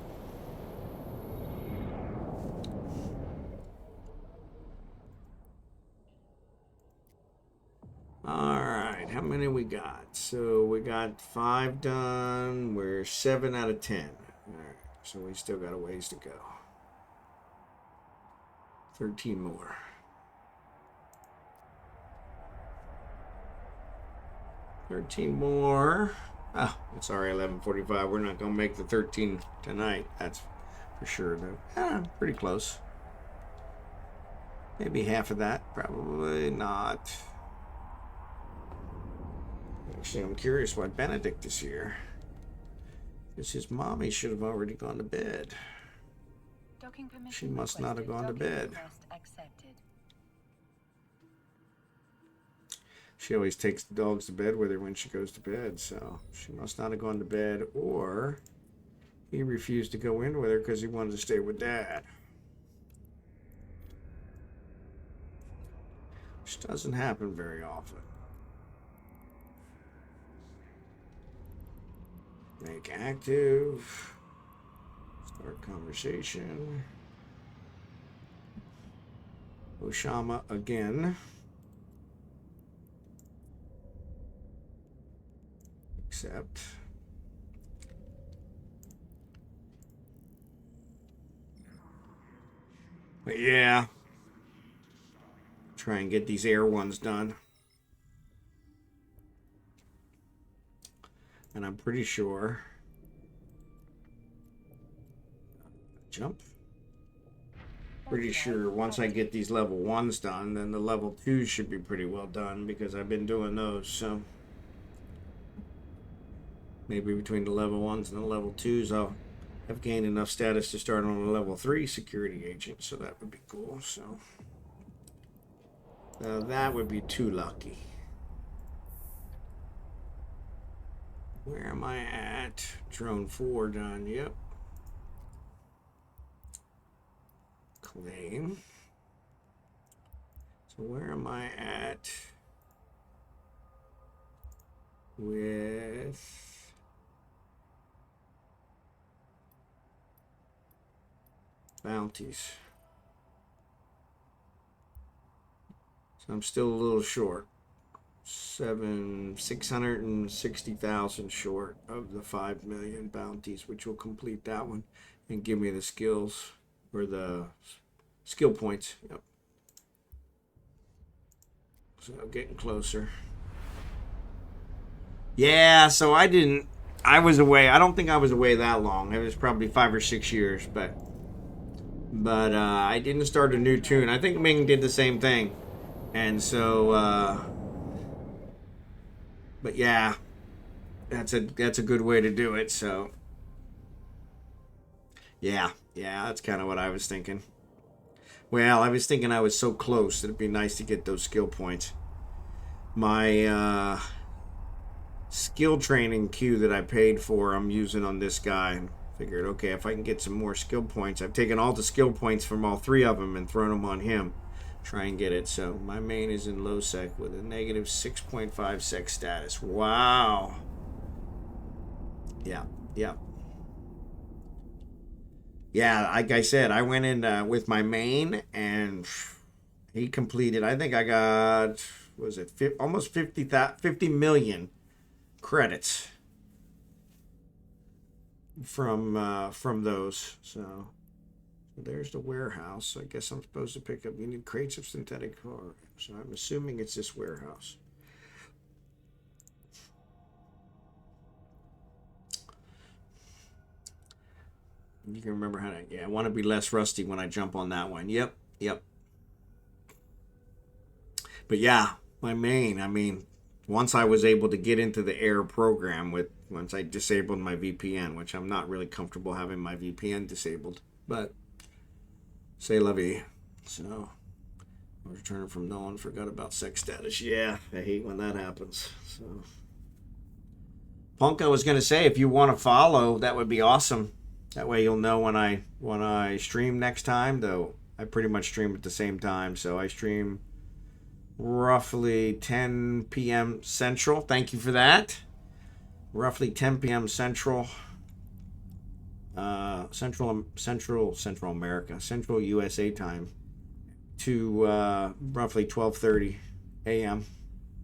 [SPEAKER 1] All right, how many we got? So we got 5 done. We're 7 out of 10. All right, so we still got a ways to go. 13 more. Oh, it's already 11:45. We're not gonna make the 13 tonight. That's for sure. Though, pretty close. Maybe half of that. Probably not. Actually, I'm curious why Benedict is here. Because his mommy should have already gone to bed. She must not have gone to bed. She always takes the dogs to bed with her when she goes to bed, so she must not have gone to bed, or he refused to go in with her because he wanted to stay with Dad. Which doesn't happen very often. Make active. Start conversation. Oshama again. Accept. But yeah. Try and get these air ones done. And I'm pretty sure... Jump. Pretty sure once I get these level 1s done, then the level 2s should be pretty well done, because I've been doing those, so... Maybe between the level 1s and the level 2s, I'll have gained enough status to start on a level 3 security agent, so that would be cool, so... Now that would be too lucky. Where am I at? Drone 4 done, yep. Claim. So where am I at with bounties? So I'm still a little short. 660,000 short of the 5 million bounties, which will complete that one and give me the skills or the skill points. Yep. So I'm getting closer. Yeah, so I was away. I don't think I was away that long. It was probably 5 or 6 years, but I didn't start a new tune. I think Ming did the same thing. And so but yeah, that's a good way to do it. So yeah, that's kind of what I was thinking. Well, I was thinking I was so close. It'd be nice to get those skill points. My skill training queue that I paid for, I'm using on this guy. Figured, okay, if I can get some more skill points, I've taken all the skill points from all 3 of them and thrown them on him. Try and get it. So my main is in low sec with a negative 6.5 sec status. Wow. Yeah. Like I said, I went in with my main and he completed. I think I got, was it almost 50 million credits from those. So there's the warehouse. I guess I'm supposed to pick up. You need crates of synthetic car. So I'm assuming it's this warehouse. You can remember how to. Yeah, I want to be less rusty when I jump on that one. Yep. But yeah, my main. I mean, once I was able to get into the air program once I disabled my VPN, which I'm not really comfortable having my VPN disabled, but. C'est la vie. So, I was returning from no one, forgot about sex status. Yeah, I hate when that happens. So, Punk, I was going to say, if you want to follow, that would be awesome. That way you'll know when I stream next time, though I pretty much stream at the same time. So I stream roughly 10 p.m. Central. Thank you for that. Roughly 10 p.m. Central. Central America, Central USA time to roughly 12:30 a.m.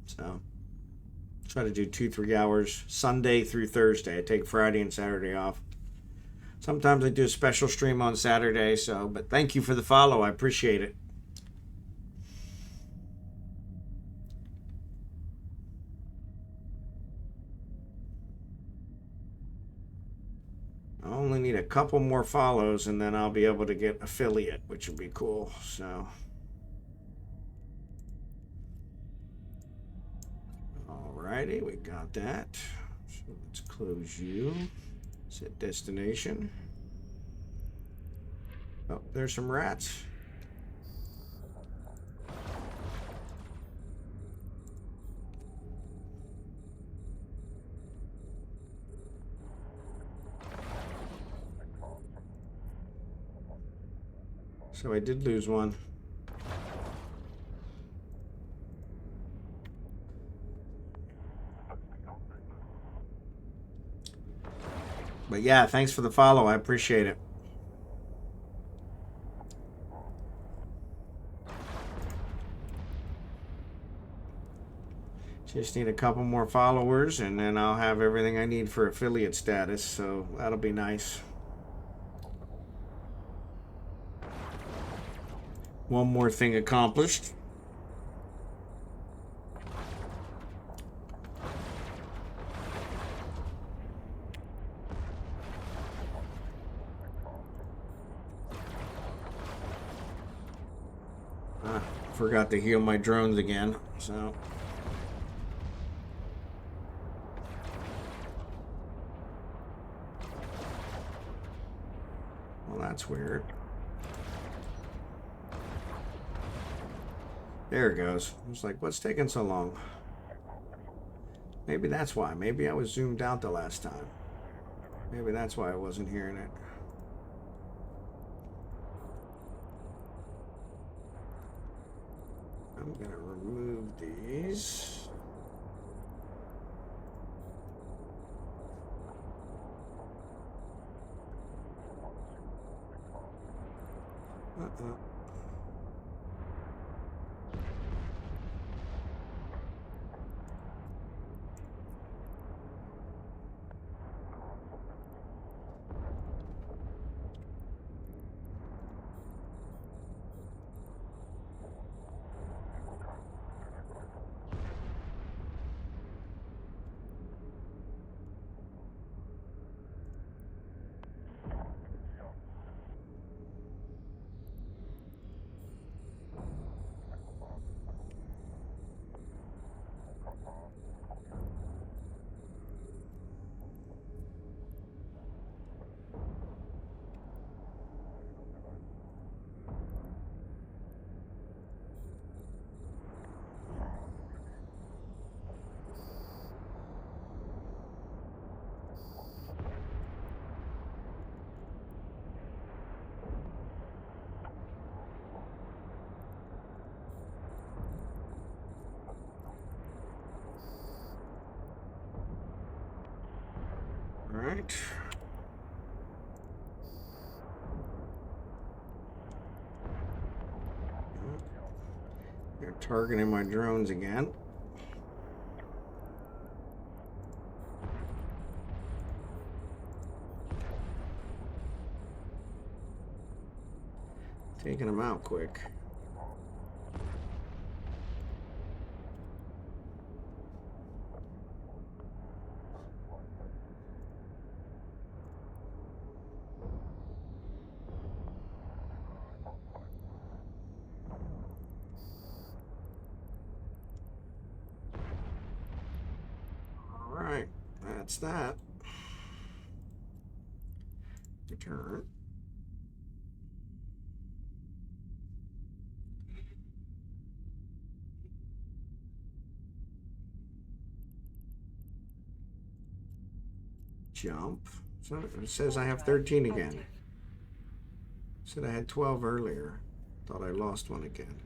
[SPEAKER 1] So try to do 2-3 hours Sunday through Thursday. I take Friday and Saturday off. Sometimes I do a special stream on Saturday. But thank you for the follow. I appreciate it. I only need a couple more follows and then I'll be able to get affiliate, which would be cool. So, alrighty, we got that. So let's close you. Set destination. Oh, there's some rats. So I did lose one. But yeah, thanks for the follow. I appreciate it. Just need a couple more followers and then I'll have everything I need for affiliate status. So that'll be nice. One more thing accomplished. forgot to heal my drones again, so. Well, that's weird. There it goes. I was like, what's taking so long? Maybe that's why. Maybe I was zoomed out the last time. Maybe that's why I wasn't hearing it. I'm gonna remove these. All right. They're targeting my drones again. Taking them out quick. That's that. Return. Jump. So it says I have 13 again. It said I had 12 earlier. Thought I lost one again.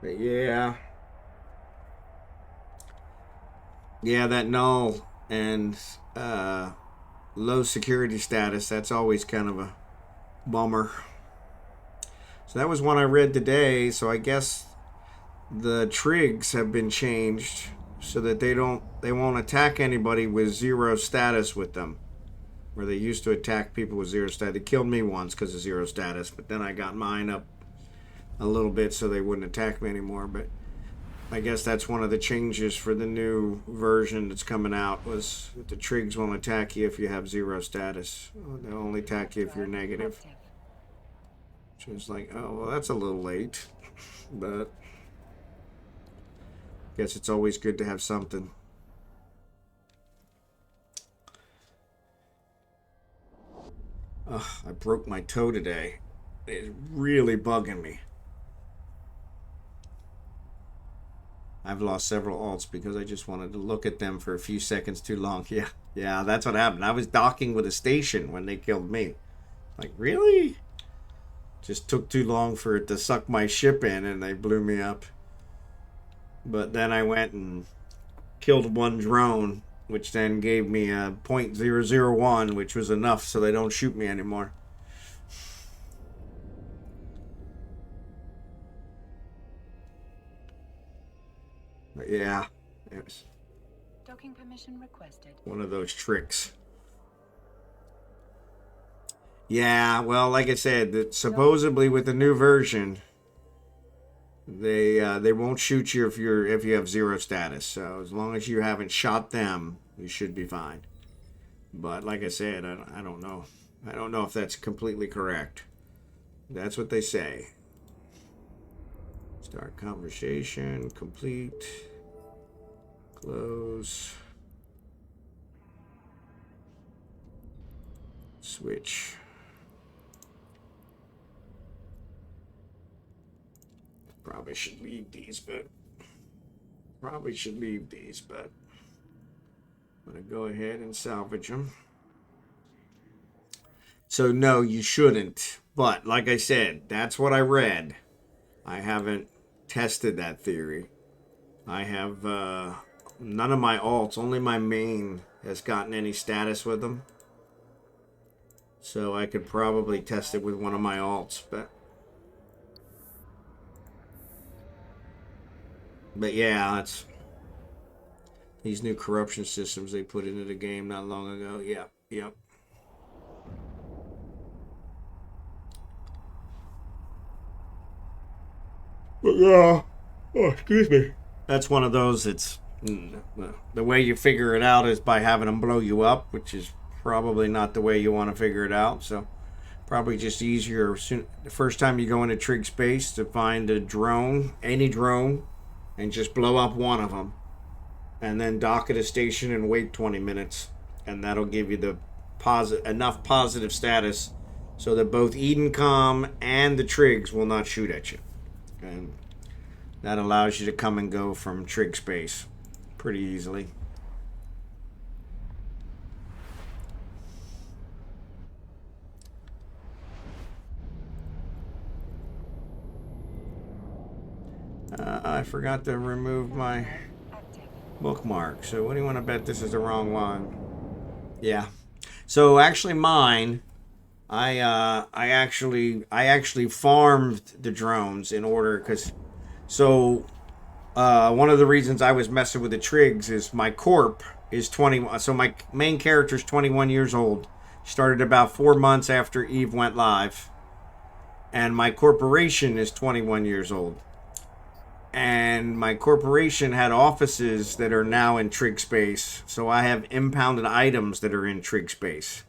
[SPEAKER 1] But yeah, that null and low security status, that's always kind of a bummer. So that was one I read today. So I guess the trigs have been changed so that they won't attack anybody with 0 status with them. Where they used to attack people with 0 status. They killed me once because of 0 status, but then I got mine up a little bit so they wouldn't attack me anymore. But I guess that's one of the changes for the new version that's coming out, was that the trigs won't attack you if you have 0 status. They'll only attack you if you're negative. So it's like, oh, well, that's a little late. But I guess it's always good to have something. I broke my toe today. It's really bugging me. I've lost several alts because I just wanted to look at them for a few seconds too long. Yeah, that's what happened. I was docking with a station when they killed me. Like, really? Just took too long for it to suck my ship in and they blew me up. But then I went and killed one drone, which then gave me a .001, which was enough so they don't shoot me anymore. But yeah, it was
[SPEAKER 2] docking permission requested.
[SPEAKER 1] One of those tricks. Yeah, well, like I said, that supposedly with the new version, They won't shoot you if you have 0 status. So as long as you haven't shot them, you should be fine. But like I said, I don't know. I don't know if that's completely correct. That's what they say. Start conversation. Complete. Close. Switch. Probably should leave these, but I'm gonna go ahead and salvage them. So no, you shouldn't. But like I said, that's what I read. I haven't tested that theory. I have none of my alts, only my main has gotten any status with them. So I could probably test it with one of my alts, but yeah, that's these new corruption systems they put into the game not long ago. Yep. But yeah, oh, excuse me. That's one of those. It's the way you figure it out is by having them blow you up, which is probably not the way you want to figure it out. So probably just easier the first time you go into trig space to find a drone, any drone, and just blow up one of them, and then dock at a station and wait 20 minutes, and that'll give you the enough positive status so that both Edencom and the trigs will not shoot at you. And that allows you to come and go from trig space pretty easily. I forgot to remove my bookmark. So what do you want to bet this is the wrong one? Yeah. So actually mine, I actually farmed the drones in order because one of the reasons I was messing with the trigs is my corp is 21. So my main character is 21 years old. Started about 4 months after Eve went live. And my corporation is 21 years old. And my corporation had offices that are now in trig space. So I have impounded items that are in trig space.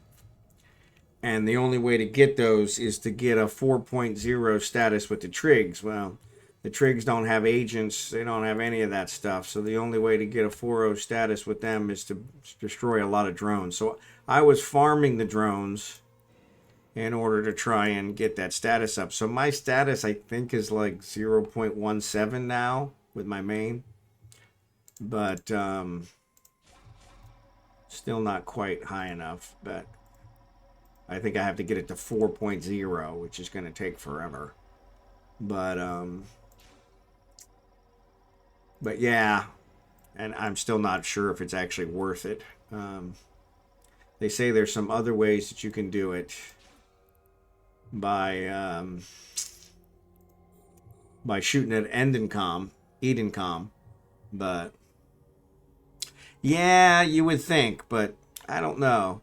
[SPEAKER 1] And the only way to get those is to get a 4.0 status with the trigs. Well, the trigs don't have agents. They don't have any of that stuff. So the only way to get a 4.0 status with them is to destroy a lot of drones. So I was farming the drones in order to try and get that status up. So my status, I think, is like 0.17 now with my main. But still not quite high enough. But I think I have to get it to 4.0, which is going to take forever. But yeah, and I'm still not sure if it's actually worth it. They say there's some other ways that you can do it by shooting at Edencom, but yeah, you would think, but I don't know.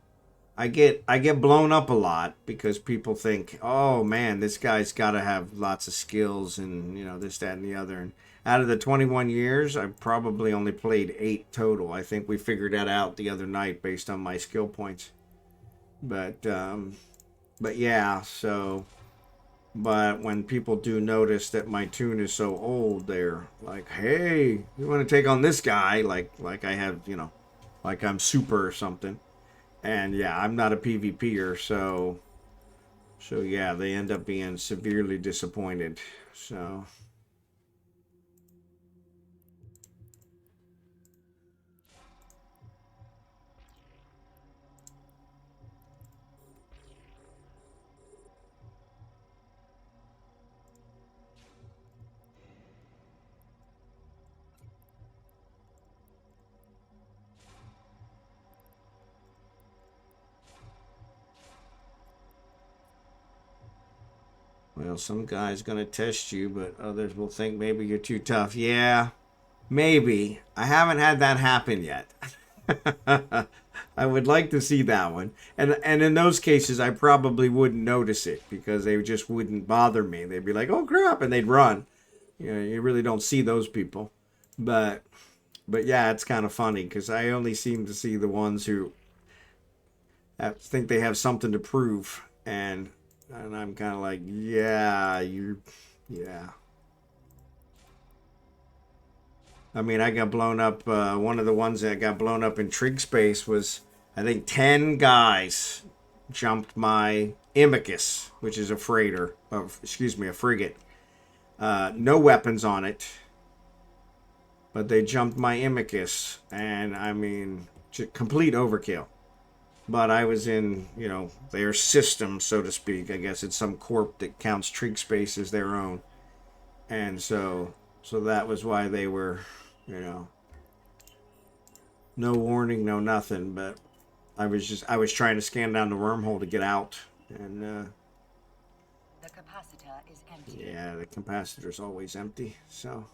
[SPEAKER 1] I get blown up a lot because people think, oh man, this guy's got to have lots of skills and this, that, and the other. And out of the 21 years, I've probably only played 8 total. I think we figured that out the other night based on my skill points. But yeah, so. But when people do notice that my tune is so old, they're like, hey, you want to take on this guy? Like I have, like I'm super or something. And yeah, I'm not a PvPer, so yeah, they end up being severely disappointed. So well, some guy's gonna test you, but others will think maybe you're too tough. Yeah, maybe. I haven't had that happen yet. I would like to see that one. And in those cases, I probably wouldn't notice it because they just wouldn't bother me. They'd be like, oh crap, and they'd run. You know, you really don't see those people. But yeah, it's kind of funny because I only seem to see the ones who think they have something to prove, and I'm kind of like, yeah, yeah. I mean, I got blown up. One of the ones that got blown up in trig space was, I think, 10 guys jumped my Imicus, which is a freighter, excuse me, a frigate. No weapons on it, but they jumped my Imicus, and I mean, complete overkill. But I was in, you know, their system, so to speak. I guess it's some corp that counts trig space as their own, and so that was why they were, you know, no warning, no nothing. But I was trying to scan down the wormhole to get out, and
[SPEAKER 2] The capacitor is empty.
[SPEAKER 1] yeah, the capacitor's always empty. So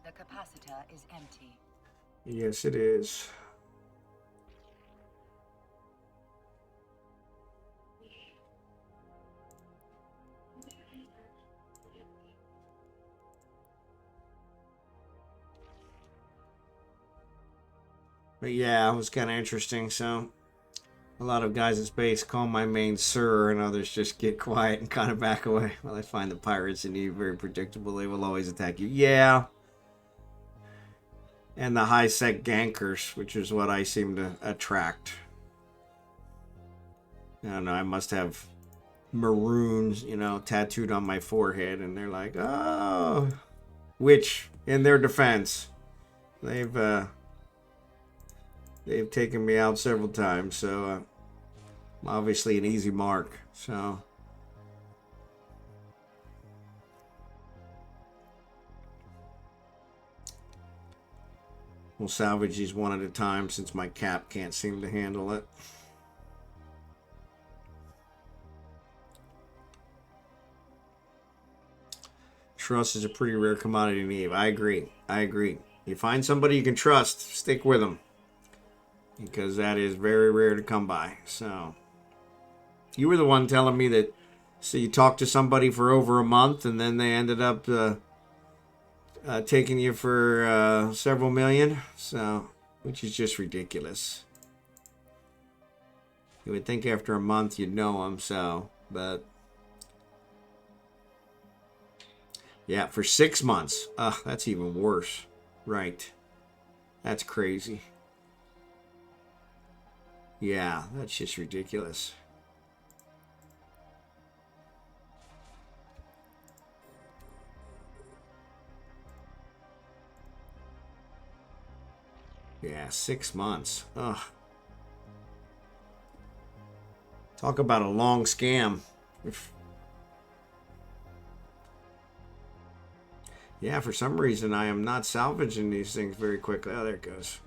[SPEAKER 2] The capacitor is empty.
[SPEAKER 1] yes, it is. But yeah, it was kind of interesting. So a lot of guys in space call my main sir, and others just get quiet and kind of back away. Well, I find the pirates in you very predictable. They will always attack you. Yeah. And the high-sec gankers, which is what I seem to attract. I don't know, I must have maroons, you know, tattooed on my forehead, and they're like, oh. Which, in their defense, they've taken me out several times, so I'm obviously an easy mark. So we'll salvage these one at a time since my cap can't seem to handle it. Trust is a pretty rare commodity in Eve. I agree. You find somebody you can trust, stick with them, because that is very rare to come by. So you were the one telling me that, so you talked to somebody for over a month and then they ended up taking you for several million. So, which is just ridiculous. You would think after a month you'd know them. So, but yeah, for 6 months. That's even worse. Right. That's crazy. Yeah, that's just ridiculous. Yeah, 6 months. Ugh. Talk about a long scam. Yeah, for some reason I am not salvaging these things very quickly. Oh, there it goes.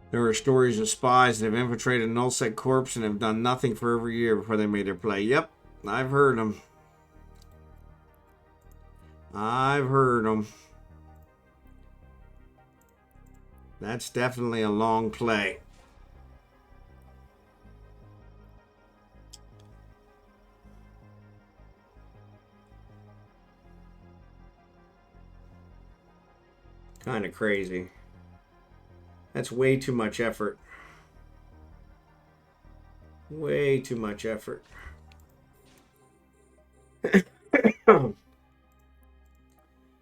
[SPEAKER 1] There are stories of spies that have infiltrated nullsec corps and have done nothing for over a year before they made their play. Yep, I've heard them. I've heard them. That's definitely a long play. Kind of crazy. That's way too much effort. Way too much effort.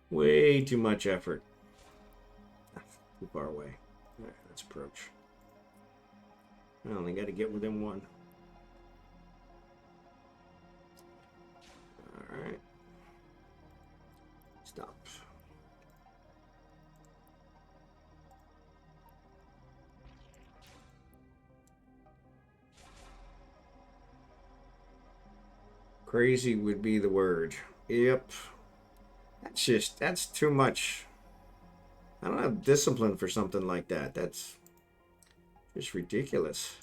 [SPEAKER 1] Way too much effort. Too far away. All right, let's approach. I only got to get within one. All right. Stop. Crazy would be the word. Yep. That's too much. I don't have discipline for something like that. That's just ridiculous.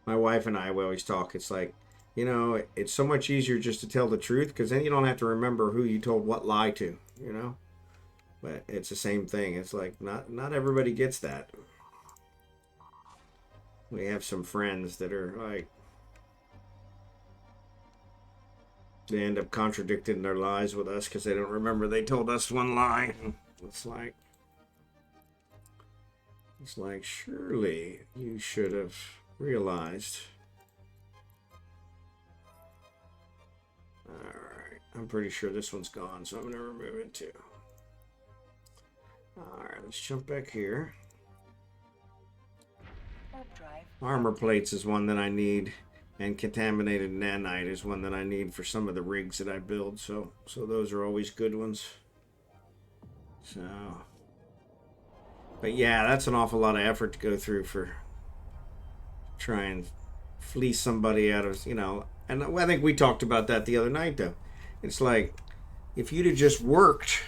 [SPEAKER 1] My wife and I, we always talk. It's like, you know, it's so much easier just to tell the truth because then you don't have to remember who you told what lie to, you know? But it's the same thing. It's like not everybody gets that. We have some friends that are like, they end up contradicting their lies with us because they don't remember they told us one lie. It's like, surely you should have realized. Alright, I'm pretty sure this one's gone, so I'm going to remove it too. Alright, let's jump back here. Armor plates is one that I need, and contaminated nanite is one that I need for some of the rigs that I build, so those are always good ones. So, but yeah, that's an awful lot of effort to go through for try and fleece somebody out of, you know, and I think we talked about that the other night though. It's like, if you'd have just worked,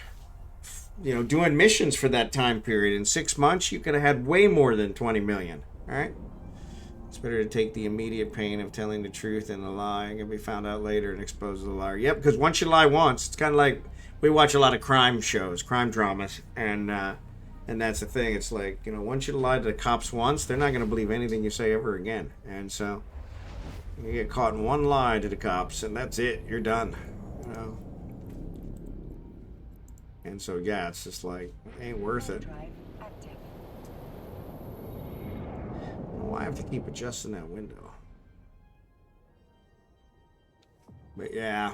[SPEAKER 1] you know, doing missions for that time period in 6 months, you could have had way more than 20 million, all right? It's better to take the immediate pain of telling the truth and the lie and be found out later and expose the liar. Yep, because once you lie once, it's kind of like, we watch a lot of crime shows, crime dramas, and that's the thing. It's like, you know, once you lie to the cops once, they're not going to believe anything you say ever again. And so you get caught in one lie to the cops, and that's it. You're done. You know? And so, yeah, it's just like, it ain't worth it. Well, I have to keep adjusting that window. But yeah.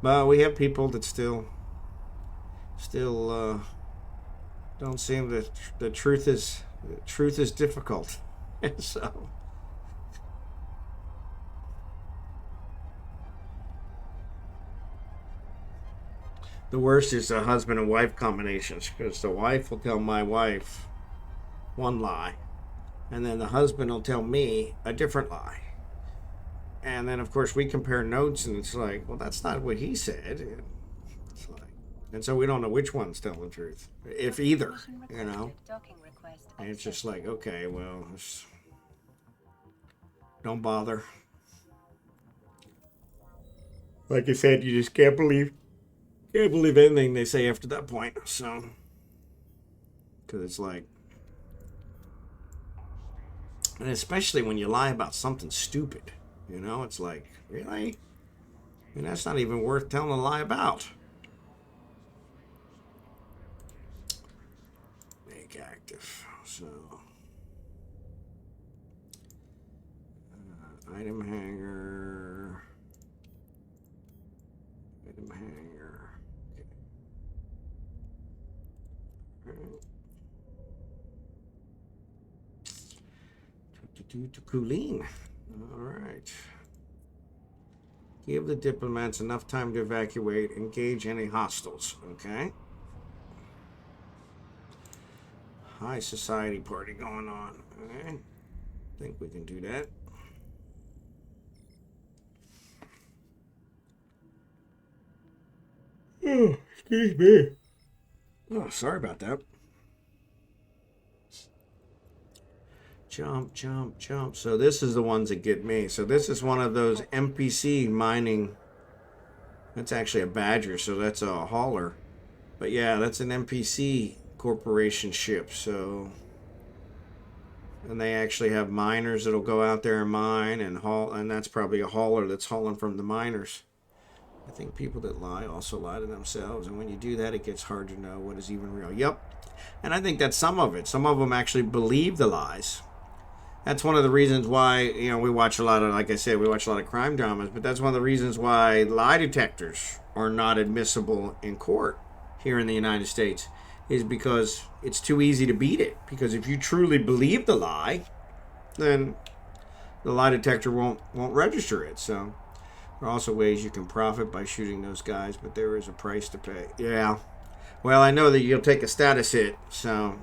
[SPEAKER 1] But we have people that still don't seem that the truth is difficult. And so the worst is the husband and wife combinations, because the wife will tell my wife one lie, and then the husband will tell me a different lie. And then, of course, we compare notes, and it's like, well, that's not what he said. It's like, and so we don't know which one's telling the truth, if either, you know. And it's just like, okay, well, don't bother. Like I said, you just can't believe anything they say after that point. So, because it's like, and especially when you lie about something stupid, you know, it's like, really? I mean, that's not even worth telling a lie about. Make active. So, item hanger. Item hanger. Okay. To Kulin. All right. Give the diplomats enough time to evacuate. Engage any hostiles. Okay. High society party going on. Okay. Think we can do that. Oh, excuse me. Oh, sorry about that. Jump, jump, jump. So this is the ones that get me. So this is one of those NPC mining. That's actually a badger, so that's a hauler. But yeah, that's an NPC corporation ship. So, and they actually have miners that'll go out there and mine and haul, and that's probably a hauler that's hauling from the miners. I think people that lie also lie to themselves, and when you do that, it gets hard to know what is even real. Yep. And I think that's some of it. Some of them actually believe the lies. That's one of the reasons why, you know, we watch a lot of, like I said, we watch a lot of crime dramas, but that's one of the reasons why lie detectors are not admissible in court here in the United States, is because it's too easy to beat it. Because if you truly believe the lie, then the lie detector won't register it. So there are also ways you can profit by shooting those guys, but there is a price to pay. Yeah. Well, I know that you'll take a status hit, so.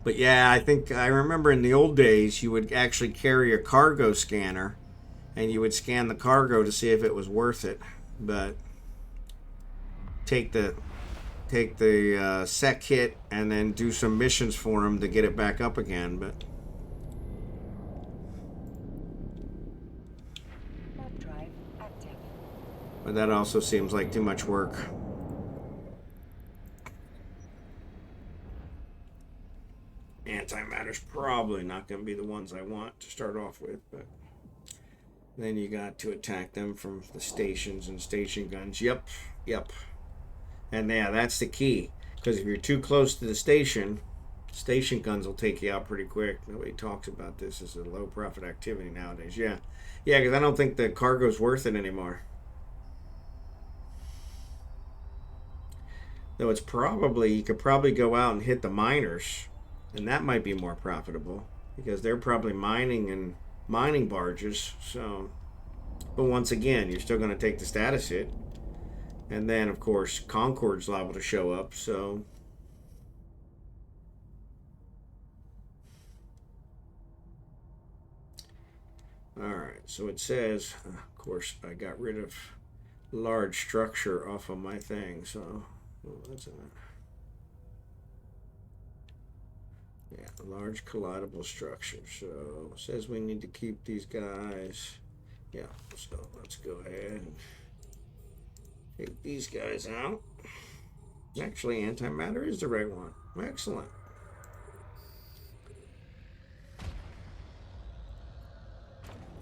[SPEAKER 1] But yeah, I think I remember in the old days you would actually carry a cargo scanner and you would scan the cargo to see if it was worth it. But take the take the sec hit and then do some missions for him to get it back up again, but
[SPEAKER 2] Warp drive active.
[SPEAKER 1] that also seems like too much work. Antimatter's probably not going to be the ones I want to start off with, but then you got to attack them from the stations and station guns. Yep. And yeah, that's the key. Because if you're too close to the station guns will take you out pretty quick. Nobody talks about this as a low profit activity nowadays. Yeah, because I don't think the cargo's worth it anymore. Though it's probably, you could probably go out and hit the miners, and that might be more profitable because they're probably mining barges. So, but once again, you're still going to take the status hit. And then, of course, Concord's liable to show up, so... Alright, so it says, of course, I got rid of large structure off of my thing, so... What's that? Yeah, large collidable structure. So, it says we need to keep these guys... Yeah, so let's go ahead and... take these guys out. Actually, antimatter is the right one. Excellent.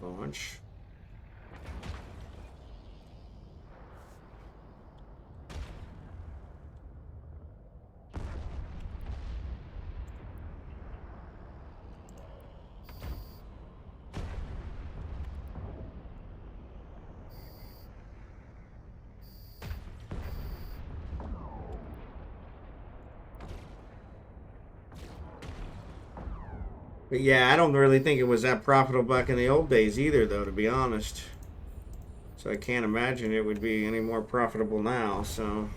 [SPEAKER 1] Launch. But yeah, I don't really think it was that profitable back in the old days either, though, to be honest. So I can't imagine it would be any more profitable now, so...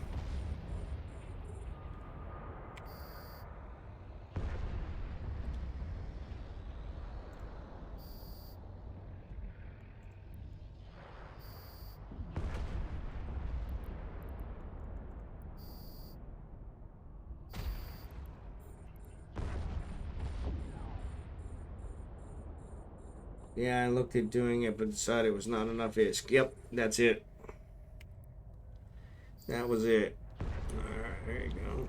[SPEAKER 1] Yeah, I looked at doing it, but decided it was not enough ISK. Yep, that's it. That was it. Alright, there you go.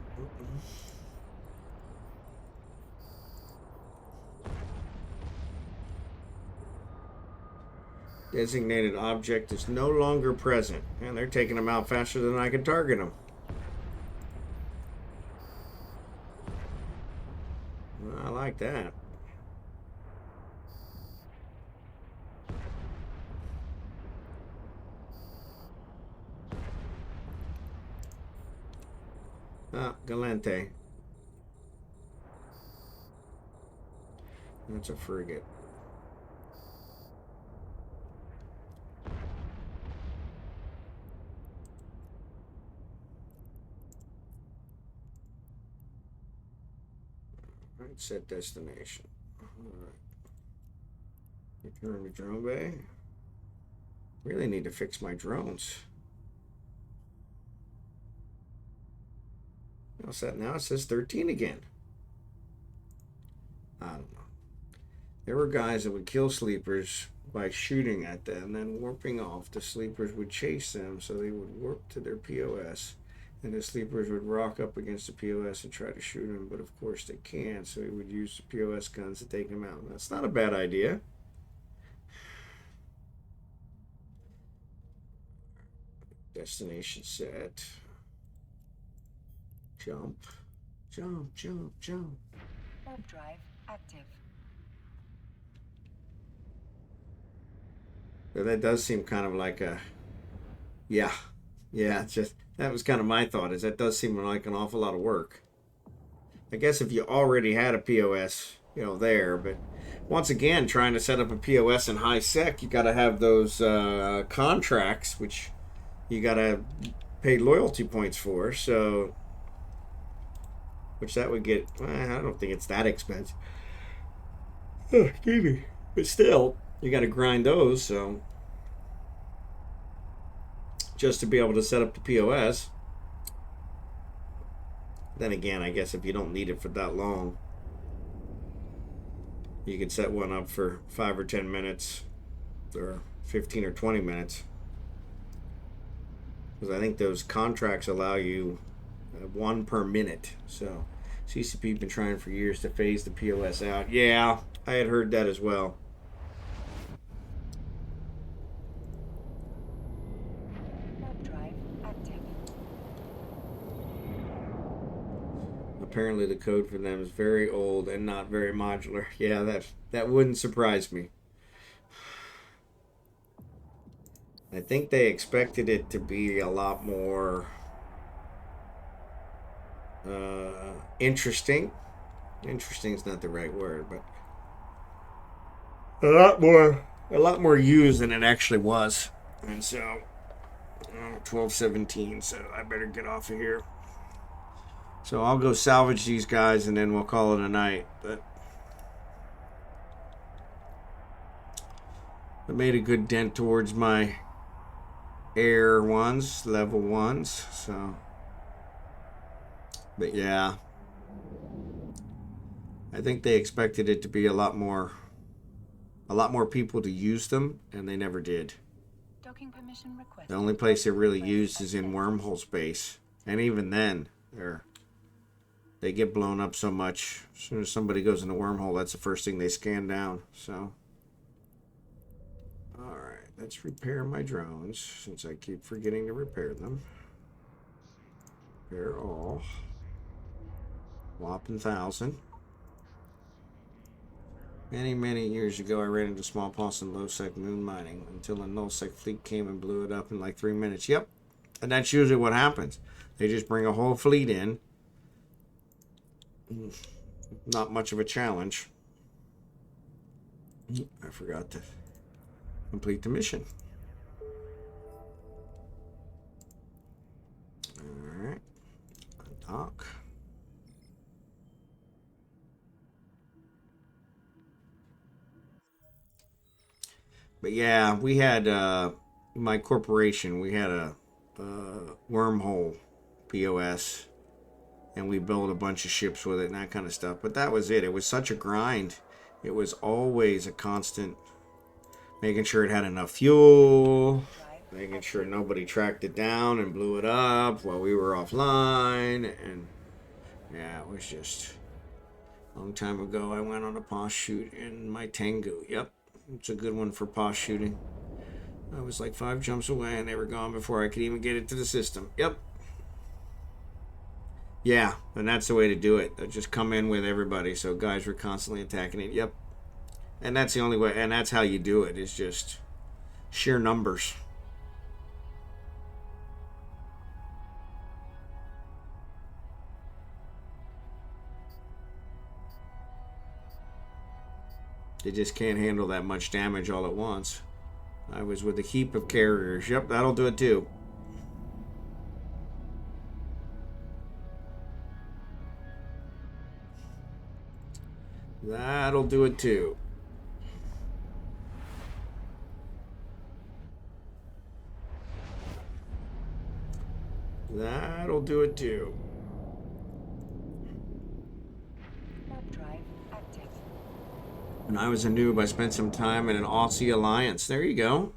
[SPEAKER 1] Designated object is no longer present. And they're taking them out faster than I can target them. I like that. Ah, Galante. That's a frigate. Alright, set destination. Alright. Return to drone bay. Really need to fix my drones. What's that now? It says 13 again. I don't know. There were guys that would kill sleepers by shooting at them, then warping off. The sleepers would chase them, so they would warp to their POS. And the sleepers would rock up against the POS and try to shoot them, but of course they can't, so he would use the POS guns to take them out. That's not a bad idea. Destination set. Jump. Jump, jump, jump.
[SPEAKER 2] Warp drive active.
[SPEAKER 1] So that does seem kind of like a... Yeah, it's just... That was kind of my thought, is that does seem like an awful lot of work. I guess if you already had a POS, there, but once again, trying to set up a POS in high sec, you got to have those contracts, which you got to pay loyalty points for, so... Which that would get... I don't think it's that expensive. Oh, excuse me. But still, you got to grind those, so... Just to be able to set up the POS. then again, I guess if you don't need it for that long, you could set one up for 5 or 10 minutes or 15 or 20 minutes. Because I think those contracts allow you one per minute. So CCP been trying for years to phase the POS out. Yeah, I had heard that as well.
[SPEAKER 2] Warp drive active.
[SPEAKER 1] Apparently the code for them is very old and not very modular. Yeah, that wouldn't surprise me. I think they expected it to be a lot more interesting. Interesting is not the right word, but a lot more used than it actually was. And so 12:17, so I better get off of here. So I'll go salvage these guys and then we'll call it a night. But I made a good dent towards my air ones, level ones. So, but yeah, I think they expected it to be a lot more people to use them, and they never did.
[SPEAKER 2] Docking permission requested.
[SPEAKER 1] The only place they're really used is in wormhole space, and even then, they get blown up so much. As soon as somebody goes in a wormhole, that's the first thing they scan down. So, all right, let's repair my drones since I keep forgetting to repair them. Repair all. Whopping 1,000. Many, many years ago, I ran into smallpox and low-sec moon mining until a null-sec fleet came and blew it up in like 3 minutes. Yep, and that's usually what happens. They just bring a whole fleet in. Not much of a challenge. I forgot to complete the mission. All right, dock. But yeah, we had my corporation. We had a wormhole POS, and we built a bunch of ships with it and that kind of stuff. But that was it. It was such a grind. It was always a constant making sure it had enough fuel, making sure nobody tracked it down and blew it up while we were offline. And yeah, it was just a long time ago. I went on a pos shoot in my Tengu. Yep. It's a good one for pos shooting. I was like 5 jumps away and they were gone before I could even get it to the system. Yep. Yeah, and that's the way to do it. Just come in with everybody. So guys were constantly attacking it. Yep. And that's the only way, and that's how you do it, is just sheer numbers. They just can't handle that much damage all at once. I was with a heap of carriers. Yep, that'll do it too. That'll do it too. That'll do it too.
[SPEAKER 2] Warp drive active.
[SPEAKER 1] When I was a noob, I spent some time in an Aussie alliance. There you go.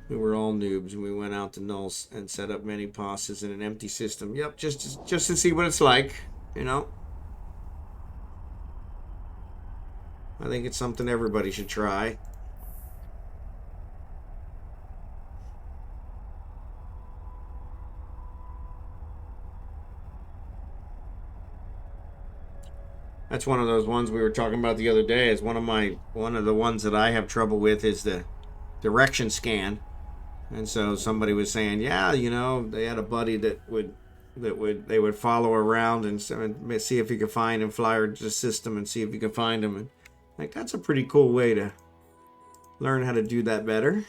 [SPEAKER 1] We were all noobs, and we went out to nulls and set up many posses in an empty system. Yep, just to see what it's like, you know. I think it's something everybody should try. That's one of those ones we were talking about the other day. Is one of the ones that I have trouble with is the direction scan. And so somebody was saying, yeah, you know, they had a buddy that they would follow around and see if he could find and fly the system and see if he could find him. And like, that's a pretty cool way to learn how to do that better.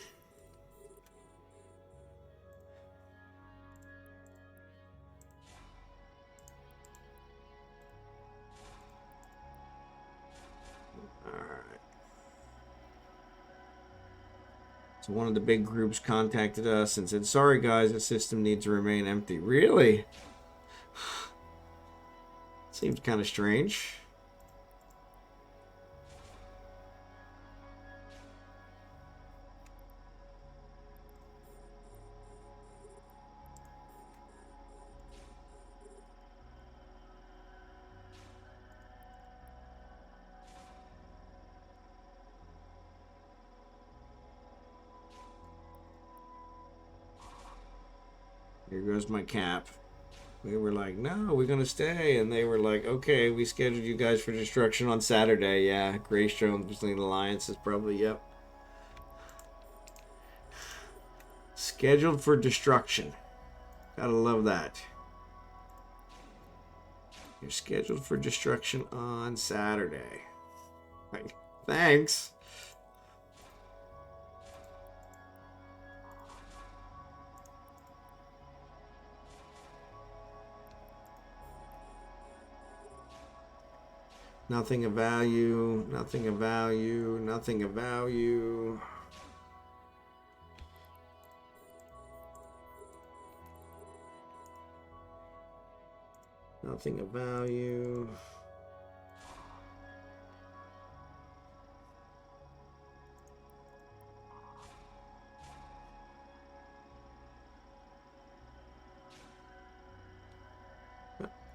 [SPEAKER 1] So one of the big groups contacted us and said, sorry guys, the system needs to remain empty. Really? Seems kind of strange. Here goes my cap. We were like, no, we're going to stay. And they were like, okay, we scheduled you guys for destruction on Saturday. Yeah, Grace Jones between the Alliance is probably, yep. Scheduled for destruction. Gotta love that. You're scheduled for destruction on Saturday. Like, thanks. Nothing of value, nothing of value, nothing of value. Nothing of value.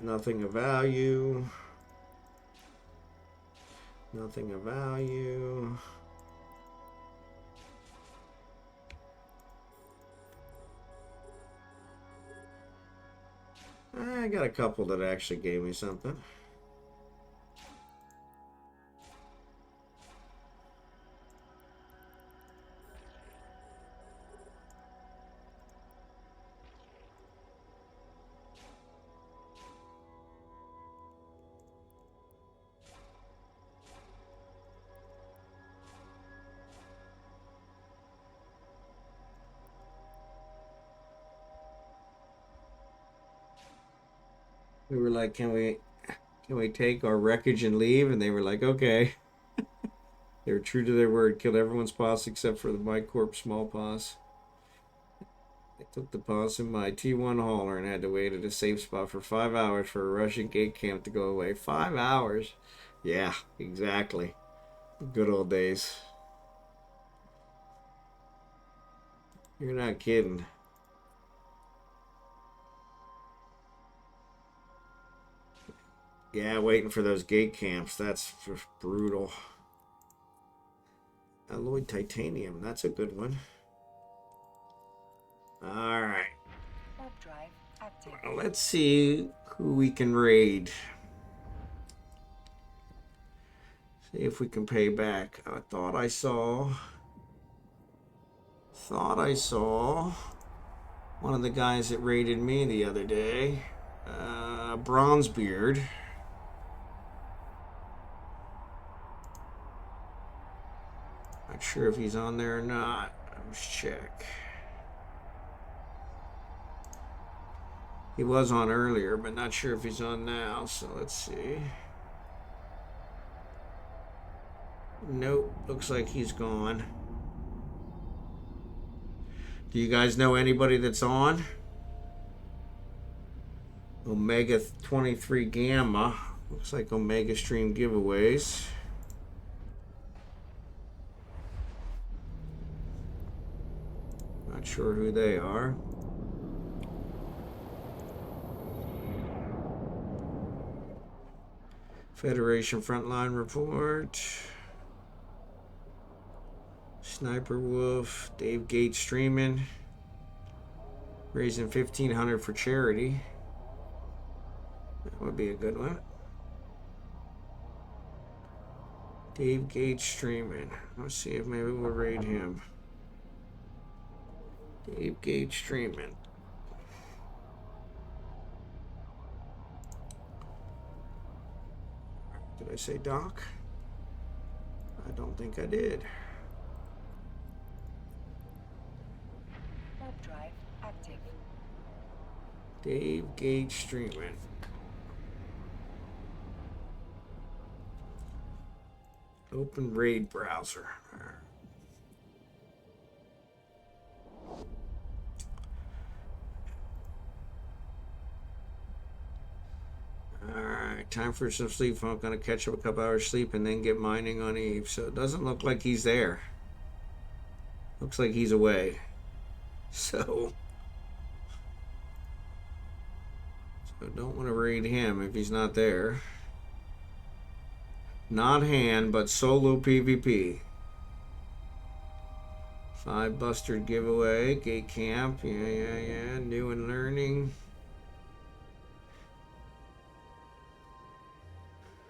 [SPEAKER 1] Nothing of value. Nothing of value. I got a couple that actually gave me something. We were like, can we take our wreckage and leave? And they were like, okay. They were true to their word. Killed everyone's posse except for the My Corp small posse. I took the posse in my T1 hauler and had to wait at a safe spot for 5 hours for a Russian gate camp to go away. 5 hours? Yeah, exactly. Good old days. You're not kidding. Yeah, waiting for those gate camps. That's just brutal. Alloyed titanium. That's a good one. All right.
[SPEAKER 2] Warp drive active.
[SPEAKER 1] Well, let's see who we can raid. See if we can pay back. I thought I saw one of the guys that raided me the other day. Bronzebeard. Not sure if he's on there or not. Let's check. He was on earlier, but not sure if he's on now. So let's see. Nope. Looks like he's gone. Do you guys know anybody that's on? Omega 23 Gamma. Looks like Omega Stream giveaways. Not sure who they are. Federation Frontline Report. Sniper Wolf. Dave Gates streaming. Raising $1,500 for charity. That would be a good one. Dave Gates streaming. Let's see if maybe we'll raid him. Dave Gates streaming. Did I say Doc? I don't think I did.
[SPEAKER 2] Warp drive active.
[SPEAKER 1] Dave Gates streaming. Open raid browser. All right. time for some sleep. I'm going to catch up a couple hours sleep and then get mining on Eve. So it doesn't look like he's there. Looks like he's away. So don't want to raid him if he's not there. Not hand, but solo PvP. 5 Bustard giveaway. Gate camp. Yeah. New and learning.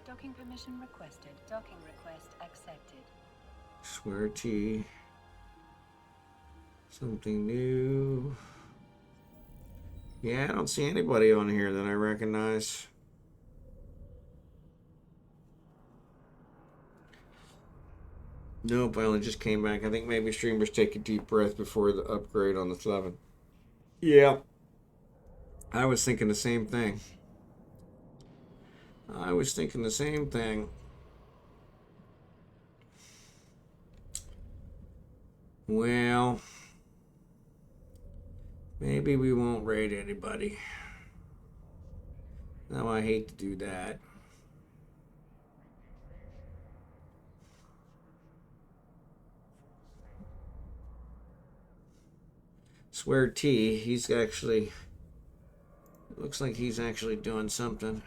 [SPEAKER 2] Docking permission requested. Docking request accepted.
[SPEAKER 1] Swear T. Something new. Yeah, I don't see anybody on here that I recognize. Nope, I only just came back. I think maybe streamers take a deep breath before the upgrade on the 11. Yeah. I was thinking the same thing. Well, maybe we won't raid anybody. Now I hate to do that. Swear T, he's actually, looks like he's actually doing something.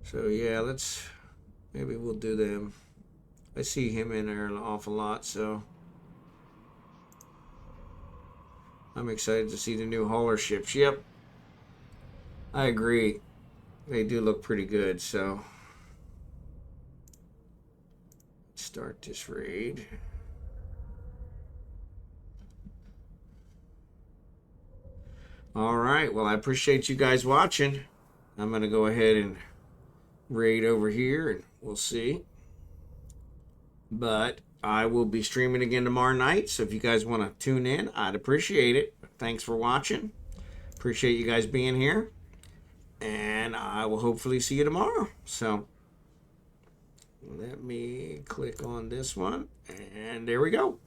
[SPEAKER 1] So yeah, maybe we'll do them. I see him in there an awful lot, so I'm excited to see the new hauler ships. Yep, I agree. They do look pretty good, so let's start this raid. All right, well, I appreciate you guys watching. I'm going to go ahead and raid over here, and we'll see. But I will be streaming again tomorrow night, so if you guys want to tune in, I'd appreciate it. Thanks for watching. Appreciate you guys being here. And I will hopefully see you tomorrow. So let me click on this one, and there we go.